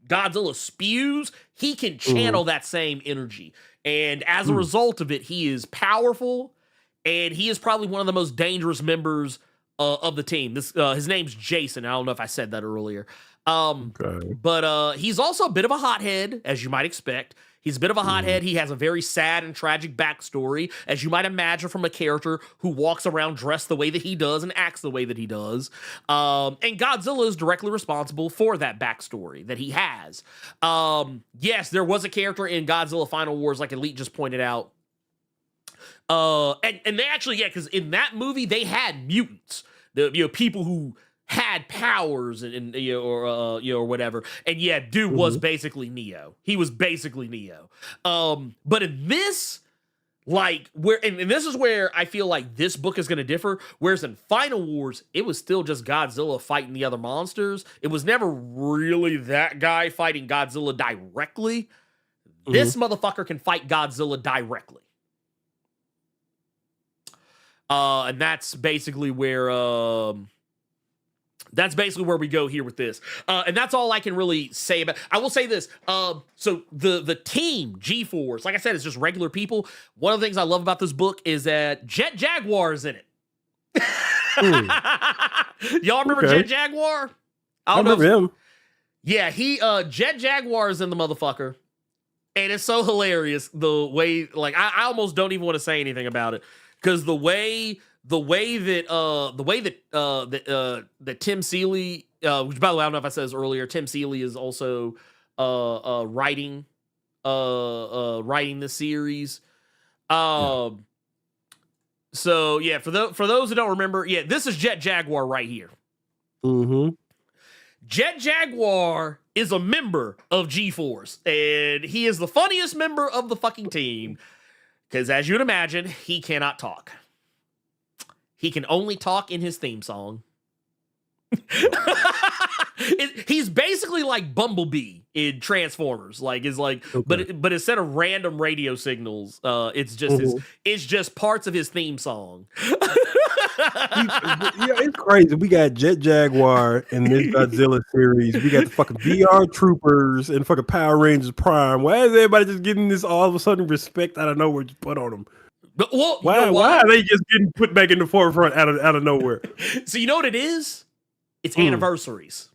Godzilla spews, he can channel that same energy. And as a result of it, he is powerful, and he is probably one of the most dangerous members of the team. His name's Jason. I don't know if I said that earlier. But he's also a bit of a hothead, as you might expect. He's a bit of a hothead. He has a very sad and tragic backstory, as you might imagine from a character who walks around dressed the way that he does and acts the way that he does. And Godzilla is directly responsible for that backstory that he has. Yes, there was a character in Godzilla Final Wars, like Elite just pointed out. And they actually, because in that movie, they had mutants. People who had powers or whatever. And yeah, dude was basically Neo. He was basically Neo. But in this, like, and this is where I feel like this book is going to differ. Whereas in Final Wars, it was still just Godzilla fighting the other monsters. It was never really that guy fighting Godzilla directly. This motherfucker can fight Godzilla directly. And that's basically where we go here with this. And that's all I can really say about. I will say this. So the team, G-Force, like I said, it's just regular people. One of the things I love about this book is that Jet Jaguar is in it. Y'all remember Jet Jaguar? I remember him. Yeah, Jet Jaguar is in the motherfucker. And it's so hilarious the way, like, I almost don't even want to say anything about it. Because the way that Tim Seeley, which by the way, I don't know if I said this earlier, Tim Seeley is also writing this series. So yeah, for those who don't remember, yeah, this is Jet Jaguar right here. Jet Jaguar is a member of G-Force, and he is the funniest member of the fucking team. Because as you'd imagine, he cannot talk. He can only talk in his theme song. He's basically like Bumblebee in Transformers. Like, but instead of random radio signals, it's just parts of his theme song. It's crazy. We got Jet Jaguar in this Godzilla series. We got the fucking VR Troopers and fucking Power Rangers Prime. Why is everybody just getting this all of a sudden respect out of nowhere just put on them? But, well, why are they just getting put back in the forefront out of nowhere? So you know what it is? It's anniversaries.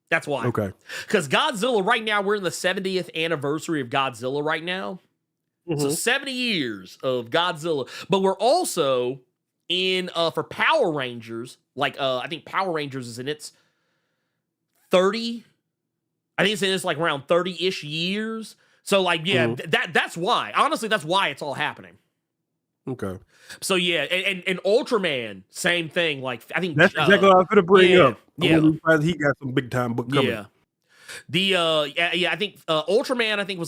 That's why. Okay. Because Godzilla right now, we're in the 70th anniversary of Godzilla right now. So 70 years of Godzilla. But we're also in for Power Rangers, like I think Power Rangers is in its 30. I think it's in its like around 30-ish years. So like that's why. Honestly, that's why it's all happening. Okay. So yeah, and Ultraman, same thing. Like I think that's exactly what I was gonna bring up. Yeah, he got some big time book coming. Yeah. I think Ultraman. I think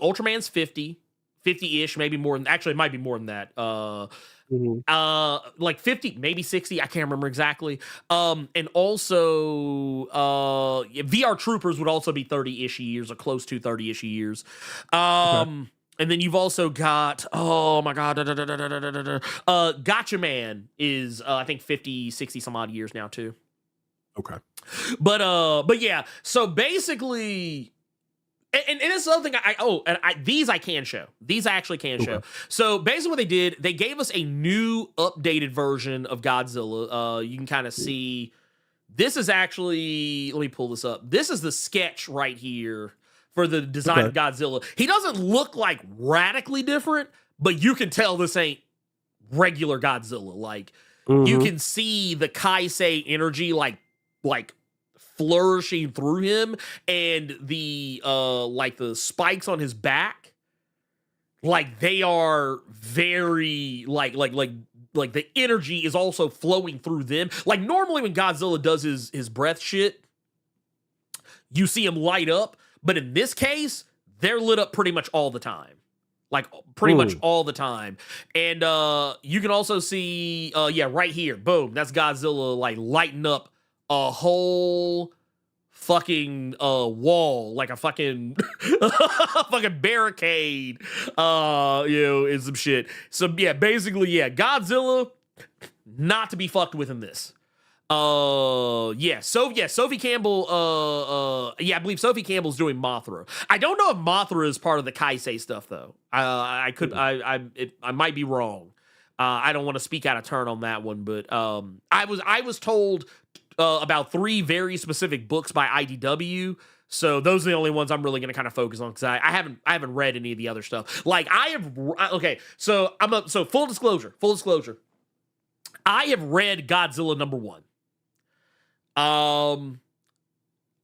Ultraman's 50-ish, maybe more than. Actually, it might be more than that. like 50, maybe 60, I can't remember exactly. And also VR Troopers would also be 30-ish years or close to 30-ish years. And then you've also got, oh my god, Gotcha Man is I think 50, 60 some odd years now too. Okay. But yeah, so basically, and it's another thing these I can show. These I actually can show. So basically what they did, they gave us a new updated version of Godzilla. You can kind of see, this is actually, let me pull this up. This is the sketch right here for the design of Godzilla. He doesn't look like radically different, but you can tell this ain't regular Godzilla. Like, you can see the Kai-Sei energy like flourishing through him, and the like the spikes on his back, like they are very like the energy is also flowing through them. Like normally when Godzilla does his breath shit, you see him light up, but in this case, they're lit up pretty much all the time. Like pretty much all the time. And you can also see right here, boom, that's Godzilla like lighting up a whole fucking wall, like a fucking fucking barricade, and some shit. So yeah, basically, Godzilla not to be fucked with in this. Sophie Campbell, I believe Sophie Campbell's doing Mothra. I don't know if Mothra is part of the Kai-Sei stuff though. I might be wrong. I don't want to speak out of turn on that one, but I was told about 3 very specific books by IDW. So those are the only ones I'm really going to kind of focus on, because I haven't read any of the other stuff. Like so full disclosure. I have read Godzilla #1.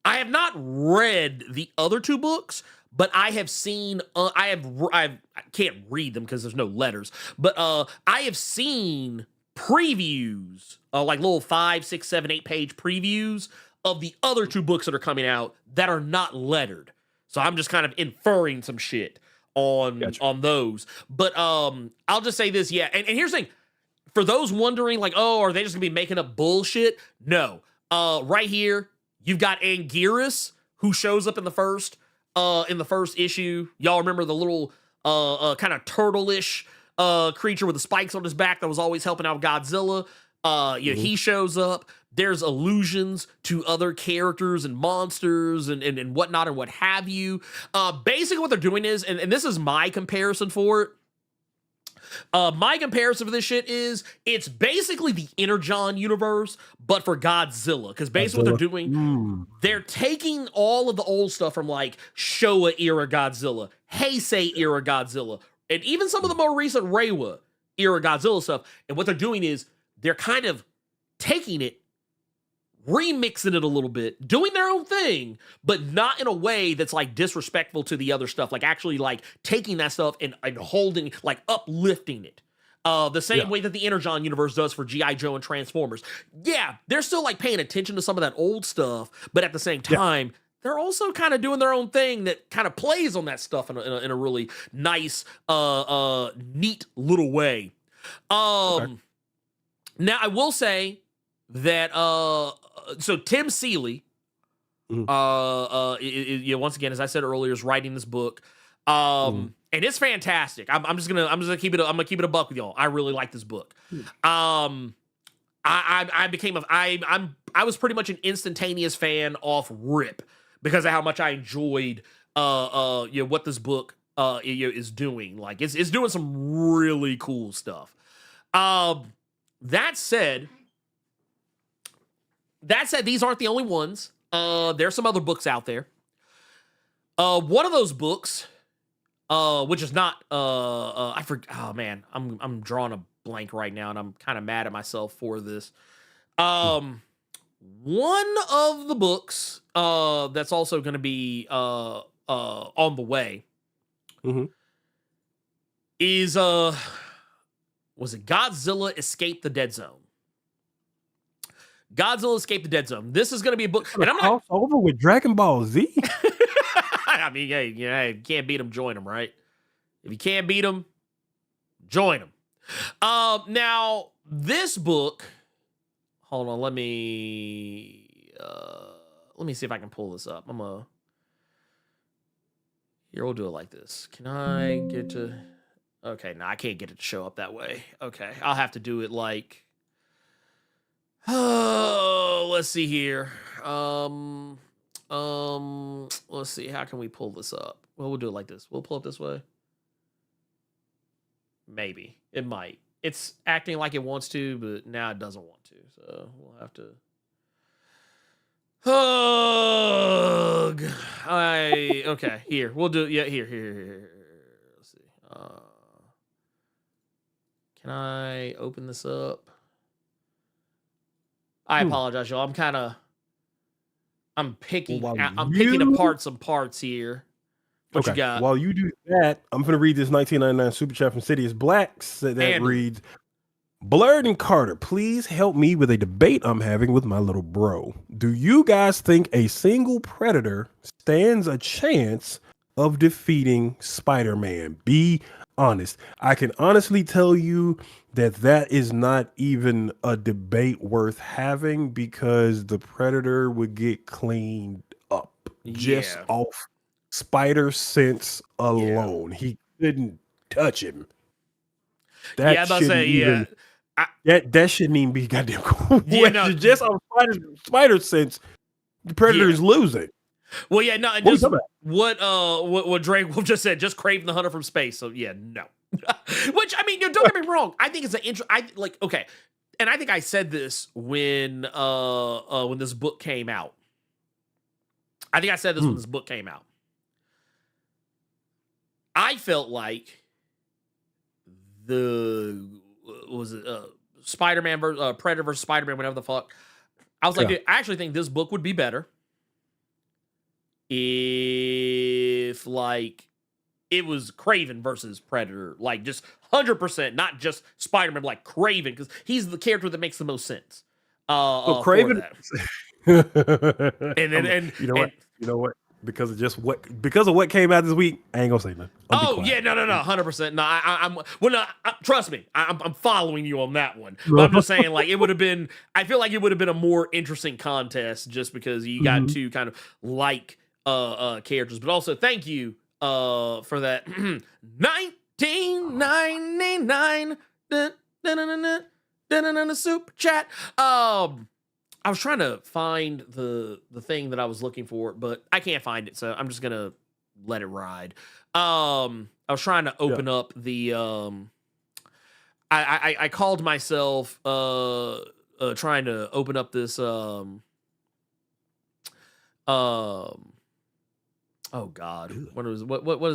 I have not read the other 2 books, but I have seen, I can't read them because there's no letters, but I have seen previews, like little 5, 6, 7, 8 page previews of the other 2 books that are coming out that are not lettered. So I'm just kind of inferring some shit on those. But I'll just say this, and here's the thing. For those wondering, like, oh, are they just gonna be making up bullshit? No. Right here, you've got Anguirus, who shows up in the first issue. Y'all remember the little kind of turtle-ish creature with the spikes on his back that was always helping out Godzilla? He shows up. There's allusions to other characters and monsters and whatnot and what have you. Basically what they're doing is, and this is my comparison for it, my comparison for this shit is, it's basically the Energon universe, but for Godzilla. Because basically what they're doing, they're taking all of the old stuff from like Showa era Godzilla, Heisei era Godzilla, and even some of the more recent Reiwa era Godzilla stuff. And what they're doing is, they're kind of taking it, remixing it a little bit, doing their own thing, but not in a way that's like disrespectful to the other stuff. Like actually like taking that stuff and holding, like uplifting it. The same way that the Energon universe does for G.I. Joe and Transformers. Yeah, they're still like paying attention to some of that old stuff, but at the same time, they're also kind of doing their own thing that kind of plays on that stuff in a really nice, neat little way. Now I will say that so Tim Seeley, once again, as I said earlier, is writing this book, and it's fantastic. I'm gonna keep it a buck with y'all. I really like this book. I was pretty much an instantaneous fan off rip because of how much I enjoyed what this book is doing. Like it's doing some really cool stuff. That said, these aren't the only ones. There's some other books out there. One of those books, which is not, I forget. Oh man, I'm drawing a blank right now, and I'm kind of mad at myself for this. One of the books, that's also going to be on the way, is was it Godzilla Escape the Dead Zone? Godzilla Escape the Dead Zone. This is going to be a book, and I'm not over with Dragon Ball Z. I mean, hey, you can't beat them, join them, right? If you can't beat them, join them. Now this book. Hold on, let me see if I can pull this up. Here, we'll do it like this. Can I get to? Okay, no, I can't get it to show up that way. Okay, I'll have to do it like. Oh, let's see here. Let's see. How can we pull this up? Well, we'll do it like this. We'll pull it this way. Maybe it might. It's acting like it wants to, but now it doesn't want to. So we'll have to. Ugh. Okay. Here we'll do. Yeah. Here. Let's see. Can I open this up? I apologize, y'all. I'm picking apart some parts here. What you got? While you do that, I'm going to read this 1999 super chat from Sidious Blacks that reads, Blerd and Carter, please help me with a debate I'm having with my little bro. Do you guys think a single Predator stands a chance of defeating Spider-Man? Be honest. I can honestly tell you that is not even a debate worth having because the Predator would get cleaned up just off spider sense alone. He couldn't touch him. That shouldn't even be goddamn cool. Just on spider sense, the Predator is losing. Well, yeah, no, just what Drake Wolf just said, just Kraven the Hunter from space. So yeah, no. Which I mean, don't get me wrong. I think it's an okay, and I think I said this when this book came out. I think I said this when this book came out. I felt like Spider-Man versus Predator versus Spider-Man, whatever the fuck. I was like, dude, I actually think this book would be better if it was Kraven versus Predator, like just 100%, not just Spider-Man, like Kraven, because he's the character that makes the most sense. So Kraven, and you know what? Because of what came out this week, I ain't gonna say nothing. No, 100%. No, trust me, I'm following you on that one. But I'm just saying, like, it would have been. I feel like it would have been a more interesting contest just because you got two kind of characters. But also, thank you for that 1999 super chat. I was trying to find the thing that I was looking for, but I can't find it, so I'm just gonna let it ride. I was trying to open up the I called myself trying to open up this oh god, what is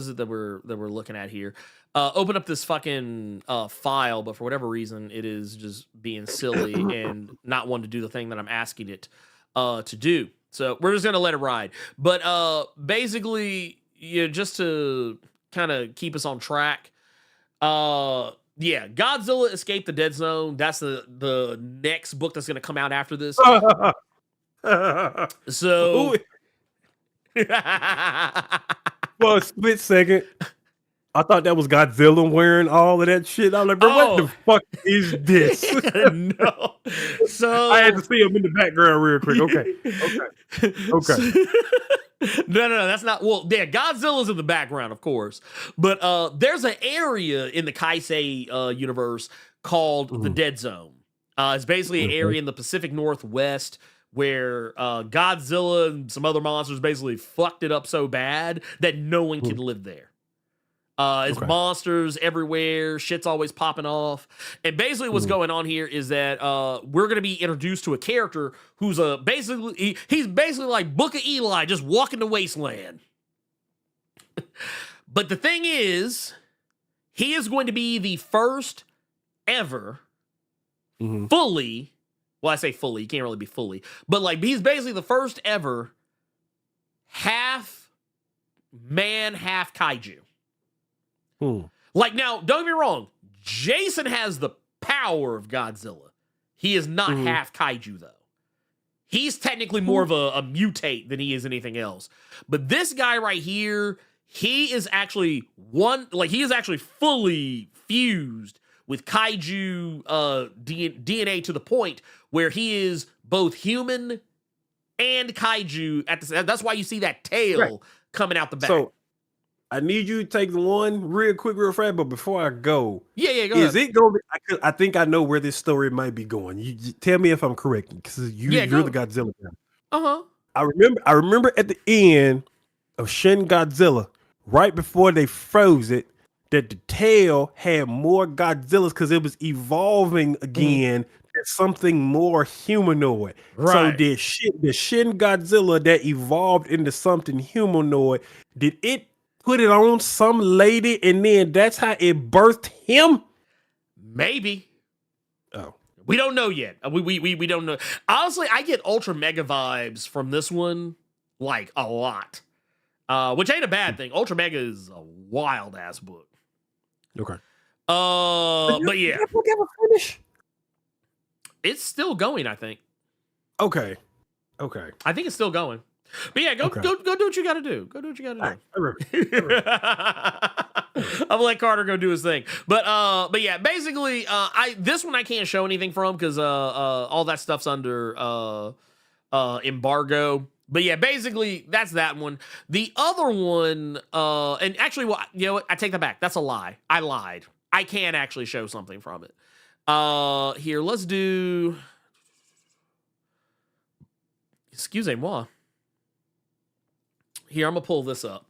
it that we're looking at here? Open up this fucking file, but for whatever reason, it is just being silly and not wanting to do the thing that I'm asking it to do. So we're just gonna let it ride. But basically, just to kind of keep us on track, Godzilla Escape the Dead Zone. That's the next book that's gonna come out after this. So. For a split second, I thought that was Godzilla wearing all of that shit. I was like, bro, what the fuck is this? No. So I had to see him in the background real quick. Okay. No, that's not. Well, yeah, Godzilla's in the background, of course. But there's an area in the Kai-Sei universe called the Dead Zone. It's basically an area in the Pacific Northwest where Godzilla and some other monsters basically fucked it up so bad that no one can live there. It's monsters everywhere. Shit's always popping off. And basically what's going on here is that we're going to be introduced to a character who's he's basically like Book of Eli, just walking the wasteland. But the thing is, he is going to be the first ever fully, well, I say fully, he can't really be fully, but like he's basically the first ever half man, half kaiju. Like, now, don't get me wrong, Jason has the power of Godzilla. He is not half kaiju, though. He's technically more of a mutate than he is anything else. But this guy right here, he is actually fully fused with kaiju DNA to the point where he is both human and kaiju at the. That's why you see that tail coming out the back. So I need you to take the one real quick, real fast. But before I go, go is ahead. it going? I think I know where this story might be going. You tell me if I'm correct, because you're the Godzilla guy. I remember at the end of Shin Godzilla, right before they froze it, that the tail had more Godzillas because it was evolving again as something more humanoid. So the Shin Godzilla that evolved into something humanoid, did it put it on some lady and then that's how it birthed him? Maybe. Oh. We don't know yet. We don't know. Honestly, I get Ultra Mega vibes from this one, like, a lot. Which ain't a bad thing. Ultra Mega is a wild ass book. Okay. But yeah. Did that book ever finish? It's still going, I think. Okay. I think it's still going. But yeah, go do what you gotta do. Go do what you gotta do. I'm gonna let Carter go do his thing. But yeah, basically, this one I can't show anything from because all that stuff's under embargo. But yeah, basically that's that one. The other one, and actually, well, you know what? I take that back. That's a lie. I lied. I can actually show something from it. Here, let's do. Excusez-moi. Here, I'm gonna pull this up,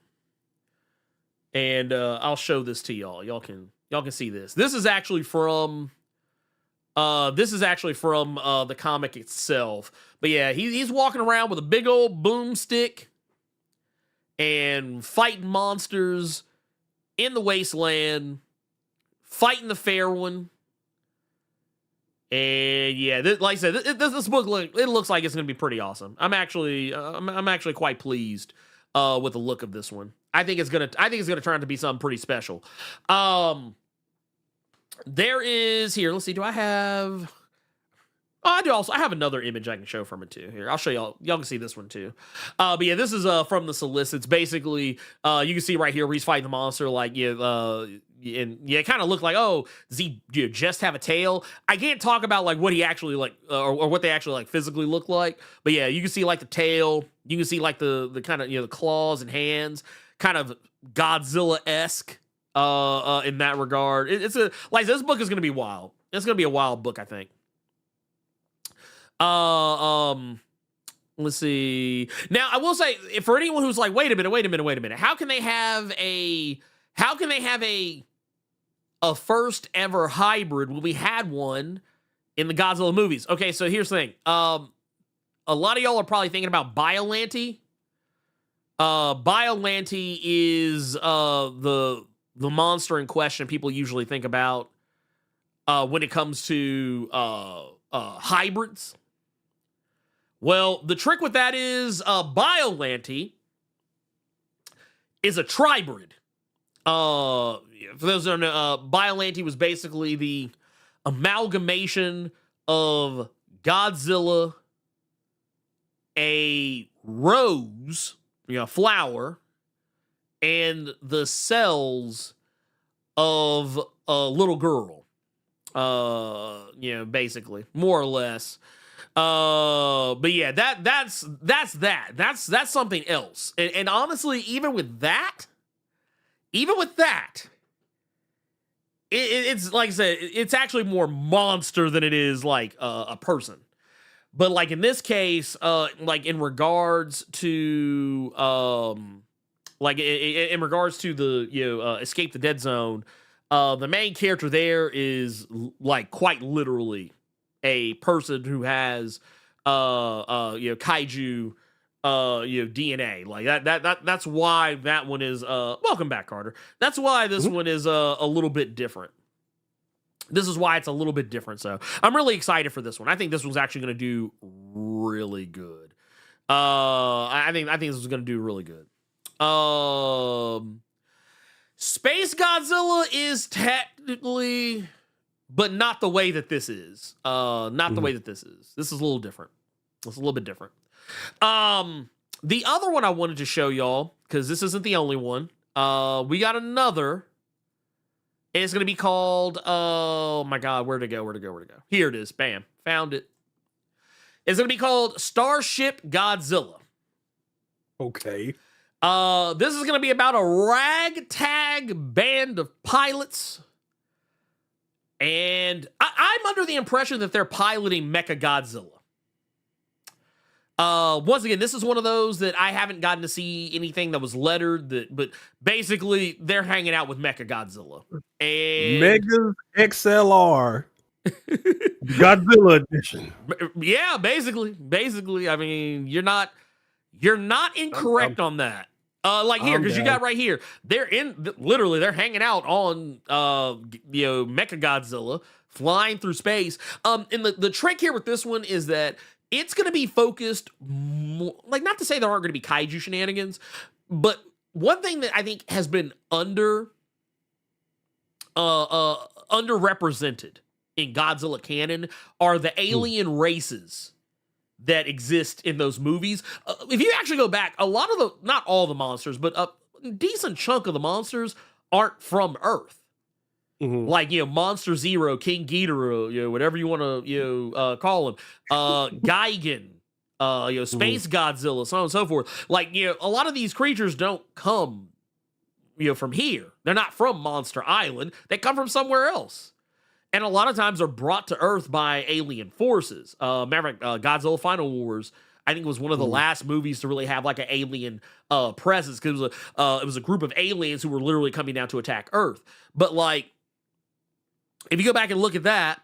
and I'll show this to y'all. Y'all can see this. This is actually from the comic itself. But yeah, he's walking around with a big old boomstick and fighting monsters in the wasteland, fighting the fair one. And yeah, like I said, this book looks like it's gonna be pretty awesome. I'm actually quite pleased with the look of this one. I think it's gonna turn out to be something pretty special. There is here. Let's see. Do I have? Oh, I do also. I have another image I can show from it too. Here, I'll show y'all. Y'all can see this one too. But yeah, this is from the solicits. Basically, you can see right here where he's fighting the monster. Like and yeah, it kind of looked like, oh, does he just have a tail? I can't talk about like what he actually like or what they actually like physically look like. But yeah, you can see like the tail. You can see like the kind of the claws and hands, kind of Godzilla-esque in that regard. It's a like this book is gonna be wild. It's gonna be a wild book, I think. Let's see. Now, I will say, for anyone who's like, wait a minute, how can they have a first ever hybrid when we had one in the Godzilla movies? Okay, so here's the thing. A lot of y'all are probably thinking about Biollante. Biollante is the monster in question people usually think about when it comes to hybrids. Well, the trick with that is Biollante is a tribrid. For those who don't know, Biollante was basically the amalgamation of Godzilla, a rose, flower, and the cells of a little girl. Basically, more or less. But yeah, that's something else. And honestly, even with that, it's like I said, it's actually more monster than it is like a person. But like in this case, like in regards to in regards to the Escape the Dead Zone, the main character there is like quite literally a person who has kaiju DNA. Like that's why that one is welcome back, Carter. That's why this one is a little bit different. This is why it's a little bit different. So I'm really excited for this one. I think this one's actually going to do really good. I think this is going to do really good. Space Godzilla is technically, but not the way that this is. Not the way that this is. This is a little different. It's a little bit different. The other one I wanted to show y'all, because this isn't the only one. We got another It's going to be called, oh my God, where'd it go? Here it is. Bam. Found it. It's going to be called Starship Godzilla. Okay. This is going to be about a ragtag band of pilots. And I'm under the impression that they're piloting Mechagodzilla. Once again, this is one of those that I haven't gotten to see anything that was lettered, but basically they're hanging out with Mechagodzilla. And Megas XLR Godzilla edition. yeah, basically. I mean, you're not incorrect on that. Like here, because you got right here, they're literally they're hanging out on Mechagodzilla flying through space. And the trick here with this one is that it's going to be focused more, like, not to say there aren't going to be kaiju shenanigans, but one thing that I think has been underrepresented in Godzilla canon are the alien races that exist in those movies. If you actually go back, a lot of not all the monsters, but a decent chunk of the monsters aren't from Earth. Like, Monster Zero, King Ghidorah, whatever you want to, call him, Gigan, Space Godzilla, so on and so forth. Like, a lot of these creatures don't come, from here. They're not from Monster Island. They come from somewhere else. And a lot of times are brought to Earth by alien forces. Matter of fact, Godzilla Final Wars, I think, was one of the last movies to really have like an alien presence, because it was a group of aliens who were literally coming down to attack Earth. But like, if you go back and look at that,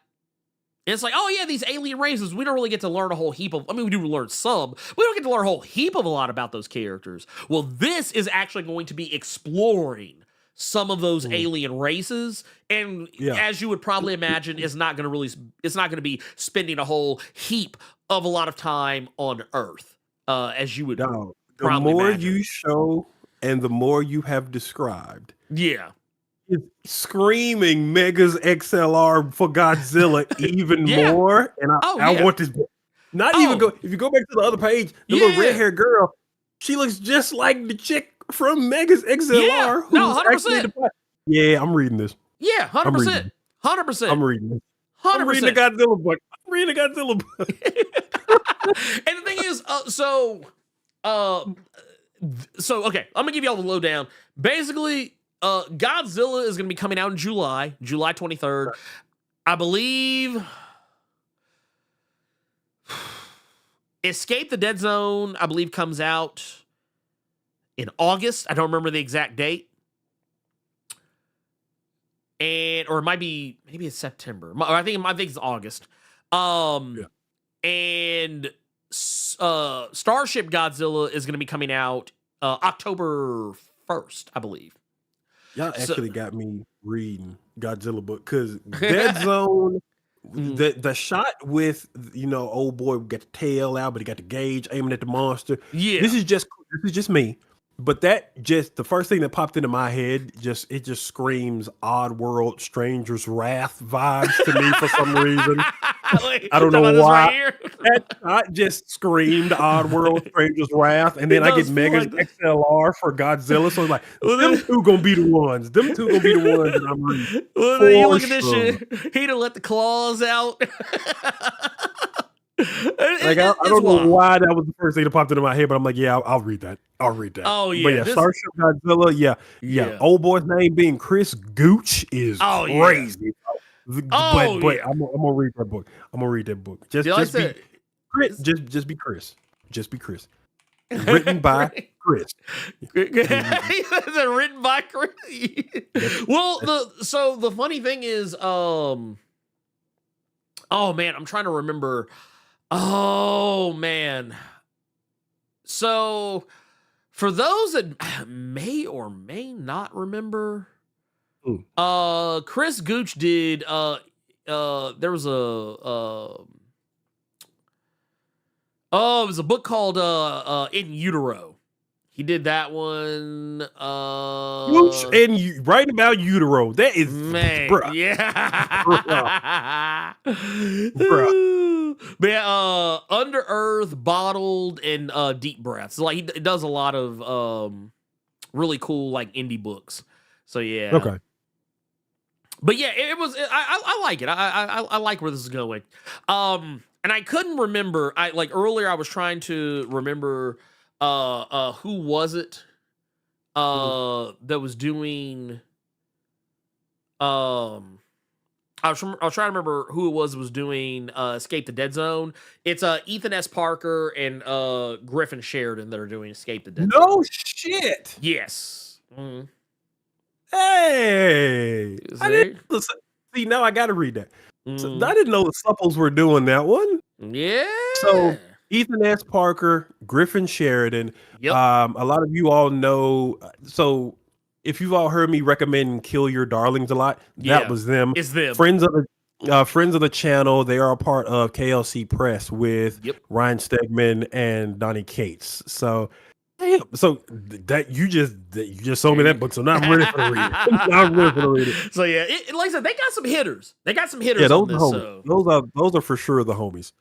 it's like, oh yeah, these alien races, we don't really get to learn a whole heap of, I mean, we do learn some, but we don't get to learn a whole heap of a lot about those characters. Well, this is actually going to be exploring some of those alien races, and as you would probably imagine, it's not going to be spending a whole heap of a lot of time on Earth, as you would the probably more imagine. you show and the more you have described, it's screaming Megas XLR for Godzilla even more, and I want this book. Not even go. If you go back to the other page, the little red haired girl, she looks just like the chick from Megas XLR. Yeah, no, 100%. Yeah, I'm reading this. Yeah, 100%. 100%. I'm reading this. 100%. I'm reading the Godzilla book. And the thing is, so okay, I'm gonna give you all the lowdown. Basically, Godzilla is gonna be coming out in July 23rd. Right. I believe Escape the Dead Zone, I believe, comes out in August. I don't remember the exact date. Or it might be, maybe it's September. I think it's August. And Starship Godzilla is going to be coming out October 1st, I believe. Y'all actually got me reading Godzilla book, because Dead Zone, the shot with, old boy got the tail out, but he got the gauge aiming at the monster. Yeah, this is just me. But the first thing that popped into my head, it just screams Oddworld, Stranger's Wrath vibes to me for some reason. I don't know why. That shot just screamed Oddworld, Stranger's Wrath, and then I get Megas XLR for Godzilla. So it's like, them two gonna be the ones. Them two gonna be the ones that I'm reading. Well, then you look at this shit. He done let the claws out. I don't know why that was the first thing that popped into my head, but I'm like, yeah, I'll read that. Oh yeah, but yeah, Starship Godzilla, yeah. Old boy's name being Chris Gooch is crazy. But I'm gonna read that book. Just be Chris. Just be Chris. Written by Chris. Written by Chris. Well, the funny thing is, oh man, I'm trying to remember. Oh man. So for those that may or may not remember, Chris Gooch did there was it was a book called In Utero. He did that one. Gooch and writing about Utero. That is, man, bruh. Yeah. Bruh. But yeah, Under Earth, Bottled, and Deep Breaths. Like, he does a lot of really cool, like, indie books. So yeah. Okay. But yeah, it was. I like it. I like where this is going. And I couldn't remember. I like earlier. I was trying to remember. Who was it? That was doing. I was trying to remember who it was doing Escape the Dead Zone. It's Ethan S. Parker and Griffin Sheridan that are doing Escape the Dead Zone. No shit. Yes. Mm. Hey, I didn't listen. See, now I got to read that. So I didn't know the Supples were doing that one. Yeah. So Ethan S. Parker, Griffin Sheridan. Yep. A lot of you all know. So if you've all heard me recommend Kill Your Darlings a lot, that was them. It's them. Friends of the channel. They are a part of KLC Press with Ryan Stegman and Donnie Cates. So. Damn. So that you just sold me that book, so now I'm ready for the read. I'm ready for the read. So yeah, like I said, they got some hitters. They got some hitters. Yeah, those on this, are homies. Those are for sure the homies.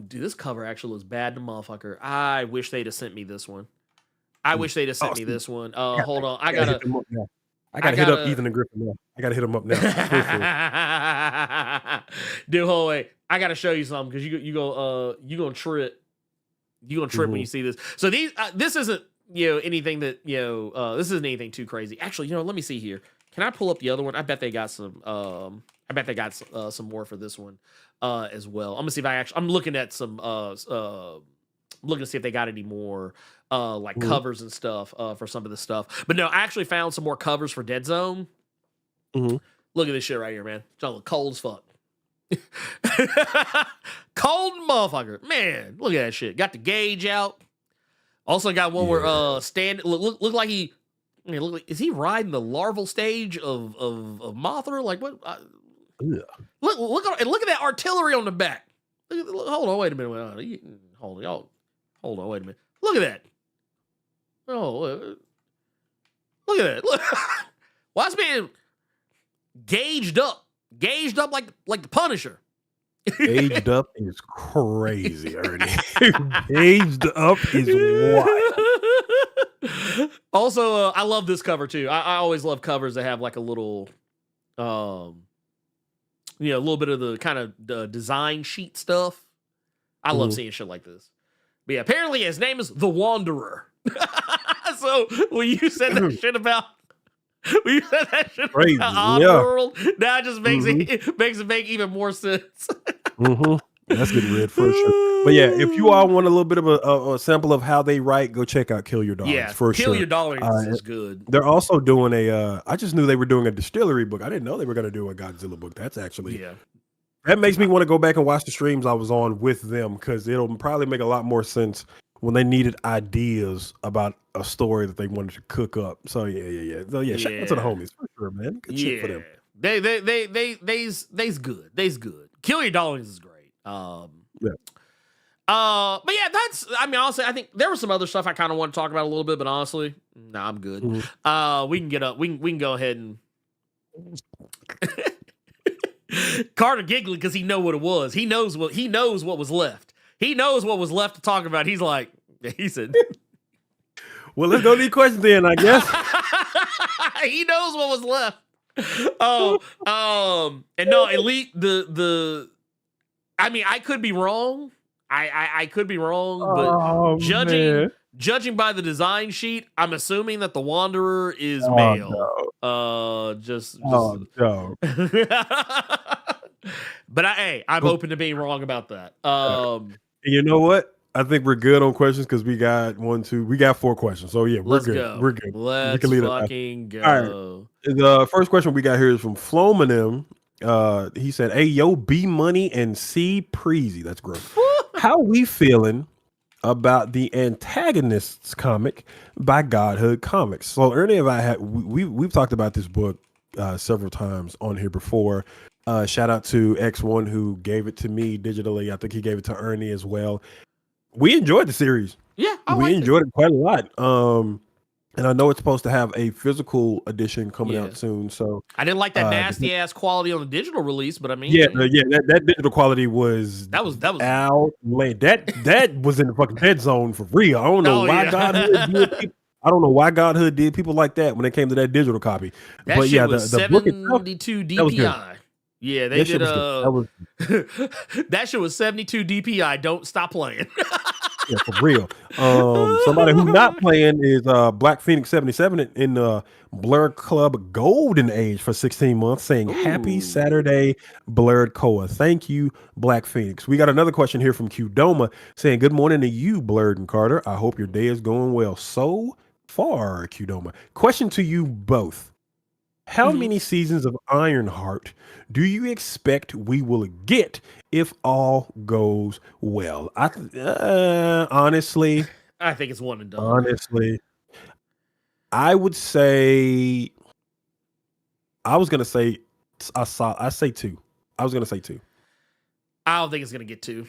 Dude, this cover actually looks bad, the motherfucker. I wish they'd have sent me this one. Hold on, I gotta hit up Ethan and Griffin now. I gotta hit them up now. Dude, hold wait. I gotta show you something because you gonna trip. You're gonna trip when you see this. So this isn't anything that this isn't anything too crazy. Actually, let me see here. Can I pull up the other one? I bet they got some. Some more for this one as well. I'm gonna see if I'm looking at some. Looking to see if they got any more covers and stuff for some of this stuff. But no, I actually found some more covers for Dead Zone. Look at this shit right here, man. It's all cold as fuck. Cold motherfucker, man. Look at that shit. Got the gauge out. Also got one where look like he. Is he riding the larval stage of Mothra? Like what? Look at that artillery on the back. Hold on, wait a minute. Hold on, wait a minute. Look at that. Oh, look at that. Look. Why is being gauged up like the Punisher. Aged up is crazy, Ernie. Aged up is wild. Also, I love this cover too. I always love covers that have like a little, a little bit of the kind of design sheet stuff. I love seeing shit like this. But yeah, apparently his name is The Wanderer. So when you said that shit about. Crazy, World, now it just makes it make even more sense. That's getting read for sure. But yeah, if you all want a little bit of a sample of how they write, go check out Kill Your Darlings. Yeah, for Kill sure. Your Darlings is good. They're also doing I just knew they were doing a distillery book. I didn't know they were going to do a Godzilla book. That's actually that makes me want to go back and watch the streams I was on with them because it'll probably make a lot more sense when they needed ideas about a story that they wanted to cook up. So yeah. So yeah, shout out to the homies for sure, man. Good shit for them. They's good. They's good. Kill Your Darlings is great. But yeah, honestly, I think there was some other stuff I kind of want to talk about a little bit, but honestly, I'm good. We can get up. We can go ahead and Carter giggling because he know what it was. He knows what was left. He knows what was left to talk about. He said, well, let's go to these questions then, I guess. He knows what was left. And no, elite I could be wrong. I could be wrong, but judging by the design sheet, I'm assuming that the Wanderer is male. No. No. But I'm open to being wrong about that. You know what? I think we're good on questions because we got 4 questions. So yeah, we're good. Go. We're good. Let's fucking go. All right. The first question we got here is from Flomanim. He said, "Hey, yo, B Money and C Preezy." That's gross. How we feeling about the Antagonists comic by Godhood Comics? So Ernie and I we've talked about this book several times on here before. Shout out to X1 who gave it to me digitally. I think he gave it to Ernie as well. We enjoyed the series. Yeah, we enjoyed it quite a lot. And I know it's supposed to have a physical edition coming out soon. So I didn't like that nasty ass quality on the digital release, but I mean, that digital quality was out late. That was in the fucking dead zone for real. I don't know why God. I don't know why Godhood did people like that when it came to that digital copy. That But shit yeah, was the book itself, 72 that was good. DPI. Yeah, they That did. shit was good. That That shit was 72 DPI. Don't stop playing. Yeah, for real. Somebody who's not playing is Black Phoenix 77 in the Blerd Club Golden Age for 16 months, saying happy Saturday, Blerd Koa. Thank you, Black Phoenix. We got another question here from Qdoma saying, good morning to you, Blerd and Carter. I hope your day is going well so far, Qdoma. Question to you both. How many seasons of Ironheart do you expect we will get if all goes well? Honestly, I think it's one and done. honestly, I would say I was gonna say I say two. I was gonna say two. I don't think it's gonna get two.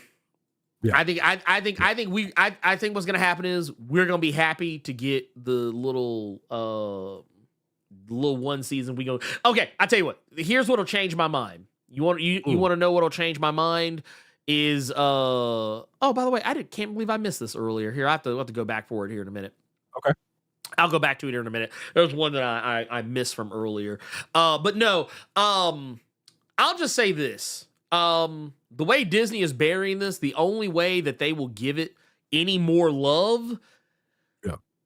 Yeah. I think what's gonna happen is we're gonna be happy to get the little one season. We go, okay, I tell you what, here's what'll change my mind. You want to know what'll change my mind is oh, by the way, can't believe I missed this earlier. Here, I have to go back for it here in a minute. Okay. I'll go back to it here in a minute. There's one that I missed from earlier. But no, I'll just say this. The way Disney is burying this, the only way that they will give it any more love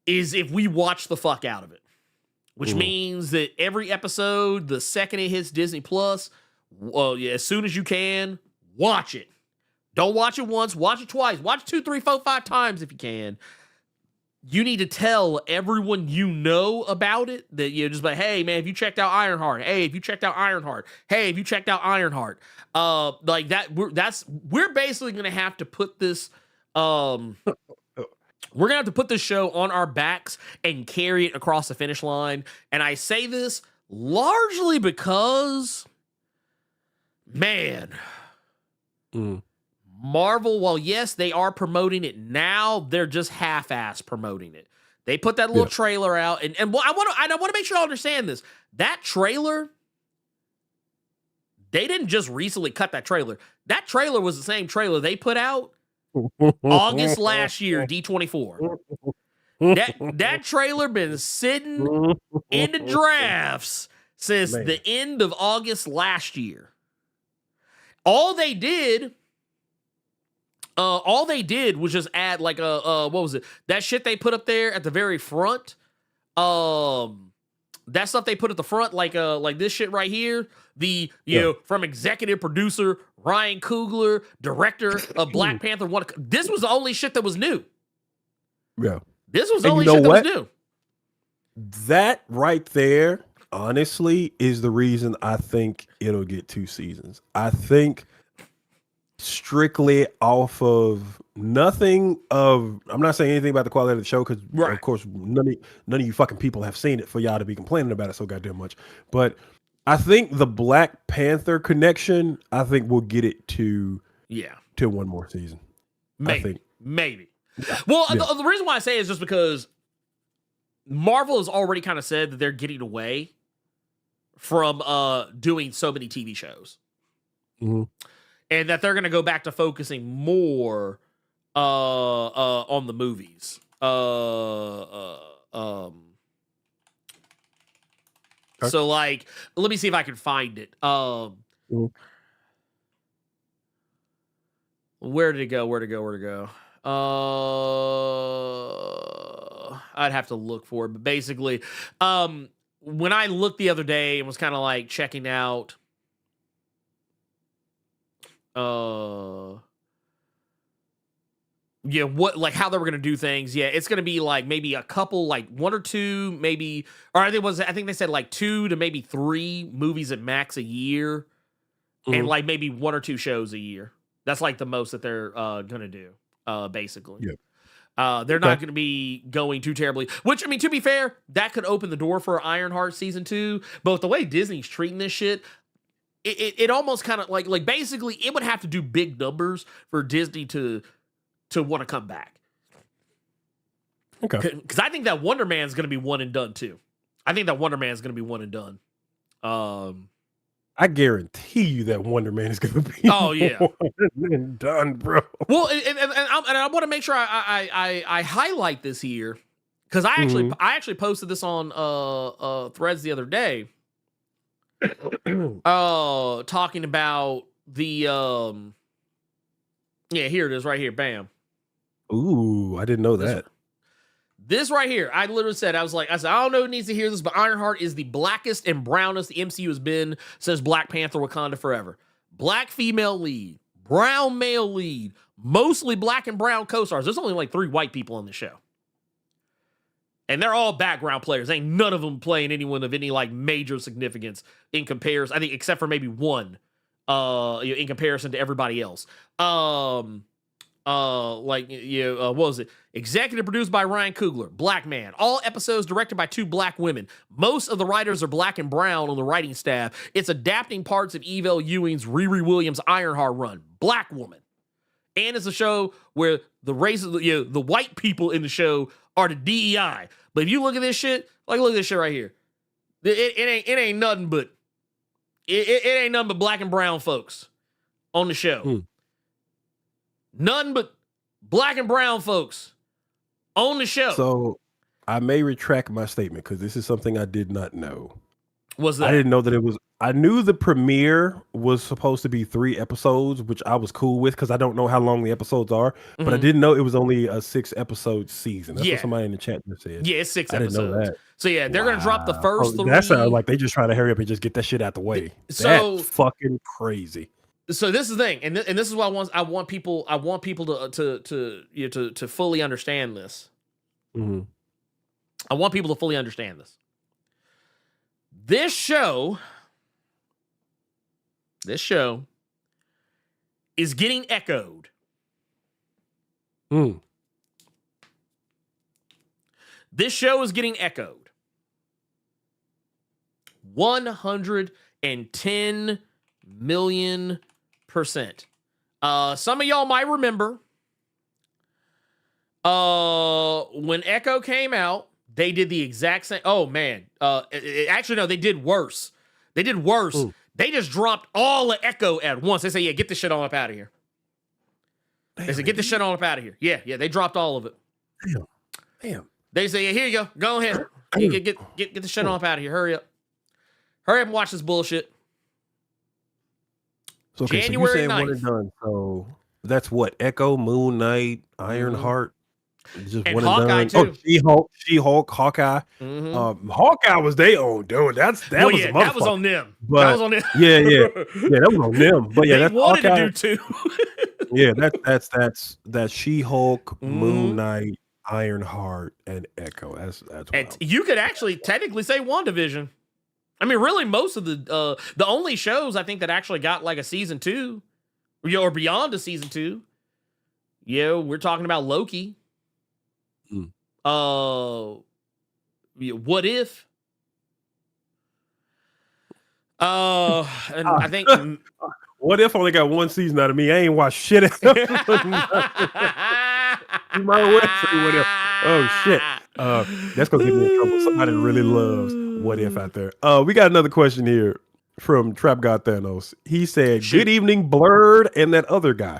is if we watch the fuck out of it. Which means that every episode, the second it hits Disney Plus, as soon as you can, watch it. Don't watch it once, watch it twice, watch it 2, 3, 4, 5 times if you can. You need to tell everyone you know about it that you're just like, hey man, have you checked out Ironheart? Hey, have you checked out Ironheart? Hey, have you checked out Ironheart? Like that. We're basically gonna have to put this. We're going to have to put this show on our backs and carry it across the finish line. And I say this largely because, man, Marvel, while yes, they are promoting it now, they're just half-ass promoting it. They put that little trailer out, and I want to make sure I understand this. That trailer, they didn't just recently cut that trailer. That trailer was the same trailer they put out August last year, D24. That trailer been sitting in the drafts since the end of August last year. All they did was just add like what was it? That shit they put up there at the very front. That stuff they put at the front, like this shit right here. You know, from executive producer Ryan Coogler, director of Black Panther 1. This was the only shit that was new. Yeah. This was the only shit that was new. That right there, honestly, is the reason I think it'll get 2 seasons. I think strictly off of nothing of, I'm not saying anything about the quality of the show because of course none of you fucking people have seen it for y'all to be complaining about it so goddamn much. But I think the Black Panther connection, I think we'll get it to one more season. Maybe. Well, the reason why I say it is just because Marvel has already kind of said that they're getting away from doing so many TV shows. And that they're going to go back to focusing more on the movies. So, like, let me see if I can find it. Where did it go? I'd have to look for it. But basically, when I looked the other day and was kind of like checking out what, like, how they were gonna do things. It's gonna be like maybe a couple, like 1 or 2, maybe, or I think they said like 2 to maybe 3 movies at max a year, and like maybe 1 or 2 shows a year. That's like the most that they're gonna do, basically. They're not gonna be going too terribly. Which, I mean, to be fair, that could open the door for Ironheart season 2. But with the way Disney's treating this shit, it almost kind of like basically it would have to do big numbers for Disney to want to come back. Okay. Because I think that Wonder Man's going to be one and done too. I I guarantee you that Wonder Man is going to be one and done, bro. Well, and I want to make sure I highlight this here Because I actually posted this on Threads the other day. Talking about the here it is right here. Bam. Ooh, I didn't know that. This right here, I literally said, I said, I don't know who needs to hear this, but Ironheart is the blackest and brownest the MCU has been since Black Panther Wakanda Forever. Black female lead, brown male lead, mostly black and brown co-stars. There's only like 3 white people on the show. And they're all background players. Ain't none of them playing anyone of any like major significance in comparison. I think except for maybe one, in comparison to everybody else. What was it? Executive produced by Ryan Coogler, black man. All episodes directed by 2 black women. Most of the writers are black and brown on the writing staff. It's adapting parts of Eve L. Ewing's Riri Williams Ironheart run. Black woman. And it's a show where the races, the white people in the show are the DEI. But if you look at this shit, like look at this shit right here. It ain't nothing but it ain't nothing but black and brown folks on the show. Nothing but black and brown folks on the show. So I may retract my statement because this is something I did not know. What's that? I didn't know that it was. I knew the premiere was supposed to be 3 episodes, which I was cool with because I don't know how long the episodes are. But I didn't know it was only a 6-episode season. That's what somebody in the chat just said. Yeah, it's 6 episodes. I didn't know that. So yeah, they're gonna drop the first 3. That sounds like they just trying to hurry up and just get that shit out the way. So that's fucking crazy. So this is the thing, and this is what I want people to fully understand this. Mm-hmm. I want people to fully understand this. This show is getting echoed. This show is getting echoed. 110 million %. Some of y'all might remember when Echo came out, they did the exact same. Oh man. Actually, no, they did worse. They did worse. Ooh. They just dropped all of Echo at once. They say, yeah, get this shit on up out of here. They said, get this shit on up out of here. Yeah, they dropped all of it. Damn. They say, yeah, here you go. Go ahead. Get the shit on up out of here. Hurry up. Hurry up and watch this bullshit. So, okay, January 9th. One and done. So that's what? Echo, Moon Knight, Ironheart. Just and one Hawkeye and done. too. Oh, She-Hulk, Hawkeye. Hawkeye was their own doing. That was on them. But, that was on them. yeah, that was on them. But yeah, they that's wanted Hawkeye. to do too. Yeah, that's She-Hulk, Moon Knight, Ironheart, and Echo. That's you could actually technically say WandaVision. I mean, really, most of the only shows I think that actually got like a season 2, or beyond a season 2. Yeah, we're talking about Loki. What If? And I think What If only got 1 season out of me. I ain't watched shit. You might well say What If. Oh shit. That's gonna get me in trouble. Somebody really loves What If out there. We got another question here from Trap God Thanos. He said, "Good evening, Blerd and that other guy."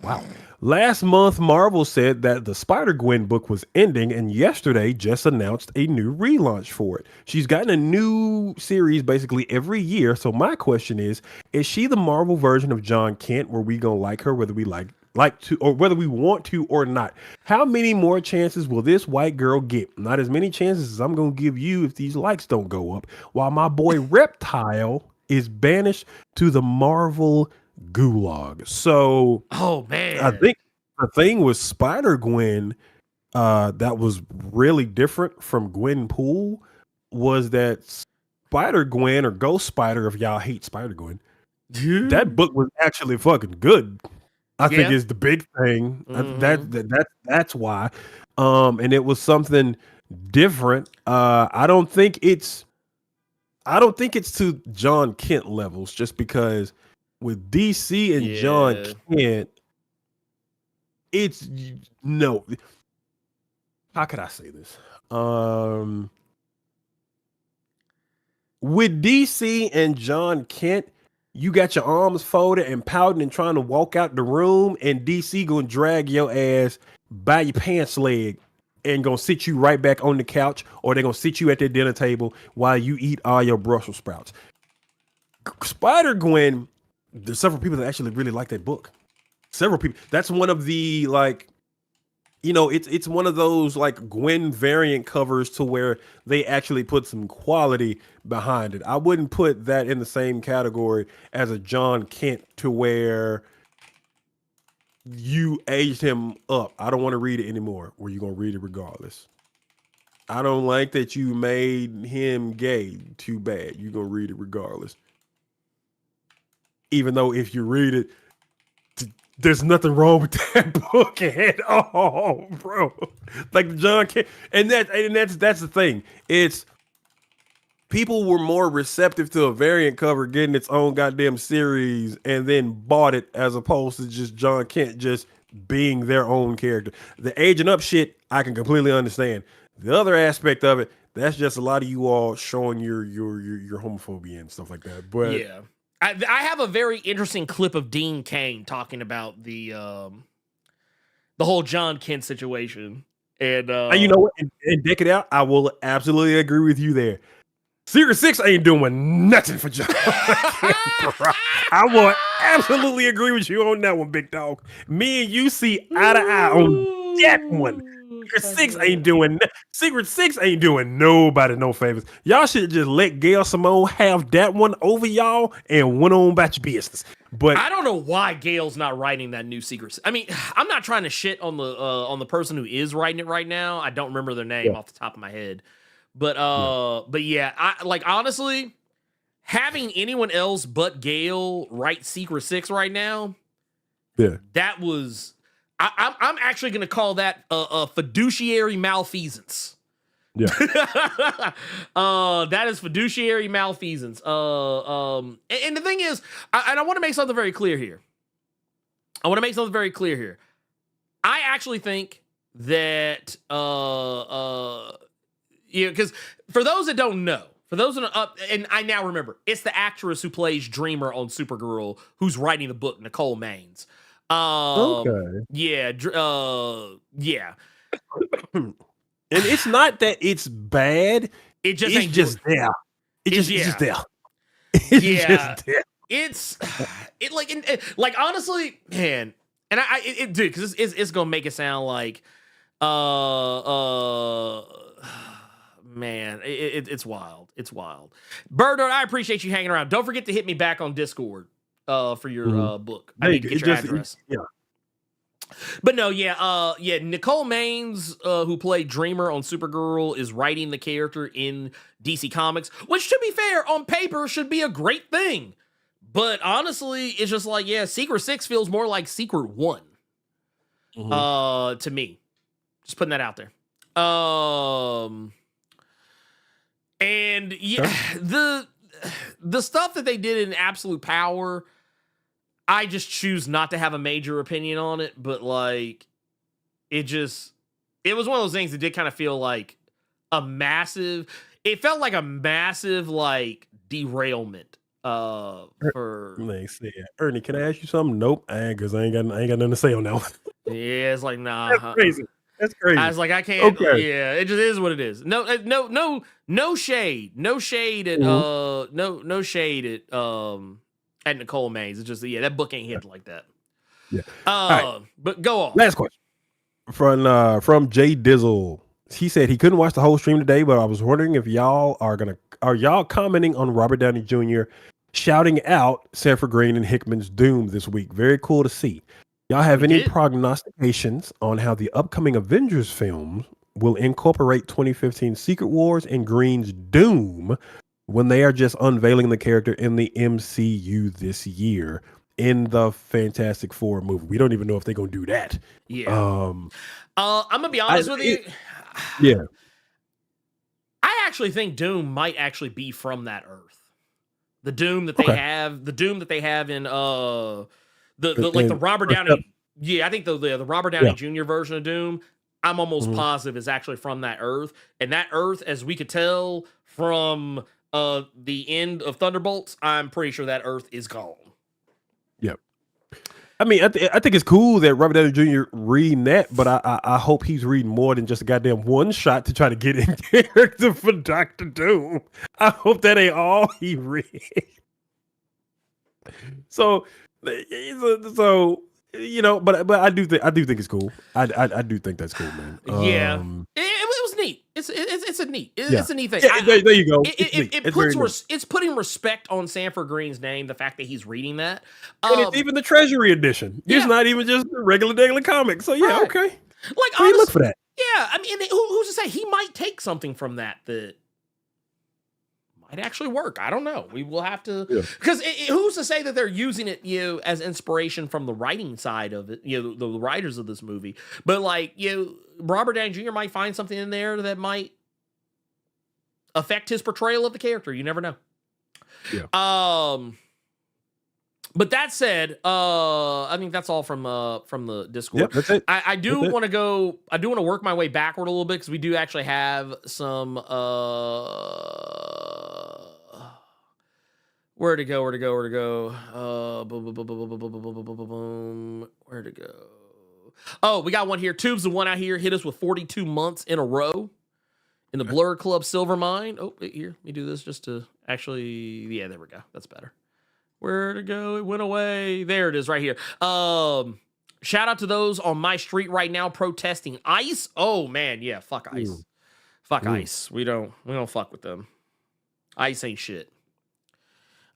Wow. Last month, Marvel said that the Spider-Gwen book was ending, and yesterday just announced a new relaunch for it. She's gotten a new series basically every year. So my question is she the Marvel version of John Kent, where we gonna like her, whether we like to, or whether we want to or not? How many more chances will this white girl get? Not as many chances as I'm gonna give you if these likes don't go up, while my boy Reptile is banished to the Marvel gulag. So, oh man, I think the thing with Spider-Gwen that was really different from Gwenpool was that Spider-Gwen, or Ghost Spider, if y'all hate Spider-Gwen, that book was actually fucking good. I think is the big thing. That's why. And it was something different. I don't think it's to John Kent levels, just because with DC and John Kent, it's no. How could I say this? With DC and John Kent, you got your arms folded and pouting and trying to walk out the room, and DC gonna drag your ass by your pants leg and gonna sit you right back on the couch, or they're gonna sit you at their dinner table while you eat all your Brussels sprouts. Spider-Gwen, there's several people that actually really like that book. Several people. That's one of the like, it's one of those like Gwen variant covers to where they actually put some quality behind it. I wouldn't put that in the same category as a John Kent to where you aged him up. I don't want to read it anymore. Or you're gonna read it regardless. I don't like that you made him gay. Too bad. You're gonna read it regardless. Even though if you read it, there's nothing wrong with that book at all, bro. Like John Kent, and that's the thing. It's people were more receptive to a variant cover getting its own goddamn series and then bought it as opposed to just John Kent just being their own character. The aging up shit, I can completely understand. The other aspect of it, that's just a lot of you all showing your homophobia and stuff like that. But yeah. I have a very interesting clip of Dean Cain talking about the whole John Kent situation. And you know what? And deck it out, I will absolutely agree with you there. Secret Six ain't doing nothing for John Kent, bro. I will absolutely agree with you on that one, big dog. Me and you see eye to eye on that one. Secret Six ain't doing nobody no favors. Y'all should just let Gail Simone have that one over y'all and went on about your business. But I don't know why Gail's not writing that new Secret. I mean, I'm not trying to shit on the person who is writing it right now. I don't remember their name off the top of my head. But yeah, I like honestly having anyone else but Gail write Secret Six right now. Yeah, that was. I'm actually going to call that a fiduciary malfeasance. Yeah, that is fiduciary malfeasance. And the thing is, I want to make something very clear here. I actually think that because for those that don't know, and I now remember, it's the actress who plays Dreamer on Supergirl who's writing the book, Nicole Maines. Okay. Yeah. And it's not that it's bad. It just it's ain't just good. there. It's just there. Yeah. Just there. It's like honestly, man, and dude, because it's gonna make it sound like man, it's wild. It's wild. Bird, I appreciate you hanging around. Don't forget to hit me back on Discord for your book. I need to get your address. Yeah. But no, Nicole Maines, who played Dreamer on Supergirl, is writing the character in DC Comics, which, to be fair, on paper should be a great thing. But honestly, it's just like, Secret Six feels more like Secret One to me. Just putting that out there. And the stuff that they did in Absolute Power, I just choose not to have a major opinion on it, but like it was one of those things that did kind of feel like it felt like a massive like derailment for Ernie, can I ask you something? Nope, because I ain't got nothing to say on that one. Yeah, it's like nah. That's crazy. That's crazy. I was like, I can't. Okay. Yeah, it just is what it is. No shade. No shade at no shade at Nicole Maines. It's just that book ain't hit like that. Yeah. Right. But go on. Last question from Jay Dizzle. He said he couldn't watch the whole stream today, but I was wondering if y'all are y'all commenting on Robert Downey Jr. shouting out Sanford Green and Hickman's Doom this week. Very cool to see. Y'all have any prognostications on how the upcoming Avengers films will incorporate 2015 Secret Wars and Green's Doom when they are just unveiling the character in the MCU this year in the Fantastic Four movie? We don't even know if they're going to do that. Yeah. I'm going to be honest with you. Yeah. I actually think Doom might actually be from that Earth. The Doom that they have in the Robert Downey. Yeah, I think the Robert Downey Jr. version of Doom, I'm almost positive is actually from that Earth. And that Earth, as we could tell from the end of Thunderbolts, I'm pretty sure that Earth is gone. Yep. I mean, I think it's cool that Robert Downey Jr. reading that, but I hope he's reading more than just a goddamn one shot to try to get in character for Doctor Doom. I hope that ain't all he read. So you know, but I do think it's cool. I do think that's cool, man. Yeah, it was neat. It's a neat thing. Yeah, there you go. It's putting respect on Sanford Green's name. The fact that he's reading that, and it's even the Treasury edition. Yeah. It's not even just a regular comic. So yeah, okay. Like, honestly, look for that. Yeah, I mean, who's to say he might take something from that might actually work. I don't know. We will have to, because who's to say that they're using it, as inspiration from the writing side of it, the writers of this movie. But like, Robert Downey Jr. might find something in there that might affect his portrayal of the character. You never know. Yeah. But that said, I think that's all from the Discord. Yep, that's it. I do want to work my way backward a little bit because we do actually have some where to go? Where'd it go? Oh, we got one here. Tubes, the one out here, hit us with 42 months in a row in the Blerd Club Silver Mine. Oh, here, let me do this just to actually, yeah, there we go. That's better. Where'd it go? It went away. There it is right here. Shout out to those on my street right now protesting ICE. Oh man, yeah, fuck ICE. Fuck ICE. We don't fuck with them. ICE ain't shit.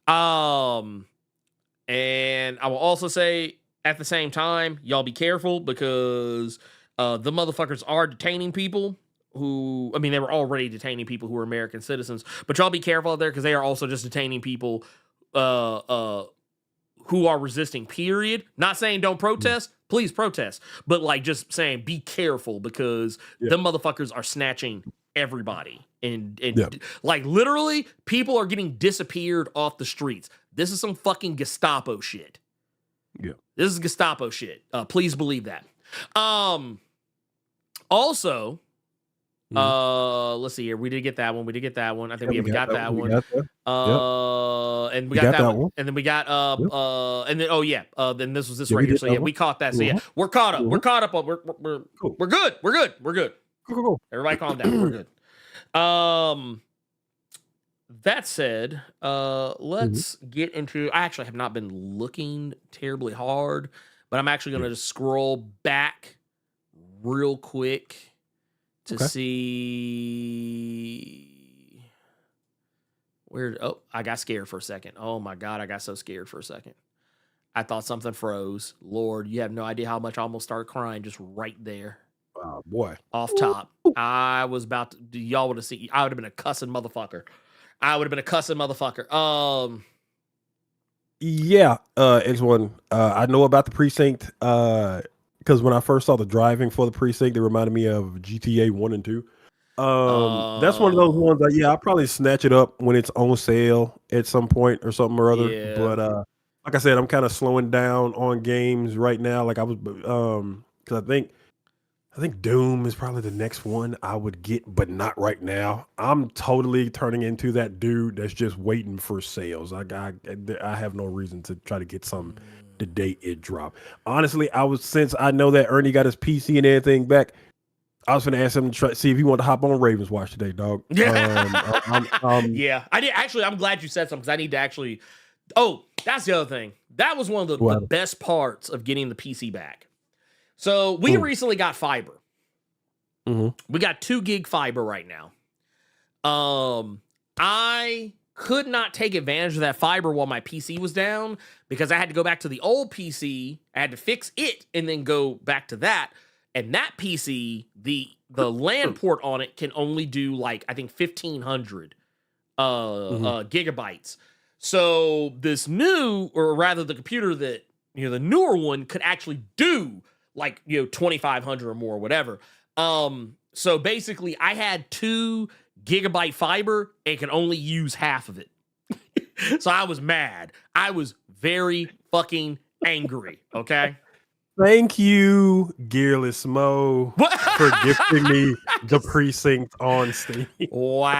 And I will also say at the same time, y'all be careful because the motherfuckers are detaining people who, I mean, they were already detaining people who are American citizens, but y'all be careful out there because they are also just detaining people who are resisting, period. Not saying don't protest, please protest, but like just saying be careful because them motherfuckers are snatching everybody. And like literally people are getting disappeared off the streets. This is some fucking Gestapo shit. Yeah. This is Gestapo shit. Please believe that. Also, let's see here. We did get that one. I think we got that one. And we got that one. And then we got and then then this was this right here. So yeah, we caught that. So yeah, we're caught up. We're caught up. We're good. We're good. Cool. Everybody calm down. We're good. That said, let's get into, I actually have not been looking terribly hard, but I'm actually going to just scroll back real quick to see where, I got scared for a second. Oh my God, I got so scared for a second. I thought something froze. Lord, you have no idea how much I almost started crying just right there. Oh boy. Off top. I was about to, y'all would have seen, I would have been a cussing motherfucker. Yeah, it's one. I know about the precinct because when I first saw the driving for the precinct, it reminded me of GTA 1 and 2. That's one of those ones that, I'll probably snatch it up when it's on sale at some point or something or other. Yeah. But like I said, I'm kind of slowing down on games right now. Like I was, because I think Doom is probably the next one I would get, but not right now. I'm totally turning into that dude that's just waiting for sales. I have no reason to try to get some the day it dropped. Honestly, since I know that Ernie got his PC and everything back, I was going to ask him to try see if he wanted to hop on Ravens Watch today, dog. Yeah. Yeah, I did. Actually, I'm glad you said something because I need to actually. Oh, that's the other thing. That was one of the best parts of getting the PC back. So we recently got fiber. We got 2 gig fiber right now. I could not take advantage of that fiber while my PC was down because I had to go back to the old PC. I had to fix it and then go back to that. And that PC, the LAN port on it can only do like, I think 1500 gigabytes. So this new, or rather the computer that, the newer one could actually do like, 2500 or more, or whatever. So basically I had 2 gigabyte fiber and can only use half of it. So I was mad. I was very fucking angry. Okay. Thank you, Gearless Mo, for gifting me the precinct on Steam. Wow.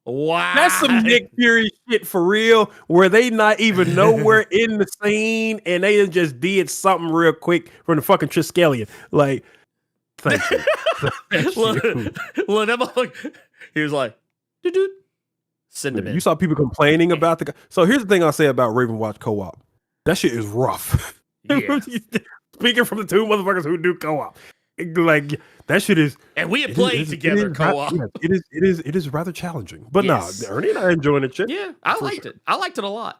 Wow. That's some Nick Fury shit for real, where they not even nowhere in the scene and they just did something real quick from the fucking Triskelion. Like, thank you. Thank Look, you. look, that motherfucker, he was like, doo-doo. Send him in. You saw people complaining about the. So here's the thing I'll say about Raven Watch co-op. That shit is rough. Yeah. Speaking from the two motherfuckers who do co-op, like that shit is. And we had played together co-op. It is rather challenging, but Yes. nah, Ernie and I are enjoying it. Shit. Yeah, I liked it. I liked it a lot.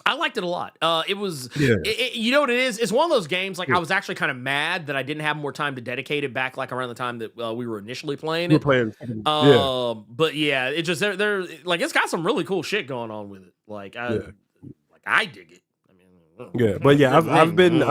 I liked it a lot. It was, you know what it is? It's one of those games, like, I was actually kind of mad that I didn't have more time to dedicate it back, like, around the time that we were initially playing it. But yeah, it just, they're like, it's got some really cool shit going on with it. Like, I dig it. Yeah, but yeah, I've been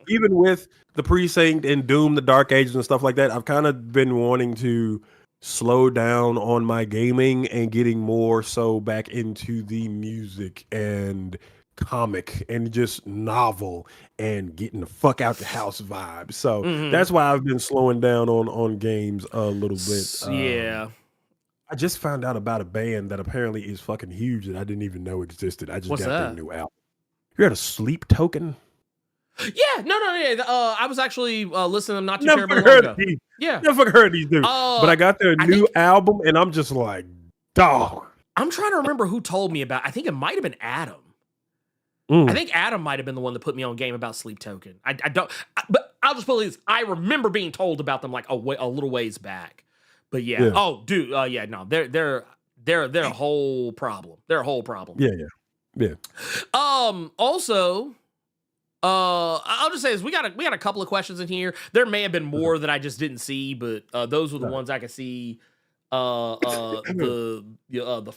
even with the Precinct and Doom, the Dark Ages and stuff like that. I've kind of been wanting to slow down on my gaming and getting more so back into the music and comic and just novel and getting the fuck out the house vibe. So that's why I've been slowing down on games a little bit. Yeah. I just found out about a band that apparently is fucking huge that I didn't even know existed. I just got their new album. You heard of Sleep Token? Yeah, no. I was actually listening to them not too terribly long ago. Yeah, never fucking heard of these dudes. But I got their new album, and I'm just like, dog. I'm trying to remember who told me about. I think it might have been Adam. I think Adam might have been the one that put me on game about Sleep Token. I don't, but I'll just put this. I remember being told about them like a little ways back. But yeah. Oh, dude. Yeah. No, they're a whole problem. They're a whole problem. Yeah. Also, I'll just say this: we got a couple of questions in here. There may have been more that I just didn't see, but those were the ones I could see. The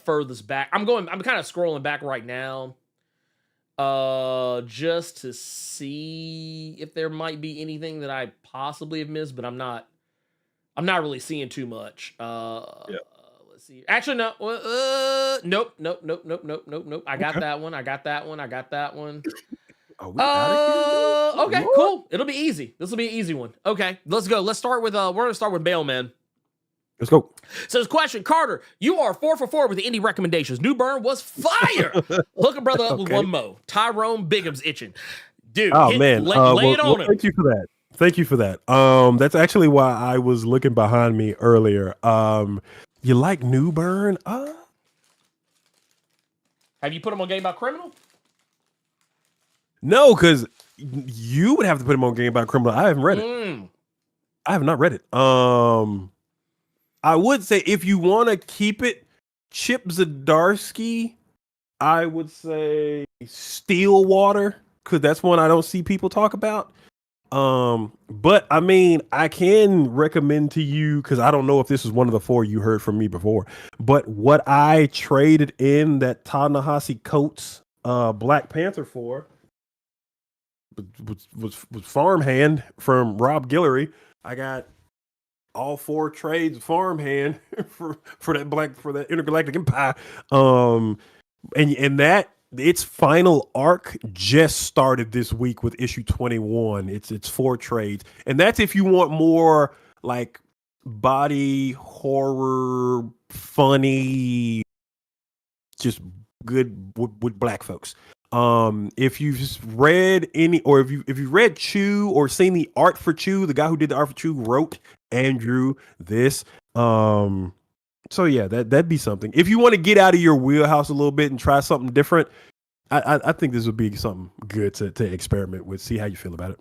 furthest back. I'm kind of scrolling back right now, just to see if there might be anything that I possibly have missed, but I'm not really seeing too much. Let's see. Actually, no. Nope. I got that one. Are we out of here? Okay, cool. It'll be easy. This will be an easy one. Okay, let's go. Let's start with we're gonna start with Bailman. Let's go. So this question, Carter, you are 4 for 4 with the indie recommendations. New Burn was fire. Hook a brother up with one mo. Tyrone Bigum's itching. Dude, lay it on him. Thank you for that. That's actually why I was looking behind me earlier. You like New Burn? Have you put him on Game About Criminal? No, because you would have to put him on Game About Criminal. I haven't read it. I have not read it. I would say if you want to keep it Chip Zdarsky, I would say Stillwater, because that's one I don't see people talk about. But I mean, I can recommend to you, because I don't know if this is one of the 4 you heard from me before, but what I traded in that Ta-Nehisi Coates Black Panther for was Farmhand from Rob Guillory. I got all 4 trades Farmhand for that Intergalactic Empire. And that its final arc just started this week with issue 21. It's 4 trades, and that's if you want more like body horror, funny, just good with black folks. If you've read any, or if you read Chew or seen the art for Chew, the guy who did the art for Chew wrote and drew this. So yeah, that'd be something. If you want to get out of your wheelhouse a little bit and try something different, I think this would be something good to experiment with. See how you feel about it.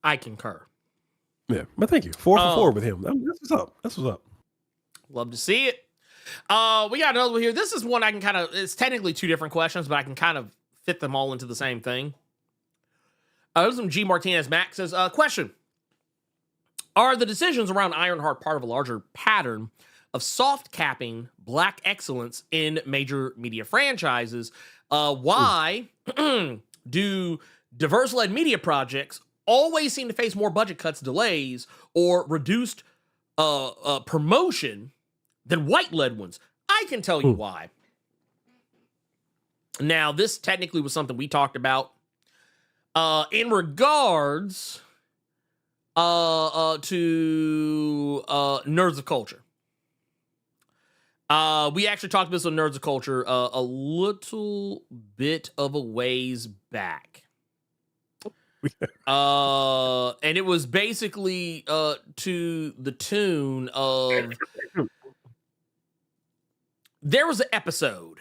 I concur. Yeah, but thank you. 4 for 4 with him. That's what's up. Love to see it. We got another one here. This is one I can it's technically 2 different questions, but I can kind of fit them all into the same thing. This is from G. Martinez Max says, question. Are the decisions around Ironheart part of a larger pattern of soft capping black excellence in major media franchises? Why do diverse-led media projects always seem to face more budget cuts, delays, or reduced promotion than white-led ones? I can tell you why. Now, this technically was something we talked about in regards to Nerds of Culture. We actually talked about this on Nerds of Culture a little bit of a ways back. And it was basically to the tune of there was an episode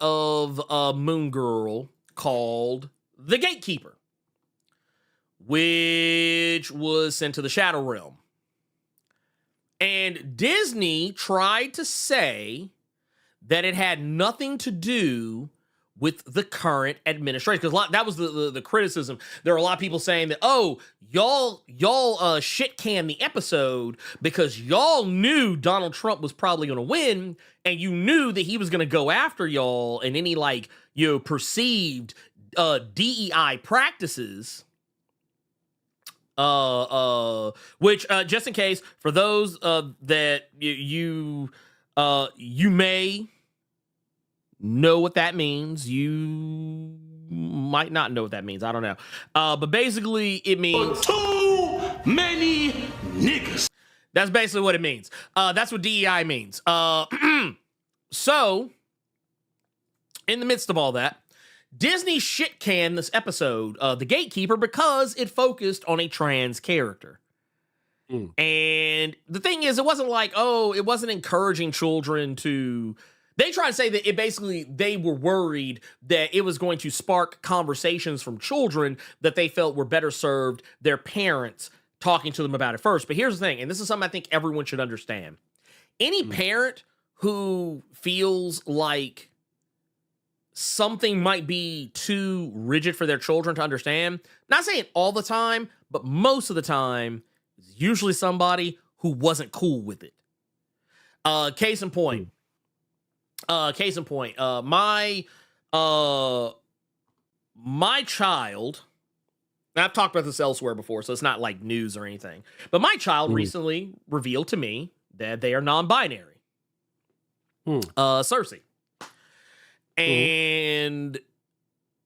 of Moon Girl called The Gatekeeper, which was sent to the Shadow Realm. And Disney tried to say that it had nothing to do with the current administration, because that was the criticism. There are a lot of people saying that, oh, y'all shit canned the episode because y'all knew Donald Trump was probably going to win, and you knew that he was going to go after y'all and any perceived DEI practices. Which just in case for those that you may know what that means, you might not know what that means. I don't know. But basically it means Too many niggas. that's basically what it means. That's what DEI means. So in the midst of all that, Disney shit canned this episode, The Gatekeeper, because it focused on a trans character. And the thing is, it wasn't it wasn't encouraging children to. They tried to say that they were worried that it was going to spark conversations from children that they felt were better served their parents talking to them about it first. But here's the thing, and this is something I think everyone should understand. Any parent who feels like something might be too rigid for their children to understand, not saying all the time, but most of the time, is usually somebody who wasn't cool with it. Case in point, my child, and I've talked about this elsewhere before, so it's not like news or anything, but my child recently revealed to me that they are non-binary. Cersei. And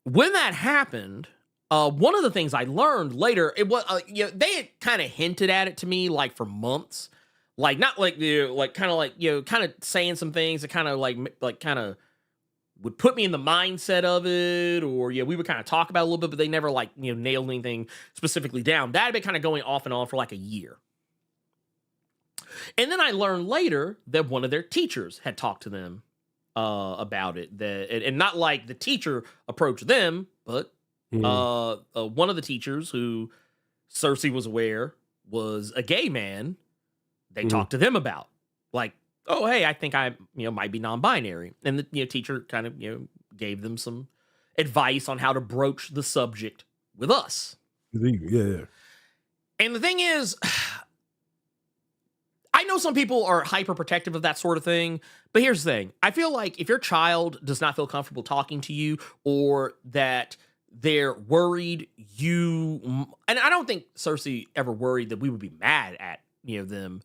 when that happened, one of the things I learned later, it was they had kind of hinted at it to me for months, kind of saying some things that kind of would put me in the mindset of it, or we would kind of talk about it a little bit, but they never nailed anything specifically down. That had been kind of going off and on for a year. And then I learned later that one of their teachers had talked to them about it, and not the teacher approached them, but one of the teachers who Cersei was aware was a gay man. They talked to them about oh, hey, I think I might be non-binary, and the teacher kind of gave them some advice on how to broach the subject with us. Yeah. And the thing is, I know some people are hyper protective of that sort of thing, but here's the thing. I feel like if your child does not feel comfortable talking to you, or that they're worried and I don't think Cersei ever worried that we would be mad at them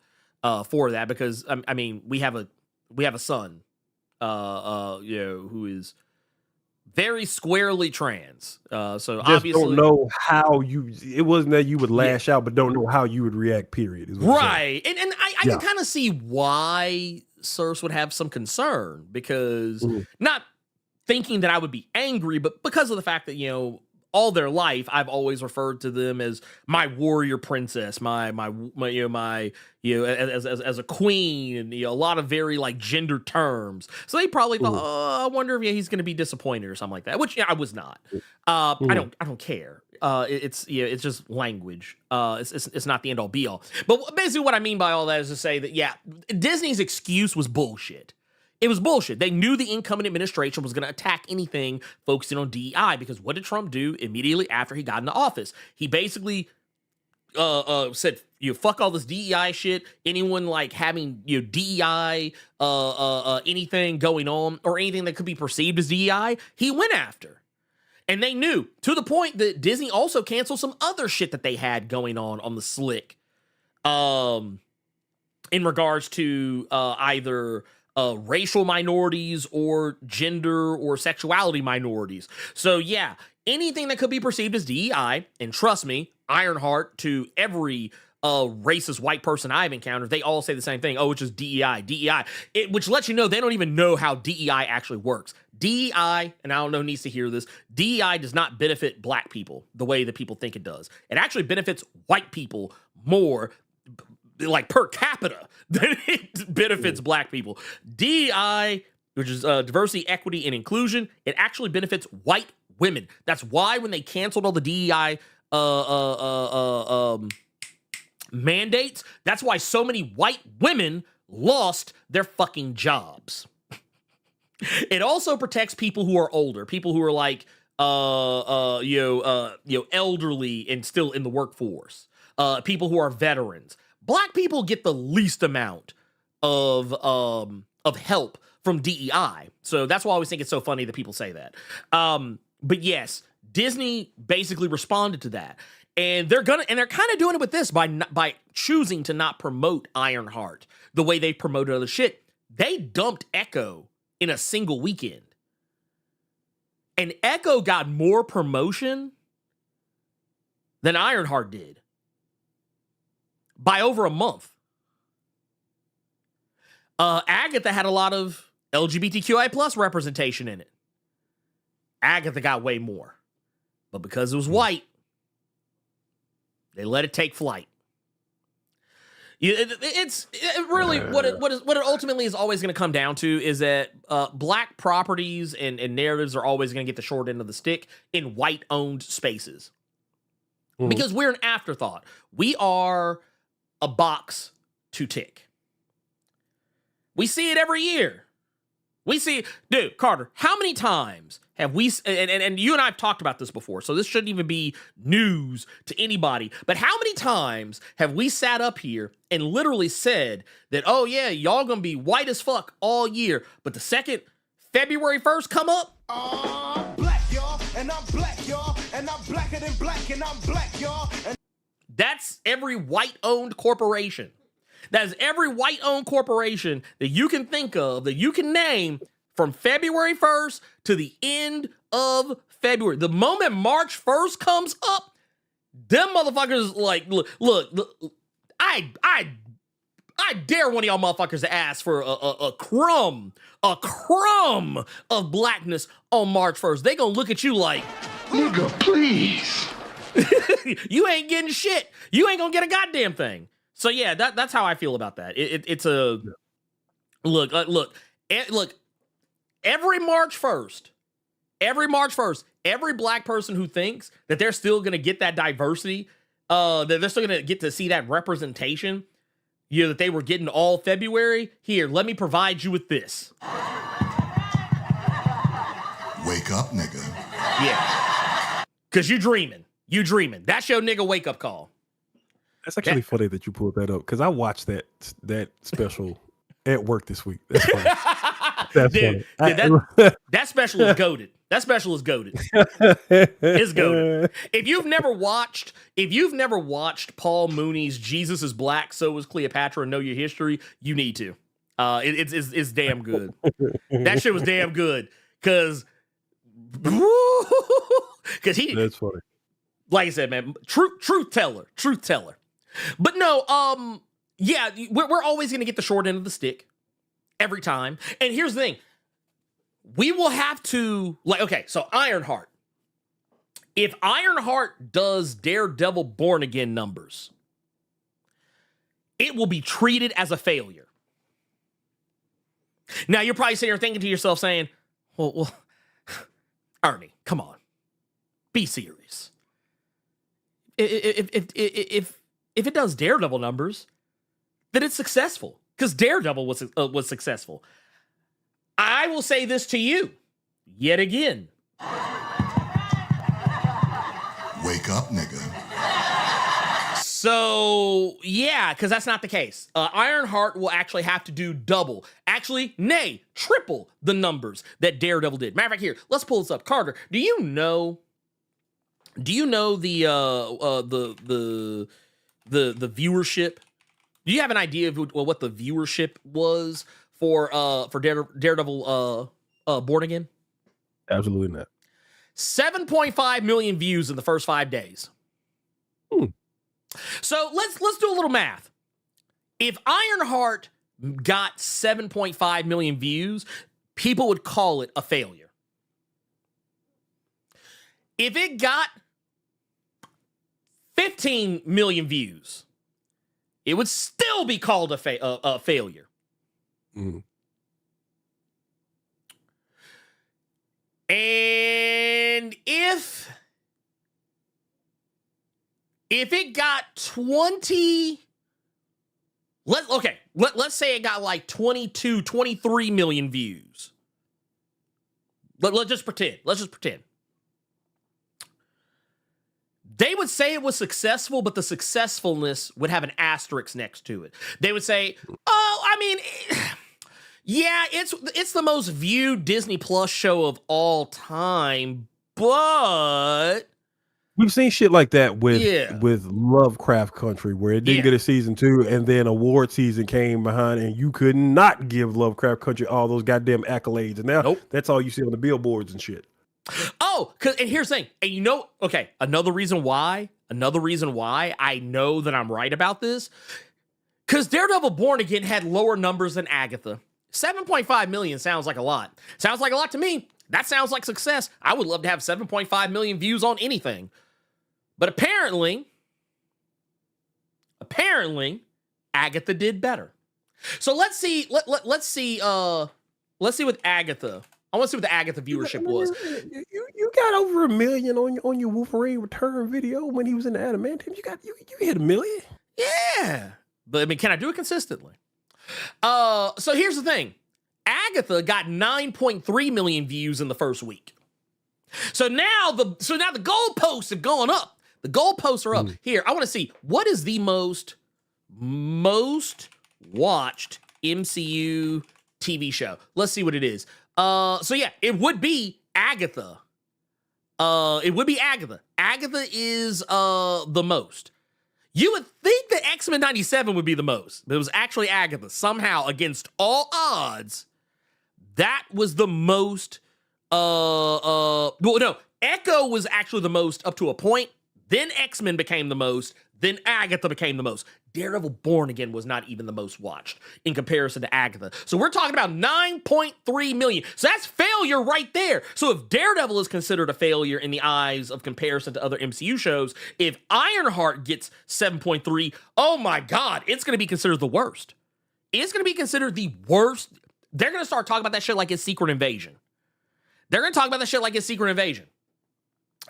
for that, because I mean we have a son who is very squarely trans. So just obviously don't know how it wasn't that you would lash out, but don't know how you would react, period. Right. And I can kind of see why Cersei would have some concern, because not thinking that I would be angry, but because of the fact that, all their life I've always referred to them as my warrior princess, my as a queen, and a lot of very gender terms. So they probably thought, I wonder if he's going to be disappointed or something like that. Which I was not. I don't care. It's just language. It's not the end all be all. But basically, what I mean by all that is to say that Disney's excuse was bullshit. It was bullshit. They knew the incoming administration was going to attack anything focusing on DEI, because what did Trump do immediately after he got into office? He basically said, fuck all this DEI shit. Anyone having DEI anything going on, or anything that could be perceived as DEI, he went after. And they knew, to the point that Disney also canceled some other shit that they had going on the slick, in regards to either racial minorities or gender or sexuality minorities. So anything that could be perceived as DEI, and trust me, Ironheart to every racist white person I've encountered, they all say the same thing. Oh, it's just DEI. Which lets you know they don't even know how DEI actually works. DEI, and I don't know who needs to hear this, DEI does not benefit black people the way that people think it does. It actually benefits white people more, like per capita, than it benefits black people. DEI, which is diversity, equity, and inclusion, it actually benefits white women. That's why when they canceled all the DEI mandates, that's why so many white women lost their fucking jobs. It also protects people who are older, people who are like elderly and still in the workforce, people who are veterans. Black people get the least amount of help from DEI. So that's why I always think it's so funny that people say that. But yes, Disney basically responded to that. And they're kind of doing it with this by choosing to not promote Ironheart the way they promoted other shit. They dumped Echo in a single weekend. And Echo got more promotion than Ironheart did by over a month. Agatha had a lot of LGBTQI plus representation in it. Agatha got way more. But because it was white, they let it take flight. It's really what it ultimately is always going to come down to is that black properties and narratives are always going to get the short end of the stick in white-owned spaces. Mm-hmm. Because we're an afterthought. We are a box to tick. We see it every year. We see, dude, Carter, how many times have we, and you and I have talked about this before, so this shouldn't even be news to anybody, but how many times have we sat up here and literally said that, oh yeah, y'all gonna be white as fuck all year, but the second February 1st come up, I'm black, y'all, and I'm black, y'all, and I'm blacker than black, and I'm black, y'all. That's every white-owned corporation. That is every white-owned corporation that you can think of, that you can name from February 1st to the end of February. The moment March 1st comes up, them motherfuckers like, look, I dare one of y'all motherfuckers to ask for a crumb of blackness on March 1st. They gonna look at you like, Nigga, please. you ain't getting shit. You ain't gonna get a goddamn thing. So yeah, that's how I feel about that. It's a look. Every March 1st, every black person who thinks that they're still gonna get that diversity, that they're still gonna get to see that representation, that they were getting all February. Here, let me provide you with this. Wake up, nigga. Yeah, cause you dreaming. That's your nigga wake up call. That's actually funny that you pulled that up because I watched that special at work this week. That's funny. That's dude, funny. That special is goated. That special is goated. It's goated. If you've never watched Paul Mooney's "Jesus is Black, So is Cleopatra" and know your history, you need to. It's damn good. That shit was damn good because he. That's funny. Like I said, man, truth teller. But no, yeah, we're always going to get the short end of the stick every time. And here's the thing. We will have to, okay, so Ironheart. If Ironheart does Daredevil Born Again numbers, it will be treated as a failure. Now, you're probably sitting here thinking to yourself saying, well, Ernie, come on. Be serious. If it does Daredevil numbers, then it's successful because Daredevil was successful. I will say this to you yet again. Wake up, nigga. So yeah, because that's not the case. Ironheart will actually have to do double, triple the numbers that Daredevil did. Matter of fact, here, let's pull this up. Carter, do you know the viewership? Do you have an idea of what the viewership was for Daredevil Born Again? Absolutely not. 7.5 million views in the first 5 days. So let's do a little math. If Ironheart got 7.5 million views, people would call it a failure. If it got 15 million views, it would still be called a failure. Mm. And if it got 20, let's say it got like 22, 23 million views. Let's just pretend. They would say it was successful, but the successfulness would have an asterisk next to it. They would say, oh, I mean, yeah, it's the most viewed Disney Plus show of all time, but we've seen shit like that with Lovecraft Country, where it didn't get a season 2, and then award season came behind, and you could not give Lovecraft Country all those goddamn accolades, and now that's all you see on the billboards and shit. Oh, and here's the thing, and another reason why I know that I'm right about this, because Daredevil Born Again had lower numbers than Agatha. 7.5 million sounds like a lot. Sounds like a lot to me. That sounds like success. I would love to have 7.5 million views on anything. But apparently, Agatha did better. So let's see with Agatha. I want to see what the Agatha viewership was. You got over 1 million on your Wolverine return video when he was in the Adamantium. You hit 1 million. Yeah, but I mean, can I do it consistently? So here's the thing: Agatha got 9.3 million views in the first week. So now the goalposts have gone up. The goalposts are up. Here, I want to see what is the most watched MCU TV show. Let's see what it is. So yeah, it would be Agatha. Agatha is the most. You would think that X-Men 97 would be the most, but it was actually Agatha. Somehow, against all odds, that was the most. Well, no, Echo was actually the most up to a point. Then X-Men became the most. Then Agatha became the most. Daredevil Born Again was not even the most watched in comparison to Agatha. So we're talking about 9.3 million. So that's failure right there. So if Daredevil is considered a failure in the eyes of comparison to other MCU shows, if Ironheart gets 7.3, oh my God, it's going to be considered the worst. It's going to be considered the worst. They're going to start talking about that shit like it's Secret Invasion.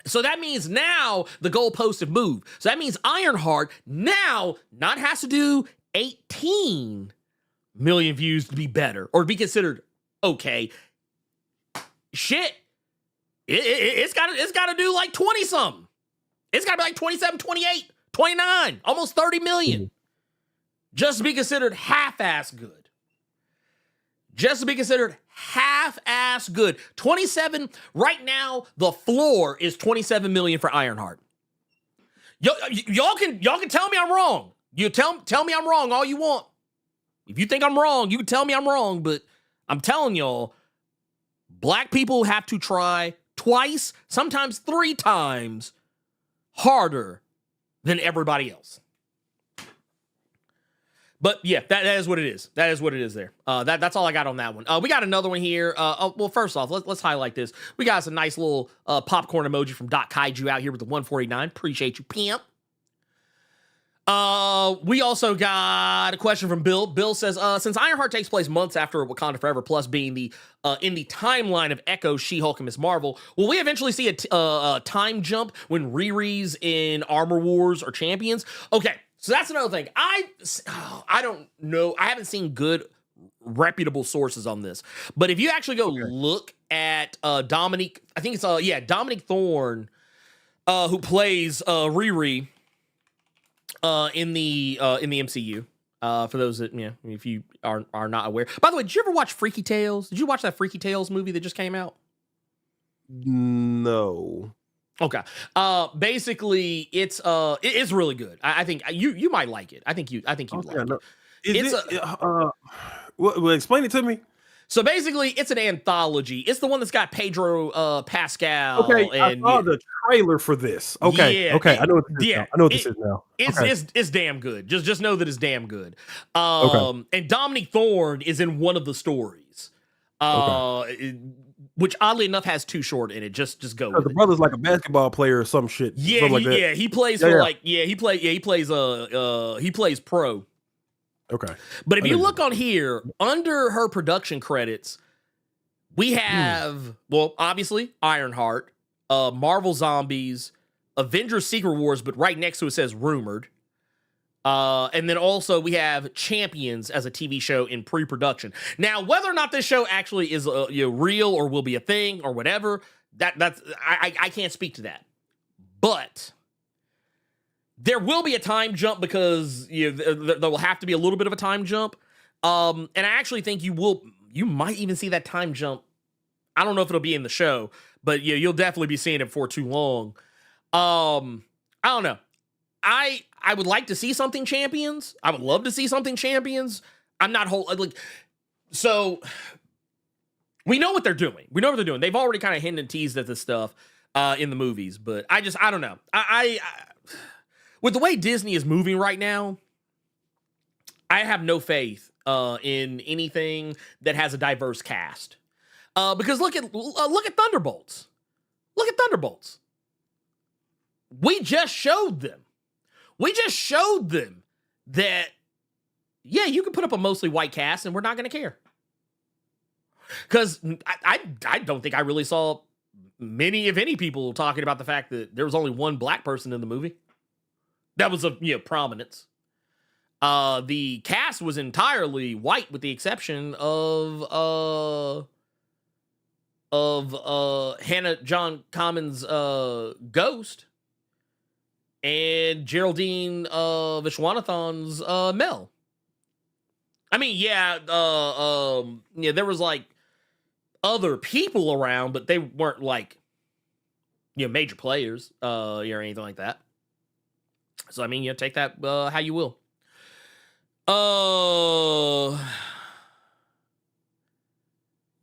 So that means now the goalposts have moved. So that means Ironheart now not has to do 18 million views to be better or to be considered okay. Shit. It's got to do like 20 something. It's got to be like 27, 28, 29, almost 30 million. Just to be considered half-ass good. 27 right now. The floor is 27 million for Ironheart. Y'all can tell me I'm wrong. You tell me I'm wrong all you want. If you think I'm wrong, you can tell me I'm wrong. But I'm telling y'all, black people have to try twice, sometimes 3 times harder than everybody else. But yeah, that is what it is. That is what it is there. That's all I got on that one. We got another one here. Well, first off, let's highlight this. We got some nice little popcorn emoji from Doc Kaiju out here with the 149. Appreciate you, pimp. We also got a question from Bill. Bill says, since Ironheart takes place months after Wakanda Forever, plus being the in the timeline of Echo, She-Hulk, and Ms. Marvel, will we eventually see a time jump when Riri's in Armor Wars or Champions? Okay. So that's another thing. I don't know. I haven't seen good, reputable sources on this. But if you actually go look at Dominique, I think it's Dominique Thorne, who plays Riri in the MCU. For those that if you are not aware. By the way, did you ever watch Freaky Tales? Did you watch that Freaky Tales movie that just came out? No. Okay. Basically, it's really good. I think you might like it. I think you like it. Well, explain it to me. So basically, it's an anthology. It's the one that's got Pedro Pascal. Okay, and I saw the trailer for this. Okay, yeah, okay, I know what this is yeah, now. I know what this is now. Okay. It's damn good. Just know that it's damn good. Okay. And Dominique Thorne is in one of the stories. Which oddly enough has Too Short in it. Just go with The it. brother's like a basketball player or some shit. Yeah, something like that. he plays he plays pro. Okay. But if you look on here, under her production credits, we have, well, obviously, Ironheart, Marvel Zombies, Avengers Secret Wars, but right next to it says Rumored. And then also we have Champions as a TV show in pre-production. Now, whether or not this show actually is real or will be a thing or whatever, I can't speak to that. But there will be a time jump because there will have to be a little bit of a time jump. And I actually think you might even see that time jump. I don't know if it'll be in the show, but you'll definitely be seeing it for too long. I don't know. I would like to see something Champions. I would love to see something Champions. I'm not so we know what they're doing. We know what they're doing. They've already kind of hinted and teased at this stuff in the movies, but I don't know. I with the way Disney is moving right now, I have no faith in anything that has a diverse cast. Because look at Thunderbolts. Look at Thunderbolts. We just showed them. That, yeah, you can put up a mostly white cast and we're not going to care. Because I don't think I really saw many, if any, people talking about the fact that there was only one black person in the movie. That was of prominence. The cast was entirely white with the exception of Hannah John Common's Ghost and Geraldine Vishwanathan's Mel. I mean, there was like other people around, but they weren't like major players or anything like that. So I mean, take that how you will.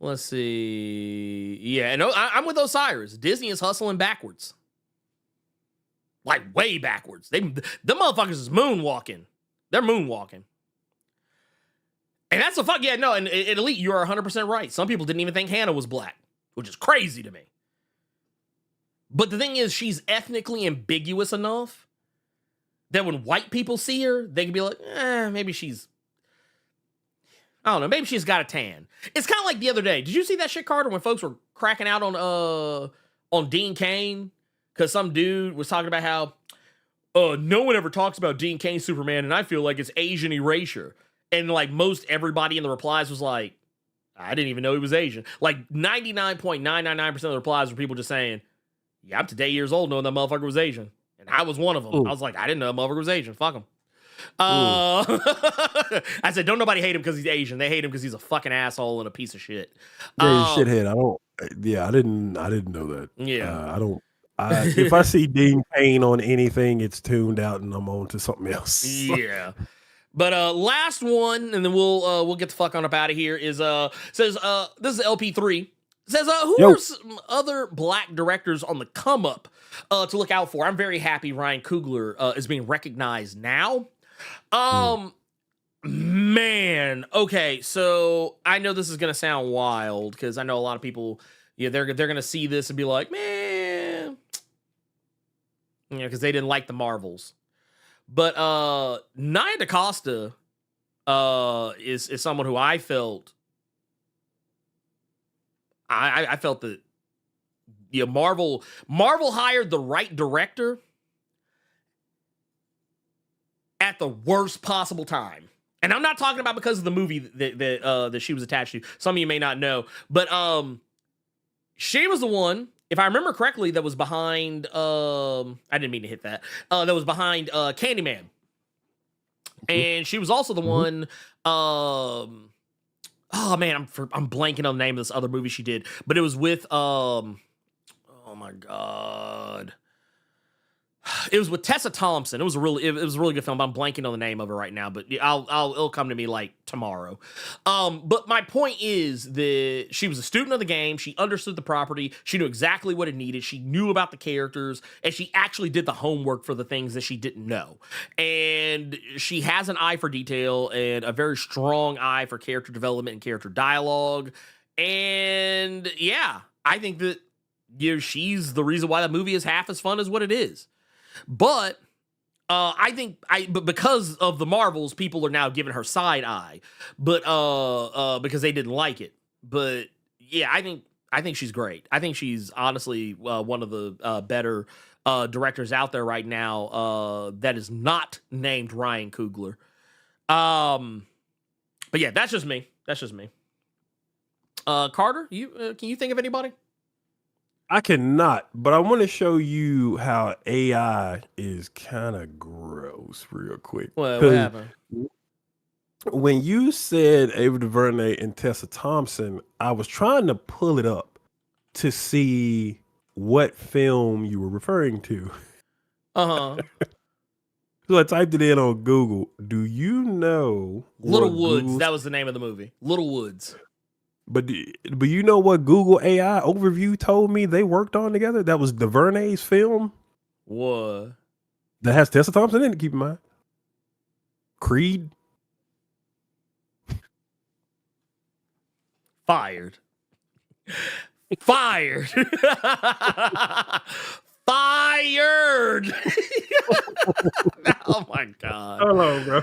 Let's see. Yeah, no, I'm with Osiris. Disney is hustling backwards. Like way backwards. The motherfuckers is moonwalking. They're moonwalking. And that's a fuck. Yeah, no, and Elite, you are 100% right. Some people didn't even think Hannah was black, which is crazy to me. But the thing is, she's ethnically ambiguous enough that when white people see her, they can be like, maybe she's, I don't know, maybe she's got a tan. It's kind of like the other day. Did you see that shit, Carter, when folks were cracking out on Dean Cain? Because some dude was talking about how no one ever talks about Dean Cain's Superman, and I feel like it's Asian erasure. And like most everybody in the replies was like, I didn't even know he was Asian. Like 99.999% of the replies were people just saying, yeah, I'm today years old knowing that motherfucker was Asian. And I was one of them. Ooh. I was like, I didn't know that motherfucker was Asian. Fuck him. I said, don't nobody hate him because he's Asian. They hate him because he's a fucking asshole and a piece of shit. Yeah, shithead. I didn't know that. Yeah. If I see Dean Cain on anything, it's tuned out and I'm on to something else. Yeah. But last one, and then we'll get the fuck on up out of here, is says this is LP3. Says who are some other black directors on the come up to look out for? I'm very happy Ryan Coogler is being recognized now. Man, okay, so I know this is gonna sound wild because I know a lot of people, they're gonna see this and be like, man, because they didn't like the Marvels. But Nia DaCosta is someone who I felt I felt that Marvel hired the right director at the worst possible time. And I'm not talking about because of the movie that she was attached to. Some of you may not know, but she was the one, if I remember correctly, that was behind I didn't mean to hit that. That was behind Candyman. And she was also the one oh man, I'm blanking on the name of this other movie she did, but it was with oh my god. It was with Tessa Thompson. It was a really good film. I'm blanking on the name of it right now, but it'll come to me like tomorrow. But my point is that she was a student of the game. She understood the property. She knew exactly what it needed. She knew about the characters, and she actually did the homework for the things that she didn't know. And she has an eye for detail and a very strong eye for character development and character dialogue. And yeah, I think that she's the reason why the movie is half as fun as what it is. But but because of the Marvels, people are now giving her side eye, but because they didn't like it. But yeah, I think she's great. I think she's honestly one of the better directors out there right now that is not named Ryan Coogler. But yeah, that's just me. Carter, can you think of anybody? I cannot, but I want to show you how AI is kind of gross real quick. What happened? When you said Ava DuVernay and Tessa Thompson, I was trying to pull it up to see what film you were referring to. Uh-huh. So I typed it in on Google. Do you know Little Woods? That was the name of the movie. Little Woods. But you know what Google AI overview told me they worked on together? That was DuVernay's film. What? That has Tessa Thompson in it, keep in mind. Creed. Fired. Fired. Fired. Oh my God. Hello, bro.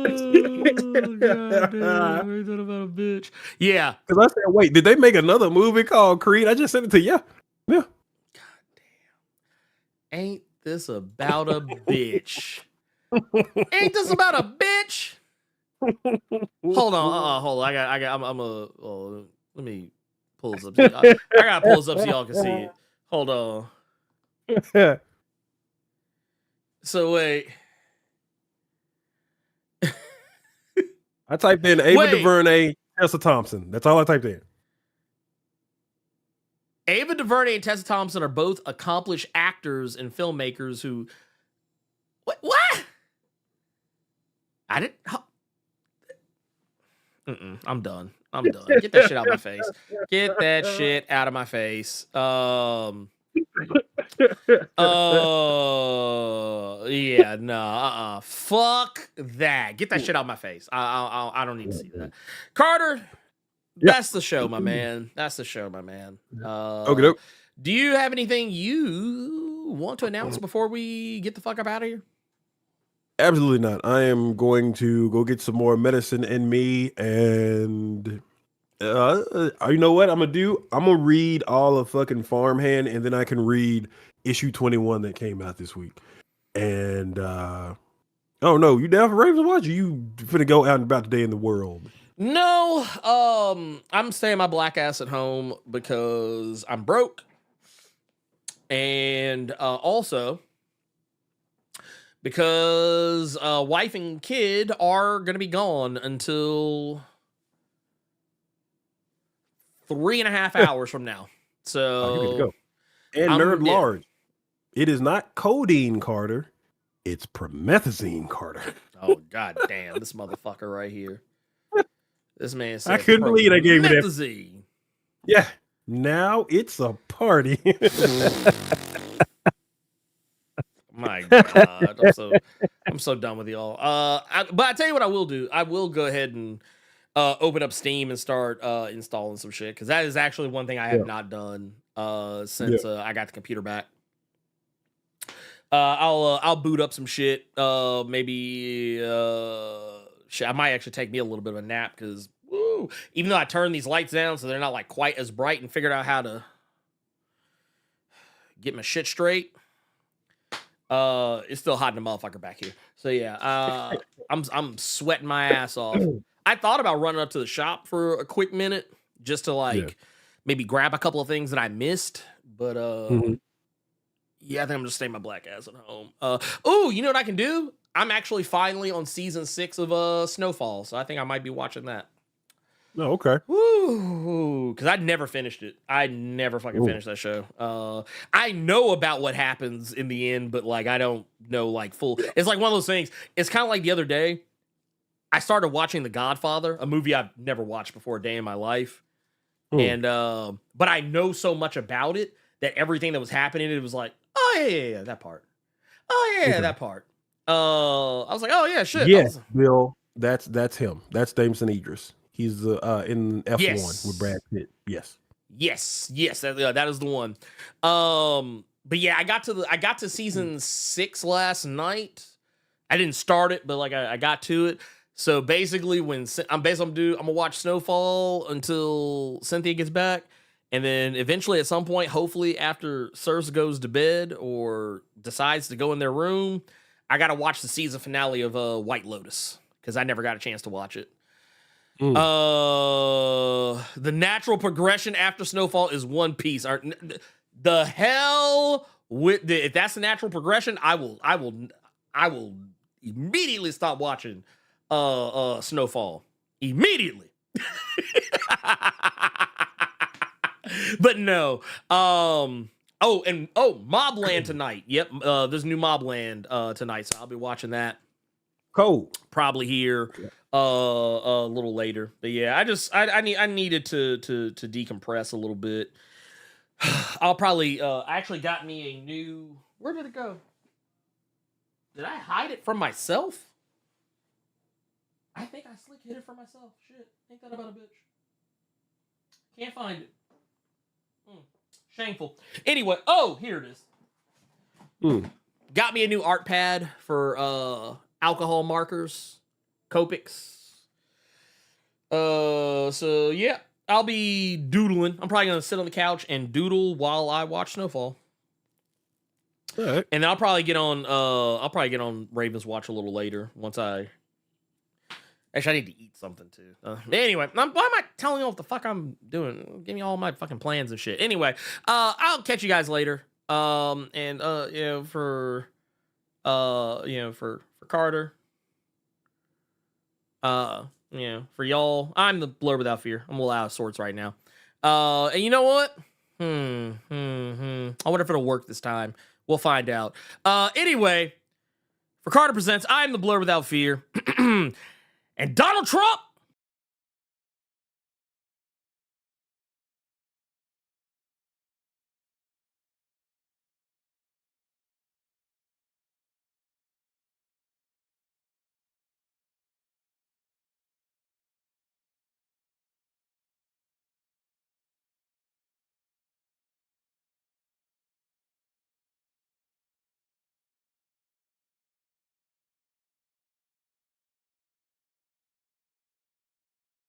God damn, that about a bitch. Yeah. Because I said, wait, did they make another movie called Creed? I just sent it to you. Yeah. God damn. Ain't this about a bitch? Ain't this about a bitch? Hold on. Let me pull this up. I gotta pull this up so y'all can see it. Hold on. So wait. I typed in Ava DuVernay, Tessa Thompson. That's all I typed in. Ava DuVernay and Tessa Thompson are both accomplished actors and filmmakers who. What? I didn't. I'm done. Get that shit out of my face. Get that shit out of my face. Yeah, no, fuck that. Get that shit out of my face. I don't need to see that. Carter, that's the show, my man. Okay. Do you have anything you want to announce before we get the fuck up out of here? Absolutely not. I am going to go get some more medicine in me, and you know what I'm gonna do? I'm gonna read all of fucking Farmhand, and then I can read issue 21 that came out this week. And oh no, you down for Ravens Watch? Or you finna go out and about today in the world? No, I'm staying my black ass at home because I'm broke, and also because wife and kid are gonna be gone until 3.5 hours from now. So you're good to go. And nerd large, it is not codeine Carter, it's promethazine Carter. Oh god damn, this motherfucker right here. This man said I couldn't believe they gave me that. Yeah, now it's a party. My God, I'm so done with y'all. But I tell you what I will do. I will go ahead and open up Steam and start installing some shit, because that is actually one thing I have not done since I got the computer back. I'll boot up some shit. Maybe shit, I might actually take me a little bit of a nap, because even though I turned these lights down so they're not like quite as bright and figured out how to get my shit straight, it's still hot in the motherfucker back here. So yeah, I'm sweating my ass off. I thought about running up to the shop for a quick minute just to maybe grab a couple of things that I missed, but yeah, I think I'm just staying my black ass at home. You know what I can do? I'm actually finally on season 6 of Snowfall, so I think I might be watching that. No, okay. Woo, because I never finished it. I never fucking finished that show. I know about what happens in the end, but like I don't know like full. It's like one of those things. It's kind of like the other day. I started watching The Godfather, a movie I've never watched before a day in my life, and but I know so much about it that everything that was happening, it was like, oh yeah, that part. Oh yeah, that part. I was like, oh yeah, shit. Yes, Bill. That's him. That's Jameson Idris. He's in F1 Yes. with Brad Pitt. Yes. Yes, that is the one. But yeah, I got to season 6 last night. I didn't start it, but like I got to it. So basically, I'm gonna watch Snowfall until Cynthia gets back, and then eventually at some point, hopefully after Cersei goes to bed or decides to go in their room, I gotta watch the season finale of White Lotus because I never got a chance to watch it. The natural progression after Snowfall is One Piece. The hell with if that's the natural progression, I will immediately stop watching Snowfall immediately. But no. Mobland tonight. Yep. There's new Mobland tonight, so I'll be watching that. Cool. Probably here a little later. But yeah, I needed to decompress a little bit. I'll probably I actually got me a new. Where did it go? Did I hide it from myself? I think I slick hid it from myself. Shit. Ain't that about a bitch? Can't find it. Shameful. Anyway, here it is. Got me a new art pad for alcohol markers, Copics. So yeah, I'll be doodling. I'm probably gonna sit on the couch and doodle while I watch Snowfall. All right. And then I'll probably get on Ravens Watch a little later once I. Actually, I need to eat something too. Anyway, why am I telling you what the fuck I'm doing? Give me all my fucking plans and shit. Anyway, I'll catch you guys later. For Carter, for y'all, I'm the Blerd Without Fear. I'm a little out of sorts right now. And you know what? I wonder if it'll work this time. We'll find out. Anyway, for Carter Presents, I'm the Blerd Without Fear. And Donald Trump